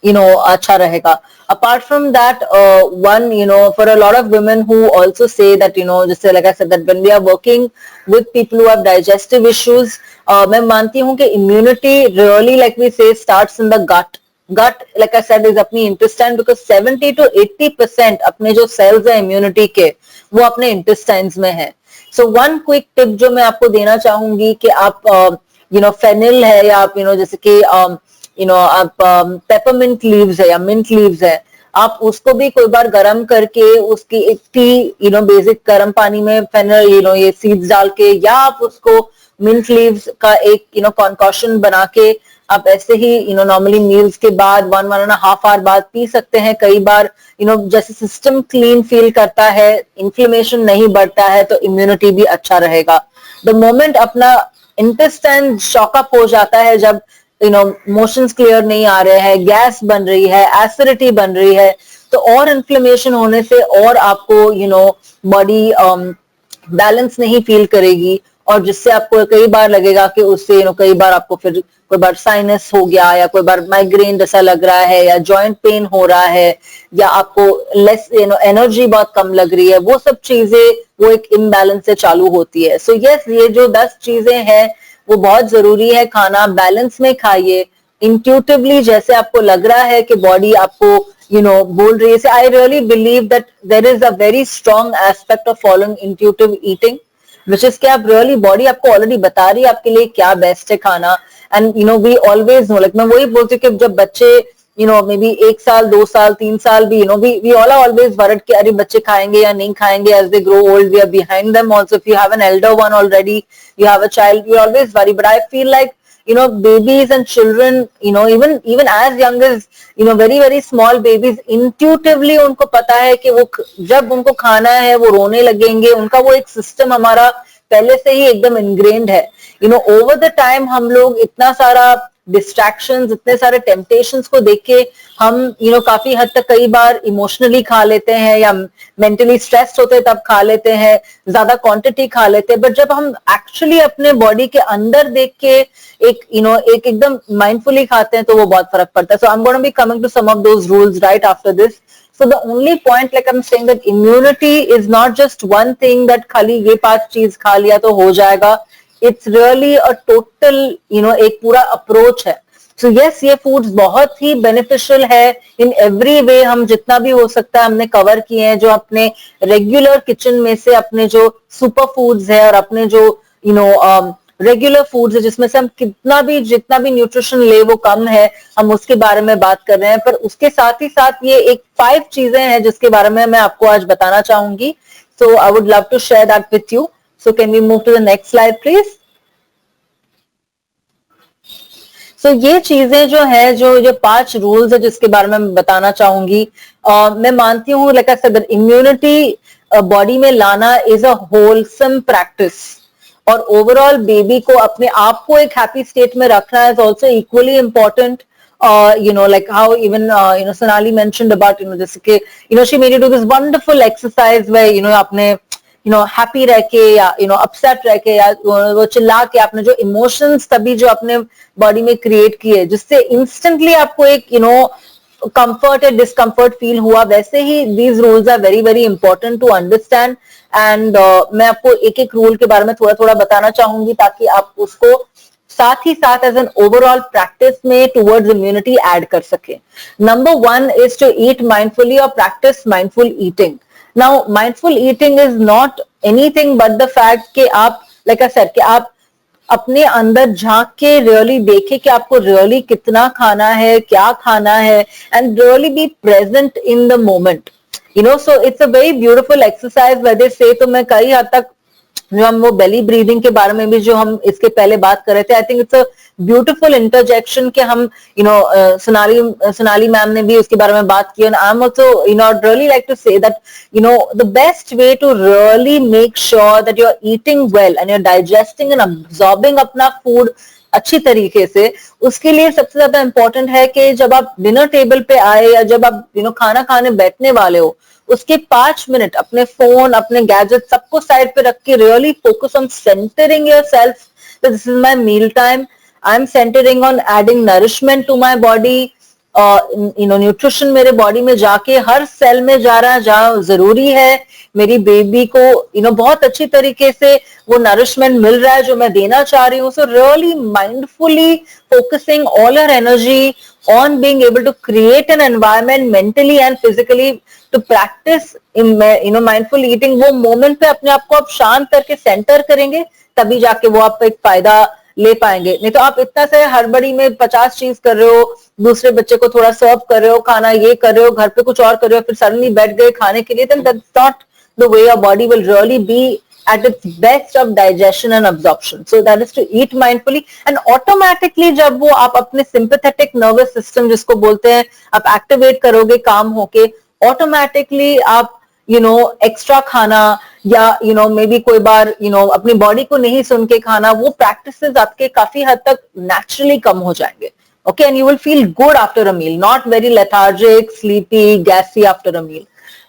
अच्छा रहेगा. Apart from that, for a lot of women who also say that, just like I said, that when we are working with people who have digestive issues, मैं मानती हूँ कि immunity really, like we say, starts in the gut. Gut, like I said, is अपनी intestine, because 70 to 80% अपने जो cells हैं immunity के, वो अपने intestines में है. So one quick tip जो मैं आपको देना चाहूंगी कि आप fennel है या आप जैसे कि आप पेपरमिंट लीव्स है या मिंट लीव्स है, आप उसको भी कोई बार गरम करके उसकी एक टी बेसिक गर्म पानी में फेनल ये सीड्स डाल के, या आप उसको मिंट लीव्स का एक कॉन्कॉशन बना के आप ऐसे ही नॉर्मली मील्स के बाद 1.5 hour बाद पी सकते हैं. कई बार जैसे सिस्टम क्लीन फील करता है, इन्फ्लेमेशन नहीं बढ़ता है, तो इम्यूनिटी भी अच्छा रहेगा. द मोमेंट अपना इंटेस्टाइन शॉकअप हो जाता है, जब मोशंस क्लियर नहीं आ रहे हैं, गैस बन रही है, एसिडिटी बन रही है, तो और इन्फ्लेमेशन होने से और आपको बॉडी बैलेंस नहीं फील करेगी, और जिससे आपको कई बार लगेगा कि उससे कई बार आपको फिर कोई बार साइनस हो गया, या कोई बार माइग्रेन जैसा लग रहा है, या जॉइंट पेन हो रहा है, या आपको लेस एनर्जी बहुत कम लग रही है, वो सब चीजें वो एक इम्बैलेंस से चालू होती है. सो यस ये जो 10 चीजें हैं वो बहुत जरूरी है. खाना बैलेंस में खाइए, इंट्यूटिवली जैसे आपको लग रहा है कि बॉडी आपको बोल रही है. I really believe that there is a very strong aspect of following intuitive eating, which is कि आप रियली बॉडी आपको ऑलरेडी बता रही है आपके लिए क्या बेस्ट है खाना. And we always know, like मैं वही बोलती हूँ कि जब बच्चे मे बी 1 साल 2 साल 3 साल भी we all are always worried कि अरे बच्चे खाएंगे या नहीं खाएंगे. as they grow old we are behind them also. if you have an elder one already, you have a child, you always worry. but I feel like babies and children, even as young as very very small babies, intuitively उनको पता है कि वो जब उनको खाना है वो रोने लगेंगे. उनका वो एक सिस्टम हमारा पहले से ही एकदम ingrained है. over the time हम लोग इतना सारा डिस्ट्रैक्शंस, इतने सारे टेम्पटेशंस को देख के हम काफी हद तक कई बार इमोशनली खा लेते हैं या मेंटली स्ट्रेस्ड होते हैं तब खा लेते हैं, ज्यादा क्वांटिटी खा लेते हैं. बट जब हम एक्चुअली अपने बॉडी के अंदर देख के एक एक एकदम माइंडफुली खाते हैं तो वो बहुत फर्क पड़ता है. So I am gonna be coming to some of those rules right after this. So the only point, like I'm saying, that immunity is not just one thing that खाली ये 5 चीज खा लिया तो हो जाएगा. It's really a total, एक पूरा अप्रोच है. So yes, ये foods बहुत ही beneficial है in every way. हम जितना भी हो सकता है हमने कवर किए हैं, जो अपने रेगुलर किचन में से अपने जो सुपर फूड्स है और अपने जो रेगुलर फूड्स है जिसमें से हम जितना भी न्यूट्रिशन ले वो कम है, हम उसके बारे में बात कर रहे हैं. पर उसके साथ ही साथ ये एक 5 चीजें हैं जिसके बारे में मैं आपको आज बताना चाहूंगी. So I would love to share that with you. So can we move to the next slide please. So ये चीजें जो है जो 5 रूल्स है जिसके बारे में मैं बताना चाहूंगी. मैं मानती हूँ like I said immunity body में लाना इज अ होलसम प्रैक्टिस, और ओवरऑल बेबी को अपने आप को एक हैप्पी स्टेट में रखना is also equally important. Like how even Sonali mentioned about जैसे कि she made you do this wonderful exercise where आपने हैप्पी रह के या अपसेट रह के या वो चिल्ला के आपने जो इमोशंस तभी जो अपने बॉडी में क्रिएट किए जिससे इंस्टेंटली आपको एक कंफर्ट या डिस्कंफर्ट फील हुआ, वैसे ही these rules are very very important to understand. And मैं आपको एक एक रूल के बारे में थोड़ा थोड़ा बताना चाहूंगी ताकि आप उसको साथ ही साथ एज एन ओवरऑल प्रैक्टिस में टुवर्ड्स इम्यूनिटी ऐड कर सके. Number 1 is to eat mindfully और practice mindful eating. Now mindful eating is not anything but the fact कि आप लाइक आई सेड कि आप अपने अंदर झांक के रियली देखे कि आपको रियली कितना खाना है, क्या खाना है, and really be present in the moment. So it's a very beautiful exercise where they say, तो मैं कई हद तक जो हम वो बेली ब्रीदिंग के बारे में भी जो हम इसके पहले बात कर रहे थे, I think it's a beautiful interjection कि हम सोनाली मैम ने भी उसके बारे में बात की. And I am also really like to say that the best way to really make sure that you are eating well and you are digesting and absorbing अपना फूड अच्छी तरीके से, उसके लिए सबसे ज्यादा इंपॉर्टेंट है कि जब आप डिनर टेबल पे आए या जब आप खाना खाने बैठने वाले हो, उसके 5 मिनट अपने फोन, अपने गैजेट सबको साइड पे रख के really focus on centering yourself. This is my meal time. I am centering on adding nourishment to my body. Nutrition मेरे बॉडी में जाके हर सेल में जा रहा है जहाँ जरूरी है. मेरी बेबी को बहुत अच्छी तरीके से वो नरिशमेंट मिल रहा है जो मैं देना चाह रही हूँ. So really mindfully focusing all your energy on being able to create an environment mentally and physically to practice mindful eating. वो मोमेंट पे अपने आप को आप शांत करके सेंटर करेंगे तभी जाके वो आप एक फायदा ले पाएंगे. नहीं तो आप इतना से हड़बड़ी में 50 चीज कर रहे हो, दूसरे बच्चे को थोड़ा सर्व कर रहे हो, खाना ये कर रहे हो, घर पे कुछ और कर रहे हो, फिर सडनली बैठ गए खाने के लिए, then that's not the way your body will really be at its best of digestion and absorption. So that is to eat mindfully. And automatically जब वो आप अपने sympathetic nervous system जिसको बोलते हैं आप activate करोगे काम होके, automatically आप एक्स्ट्रा खाना या मे बी कोई बार अपनी बॉडी को नहीं सुन के खाना, वो प्रैक्टिसेस आपके काफी हद तक नेचुरली कम हो जाएंगे. Okay, and you will feel good after a meal, not very lethargic, sleepy, gassy after a meal.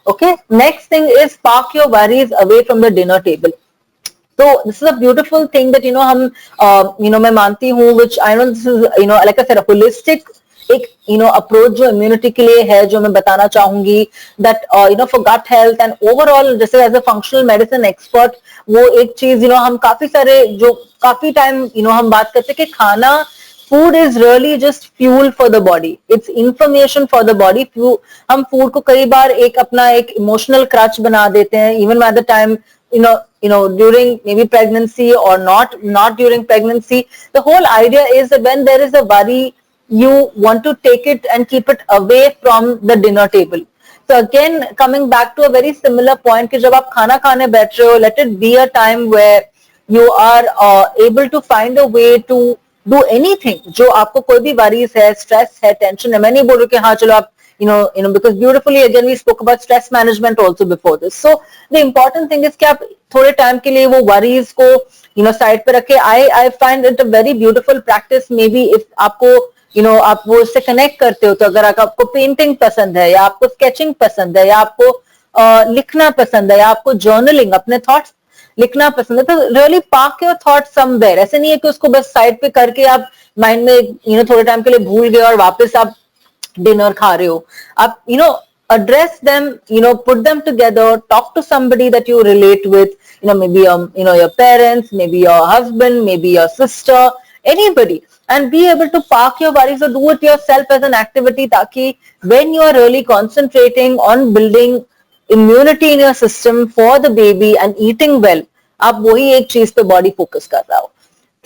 Okay, next thing is park your worries away from the dinner table. So this is a beautiful thing that हम मैं मानती हूँ, which I know this is like I said a holistic एक approach जो immunity के लिए है, जो मैं बताना चाहूंगी that for gut health and overall जैसे as a functional medicine expert, वो एक चीज हम काफी सारे जो काफी टाइम हम बात करते हैं कि खाना food is really just fuel for the body. It's information for the body. हम food को कई बार एक अपना एक emotional crutch बना देते हैं, even by the time during maybe pregnancy or not during pregnancy. The whole idea is that when there is a worry, you want to take it and keep it away from the dinner table. So again, coming back to a very similar point कि जब आप खाना खाने बैठ रहे हो, let it be a time where you are able to find a way to do anything जो आपको कोई भी वरीज है, स्ट्रेस है, टेंशन है. मैं नहीं बोल रही कि हाँ चलो आप because beautifully again we spoke about stress management also before this. So the important thing is कि आप थोड़े टाइम के लिए वो worries को साइड पे रखे. I find it a very beautiful practice. Maybe if आपको आप वो उससे कनेक्ट करते हो, तो अगर आपको पेंटिंग पसंद है, या आपको स्केचिंग पसंद है, या आपको लिखना पसंद है, या आपको जर्नलिंग अपने थॉट्स लिखना पसंद है, तो really park your thoughts somewhere. ऐसे नहीं है कि उसको बस साइड पे करके आप माइंड में थोड़े टाइम के लिए भूल गए और वापस आप डिनर खा रहे हो. आप address them, put them together, talk to somebody that you relate with, maybe your parents, maybe your husband, maybe your sister, anybody, and be able to park your worries or do it yourself as an activity, taki when you are really concentrating on building immunity in your system for the baby and eating well, आप वही एक चीज पे body focus कर रहा हो.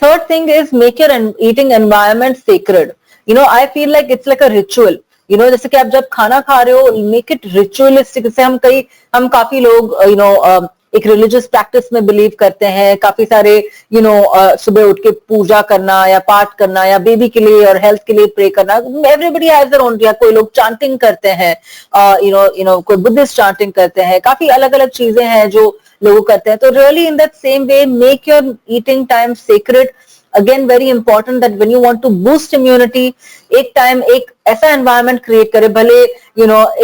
Third thing is make your eating environment sacred. I feel like it's like a ritual. जैसे कि आप जब खाना खा रहे हो, make it ritualistic. जैसे हम काफी लोग एक रिलीजियस प्रैक्टिस में बिलीव करते हैं. काफी सारे सुबह उठ के पूजा करना या पाठ करना या बेबी के लिए और हेल्थ के लिए प्रे करना. Everybody has their own. कोई लोग चांटिंग करते हैं, कोई बुद्धिस्ट चांटिंग करते हैं. काफी अलग अलग चीजें हैं जो लोग करते हैं. तो really in that same way make your eating time sacred. Again, very important that when you want to boost immunity, एक टाइम एक ऐसा environment create करे. भले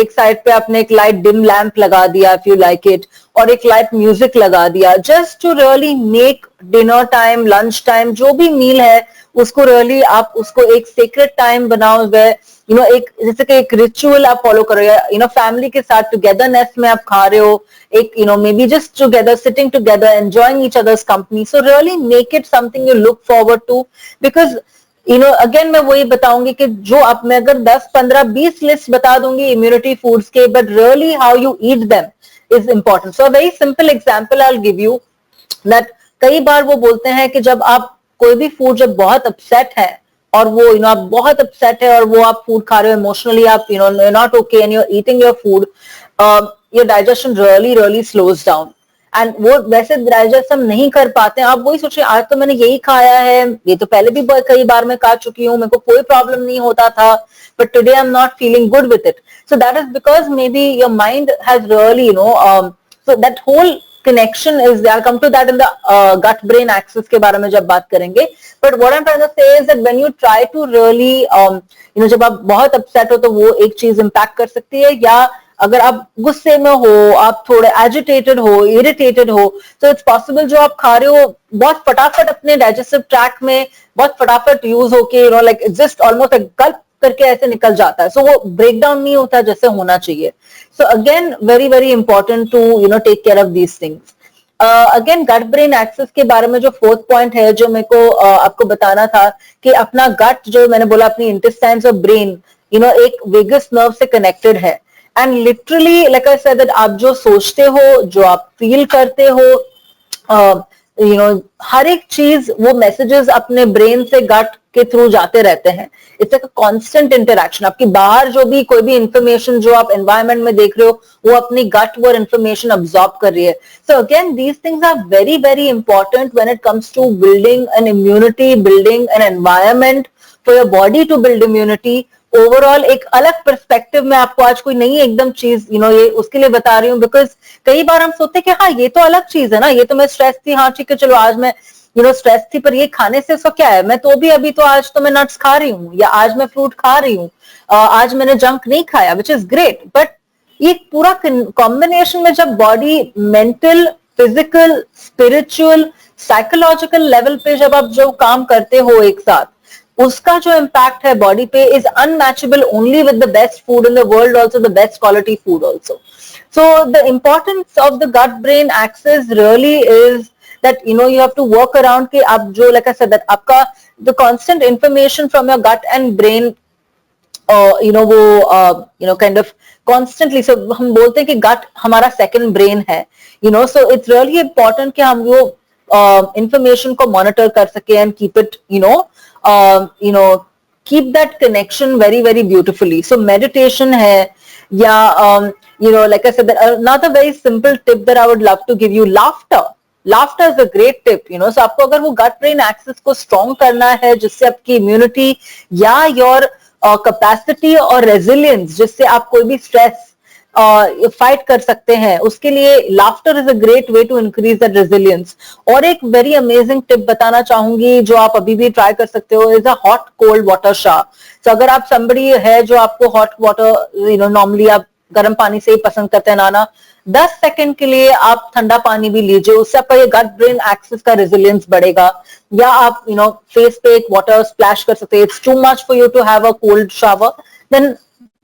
एक साइड पे आपने एक लाइट डिम लैम्प लगा दिया if you like it, और एक लाइट म्यूजिक लगा दिया, just to really make dinner time, lunch time, जो भी मील है उसको really आप उसको एक sacred time बनाओ. एक जैसे कि एक रिचुअल आप फॉलो करो. फैमिली के साथ टुगेदरनेस में आप खा रहे हो, एक maybe just together, sitting together, enjoying each other's company. So really make it something you look forward to, because again मैं वही बताऊंगी कि जो आप मैं अगर 10, 15, 20 लिस्ट बता दूंगी इम्यूनिटी फूड्स के, but really how you eat them is important. So a very simple example I'll give you that कई बार वो बोलते हैं कि जब आप कोई भी फूड जब बहुत अपसेट है और वो आप बहुत अपसेट है और वो आप फूड खा रहे हो इमोशनली, आप not okay and you are eating your food, your digestion really slows down. And वो वैसे डाइजेस्ट हम नहीं कर पाते हैं. आप वही सोचिए, आज तो मैंने यही खाया है, ये तो पहले भी कई बार मैं खा चुकी हूँ, मेरे को कोई प्रॉब्लम नहीं होता था, but today I am not feeling good with it. So that is because may be your mind has really so that whole connection is there. I'll come to that in the gut brain axis के बारे में जब बात करेंगे. But what I'm trying to say is that when you try to really जब आप बहुत upset हो तो वो एक चीज impact कर सकती है. या अगर आप गुस्से में हो, आप थोड़े agitated हो, irritated हो, तो it's possible जो आप खा रहे हो बहुत फटाफट अपने digestive tract में बहुत फटाफट use होके like it's just almost a gulp करके ऐसे निकल जाता है. सो वो ब्रेक डाउन नहीं होता जैसे होना चाहिए. So again very very important to take care of these things. Again gut brain axis के बारे में जो फोर्थ पॉइंट है जो मेरे को आपको बताना था कि अपना गट जो मैंने बोला अपनी इंटेस्टाइन्स और ब्रेन एक वेगस नर्व से कनेक्टेड है. And literally like I said that आप जो सोचते हो, जो आप फील करते हो, हर एक चीज वो मैसेजेस अपने ब्रेन से गट के थ्रू जाते रहते हैं. इट्स एक कांस्टेंट इंटरेक्शन. आपकी बाहर जो भी कोई भी इंफॉर्मेशन जो आप एनवायरनमेंट में देख रहे हो वो अपनी गट वो इंफॉर्मेशन अब्सॉर्ब कर रही है. So again these things are very very important when it comes to building an immunity, building an environment for your body to build immunity. Overall एक अलग पर्सपेक्टिव में आपको आज कोई नई एकदम चीज ये उसके लिए बता रही हूँ, बिकॉज कई बार हम सोचते हैं कि हाँ ये तो अलग चीज है ना, ये तो मैं स्ट्रेस थी, हाँ ठीक है चलो आज मैं स्ट्रेस थी, पर ये खाने से उसका क्या है, मैं तो भी अभी तो आज तो मैं नट्स खा रही हूँ या आज मैं फ्रूट खा रही हूँ, आज मैंने जंक नहीं खाया, विच इज ग्रेट. बट ये पूरा कॉम्बिनेशन में जब body mental, physical, spiritual, psychological level पे जब आप जो काम करते हो एक साथ, उसका जो इम्पैक्ट है बॉडी पे is unmatchable only with the best food in the world, also the best quality food also. So the importance of the gut brain axis really is that you have to work around कि आप जो like I said that आपका the constant information from your gut and brain वो kind of constantly, so हम बोलते हैं कि gut हमारा second brain है, so it's really important कि हम वो information को monitor कर सके and keep it keep that connection very very beautifully. So meditation है या like I said that another very simple tip that I would love to give you, laughter is a great tip, so आपको अगर वो gut brain axis को strong करना है जिससे आपकी immunity या your कैपेसिटी और रेजिलियंस जिससे आप कोई भी स्ट्रेस फाइट कर सकते हैं, उसके लिए laughter is a great way to increase that resilience. और एक वेरी अमेजिंग टिप बताना चाहूंगी जो आप अभी भी ट्राई कर सकते हो, is a hot cold water shower. तो अगर आप somebody है जो आपको हॉट वाटर नॉर्मली आप गर्म पानी से ही पसंद करते हैं नहाना, 10 सेकंड के लिए आप ठंडा पानी भी लीजिए, उससे आपका ये गट ब्रेन एक्सिस का रेजिलियंस बढ़ेगा. या आप फेस पे एक वाटर स्प्लैश कर सकते हैं. It's too much for you to have a cold shower, then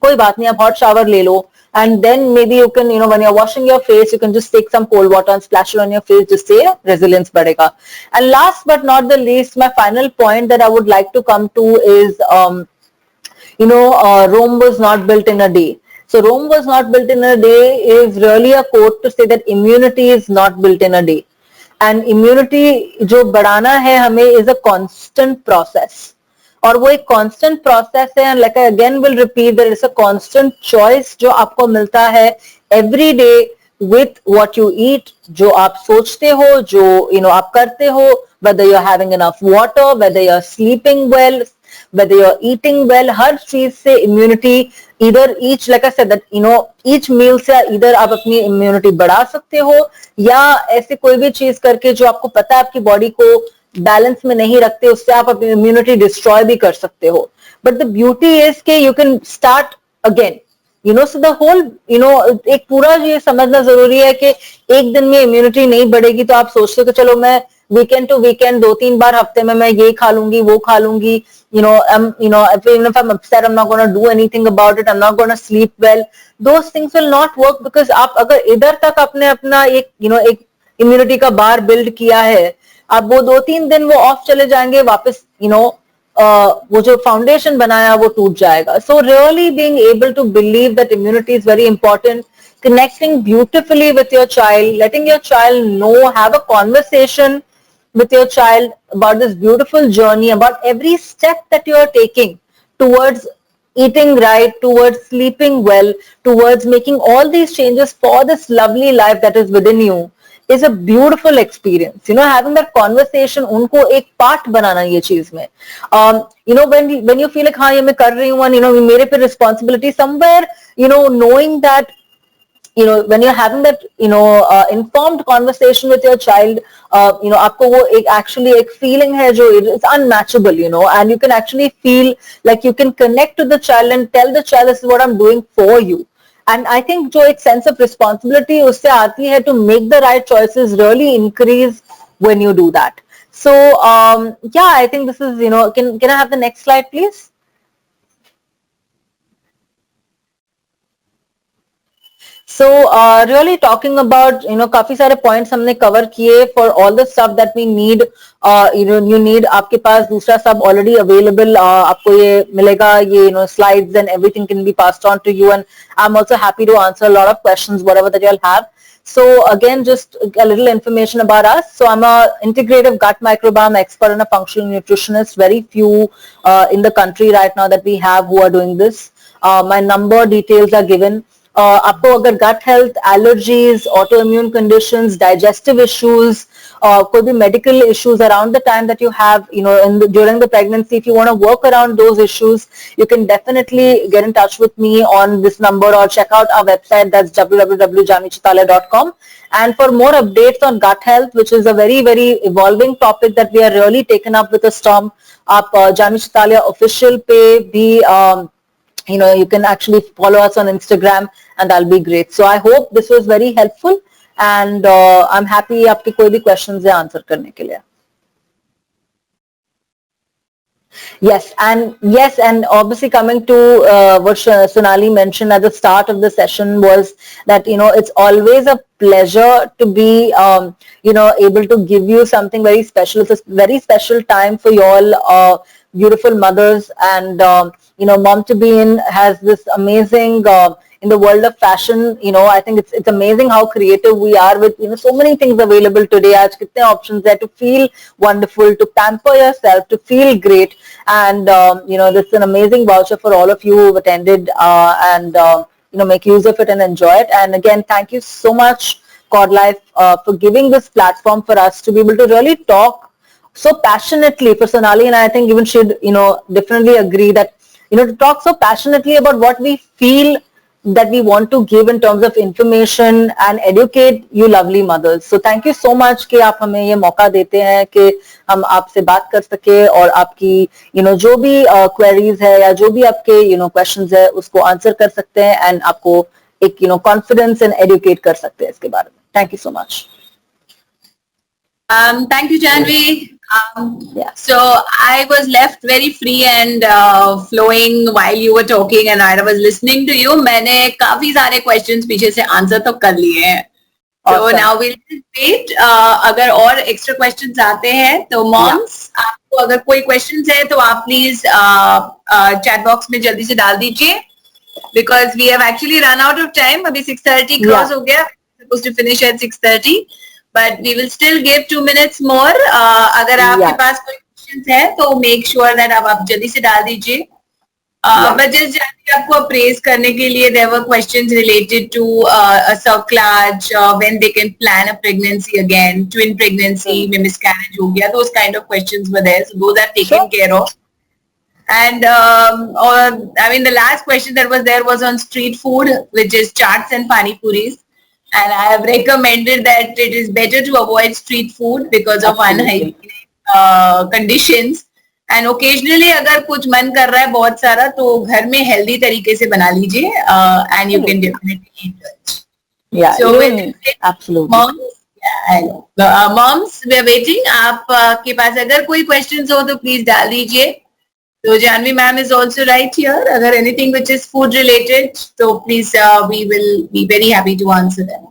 कोई बात नहीं, आप हॉट शावर ले लो. And then maybe you can, when you're washing your face, you can just take some cold water and splash it on your face, just say resilience badega. And last but not the least, my final point that I would like to come to is, Rome was not built in a day. So Rome was not built in a day is really a quote to say that immunity is not built in a day. And immunity जो बढ़ाना है हमें is a constant process. और वो एक constant process है. And like I again will repeat, there is a constant choice जो आपको मिलता है every day with what you eat, जो आप सोचते हो, जो आप करते हो, whether you're having enough water, whether you're sleeping well, whether you're eating well, हर चीज से इम्यूनिटी इधर each like I said that each meal से इधर आप अपनी इम्यूनिटी बढ़ा सकते हो, या ऐसे कोई भी चीज करके जो आपको पता है आपकी बॉडी को बैलेंस में नहीं रखते, उससे आप अपनी इम्यूनिटी डिस्ट्रॉय भी कर सकते हो. बट द ब्यूटी इज के you can start again. So the whole एक पूरा ये समझना जरूरी है कि एक दिन में इम्यूनिटी नहीं बढ़ेगी तो आप सोचते हो कि चलो मैं वीकेंड टू वीकेंड 2-3 बार हफ्ते में मैं ये खा लूंगी वो खा लूंगी, even if I'm upset, I'm not going to do anything about it, I'm not going to sleep well. Those things will not work because आप अगर इधर तक आपने अपना एक एक इम्यूनिटी का बार बिल्ड किया है, अब वो 2-3 दिन वो ऑफ चले जाएंगे, वापस वो जो फाउंडेशन बनाया वो टूट जाएगा. So really being able to believe that immunity is very important, connecting beautifully with your child, letting your child know, have a conversation with your child about this beautiful journey, about every step that you are taking towards eating right, towards sleeping well, towards making all these changes for this lovely life that is within you, is a beautiful experience. Having that conversation, उनको एक part बनाना ये चीज में. When you feel like हाँ ये मैं कर रही हूँ, मेरे पे responsibility somewhere, knowing that when you're having that informed conversation with your child, आपको वो एक actually एक feeling है जो it's unmatchable, and you can actually feel like you can connect to the child and tell the child this is what I'm doing for you. And I think जो एक sense of responsibility उससे आती है to make the right choices really increase when you do that. So yeah, I think this is can I have the next slide please? So really talking about काफी सारे points हमने cover किए for all the stuff that we need. You need, आपके पास दूसरा सब already available, आपको ये मिलेगा, ये slides and everything can be passed on to you, and I'm also happy to answer a lot of questions whatever that you'll have. So again, just a little information about us. So I'm a integrative gut microbiome expert and a functional nutritionist. Very few in the country right now that we have who are doing this. My number details are given. आपको अगर gut health, allergies, autoimmune conditions, digestive issues, कोई भी medical issues around the time that you have, during the pregnancy, if you want to work around those issues, you can definitely get in touch with me on this number or check out our website, that's www.jamichitalia.com. And for more updates on gut health, which is a very, very evolving topic that we are really taken up with a storm, आप Jami Chitalia official पे भी you can actually follow us on Instagram and that'll be great. So I hope this was very helpful and I'm happy आपके कोई भी questions है answer करने के लिए. Yes, and obviously coming to what Sonali mentioned at the start of the session was that it's always a pleasure to be able to give you something very special. It's a very special time for you all beautiful mothers, and Mom to Be In has this amazing in the world of fashion. I think it's amazing how creative we are with so many things available today. Aaj kitne options there to feel wonderful, to pamper yourself, to feel great, and this is an amazing voucher for all of you who've attended and make use of it and enjoy it. And again, thank you so much, Cord Life, for giving this platform for us to be able to really talk so passionately. For Sonali and I think even she'd definitely agree that to talk so passionately about what we feel that we want to give in terms of information and educate you lovely mothers. So thank you so much कि आप हमें ये मौका देते हैं कि हम आपसे बात कर सके और आपकी जो भी queries है या जो भी आपके questions है उसको answer कर सकते हैं and आपको एक confidence and educate कर सकते हैं इसके बारे में. Thank you so much. Thank you, Janvi. Yeah. So I was left very free and flowing while you were talking, and I was listening to you. मैंने काफी सारे questions पीछे से answer तो कर लिए हैं. So Awesome. now we'll just wait. अगर और extra questions आते हैं तो moms, आपको अगर कोई questions है तो आप please chat box में जल्दी से डाल दीजिए. Because we have actually run out of time. अभी 6:30 cross हो गया. We're supposed to finish at 6:30. But we will still give 2 minutes more. अगर आपके पास कोई questions है तो make sure that आप जल्दी से डाल दीजिए. But just आपको appraise करने के लिए there were questions related to a cerclage, when they can plan a pregnancy again, twin pregnancy में miscarriage हो गया, those kind of questions were there. So those are taken care of. And I mean the last question that was there was on street food, which is chaats and pani puris. And I have recommended that it is better to avoid street food because of unhygienic conditions. And occasionally अगर कुछ मन कर रहा है बहुत सारा तो घर में healthy तरीके से बना लीजिए and you can definitely eat it. Yeah, so absolutely. Moms, yeah, I know. Moms, we are waiting. आपके पास अगर कोई questions हो तो please डाल दीजिए. So Janvi ma'am is also right here. Agar anything which is food related, so please we will be very happy to answer them.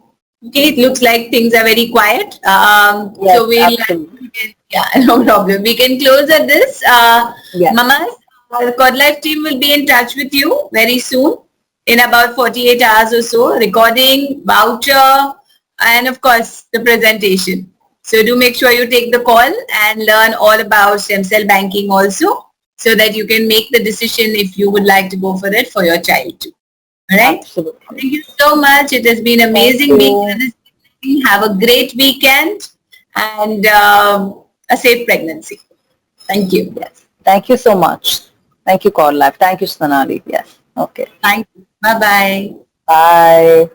Okay, it looks like things are very quiet. Yes, so we'll no problem. We can close at this. Yes. Mamas, our Cod Life team will be in touch with you very soon, in about 48 hours or so. Recording, voucher, and of course the presentation. So do make sure you take the call and learn all about stem cell banking also, so that you can make the decision if you would like to go for it for your child too. All right? Absolutely. Thank you so much. It has been amazing being here this evening. Have a great weekend and a safe pregnancy. Thank you. Yes. Thank you so much. Thank you, Call Life. Thank you, Sonali. Yes. Okay. Thank you. Bye-bye. Bye.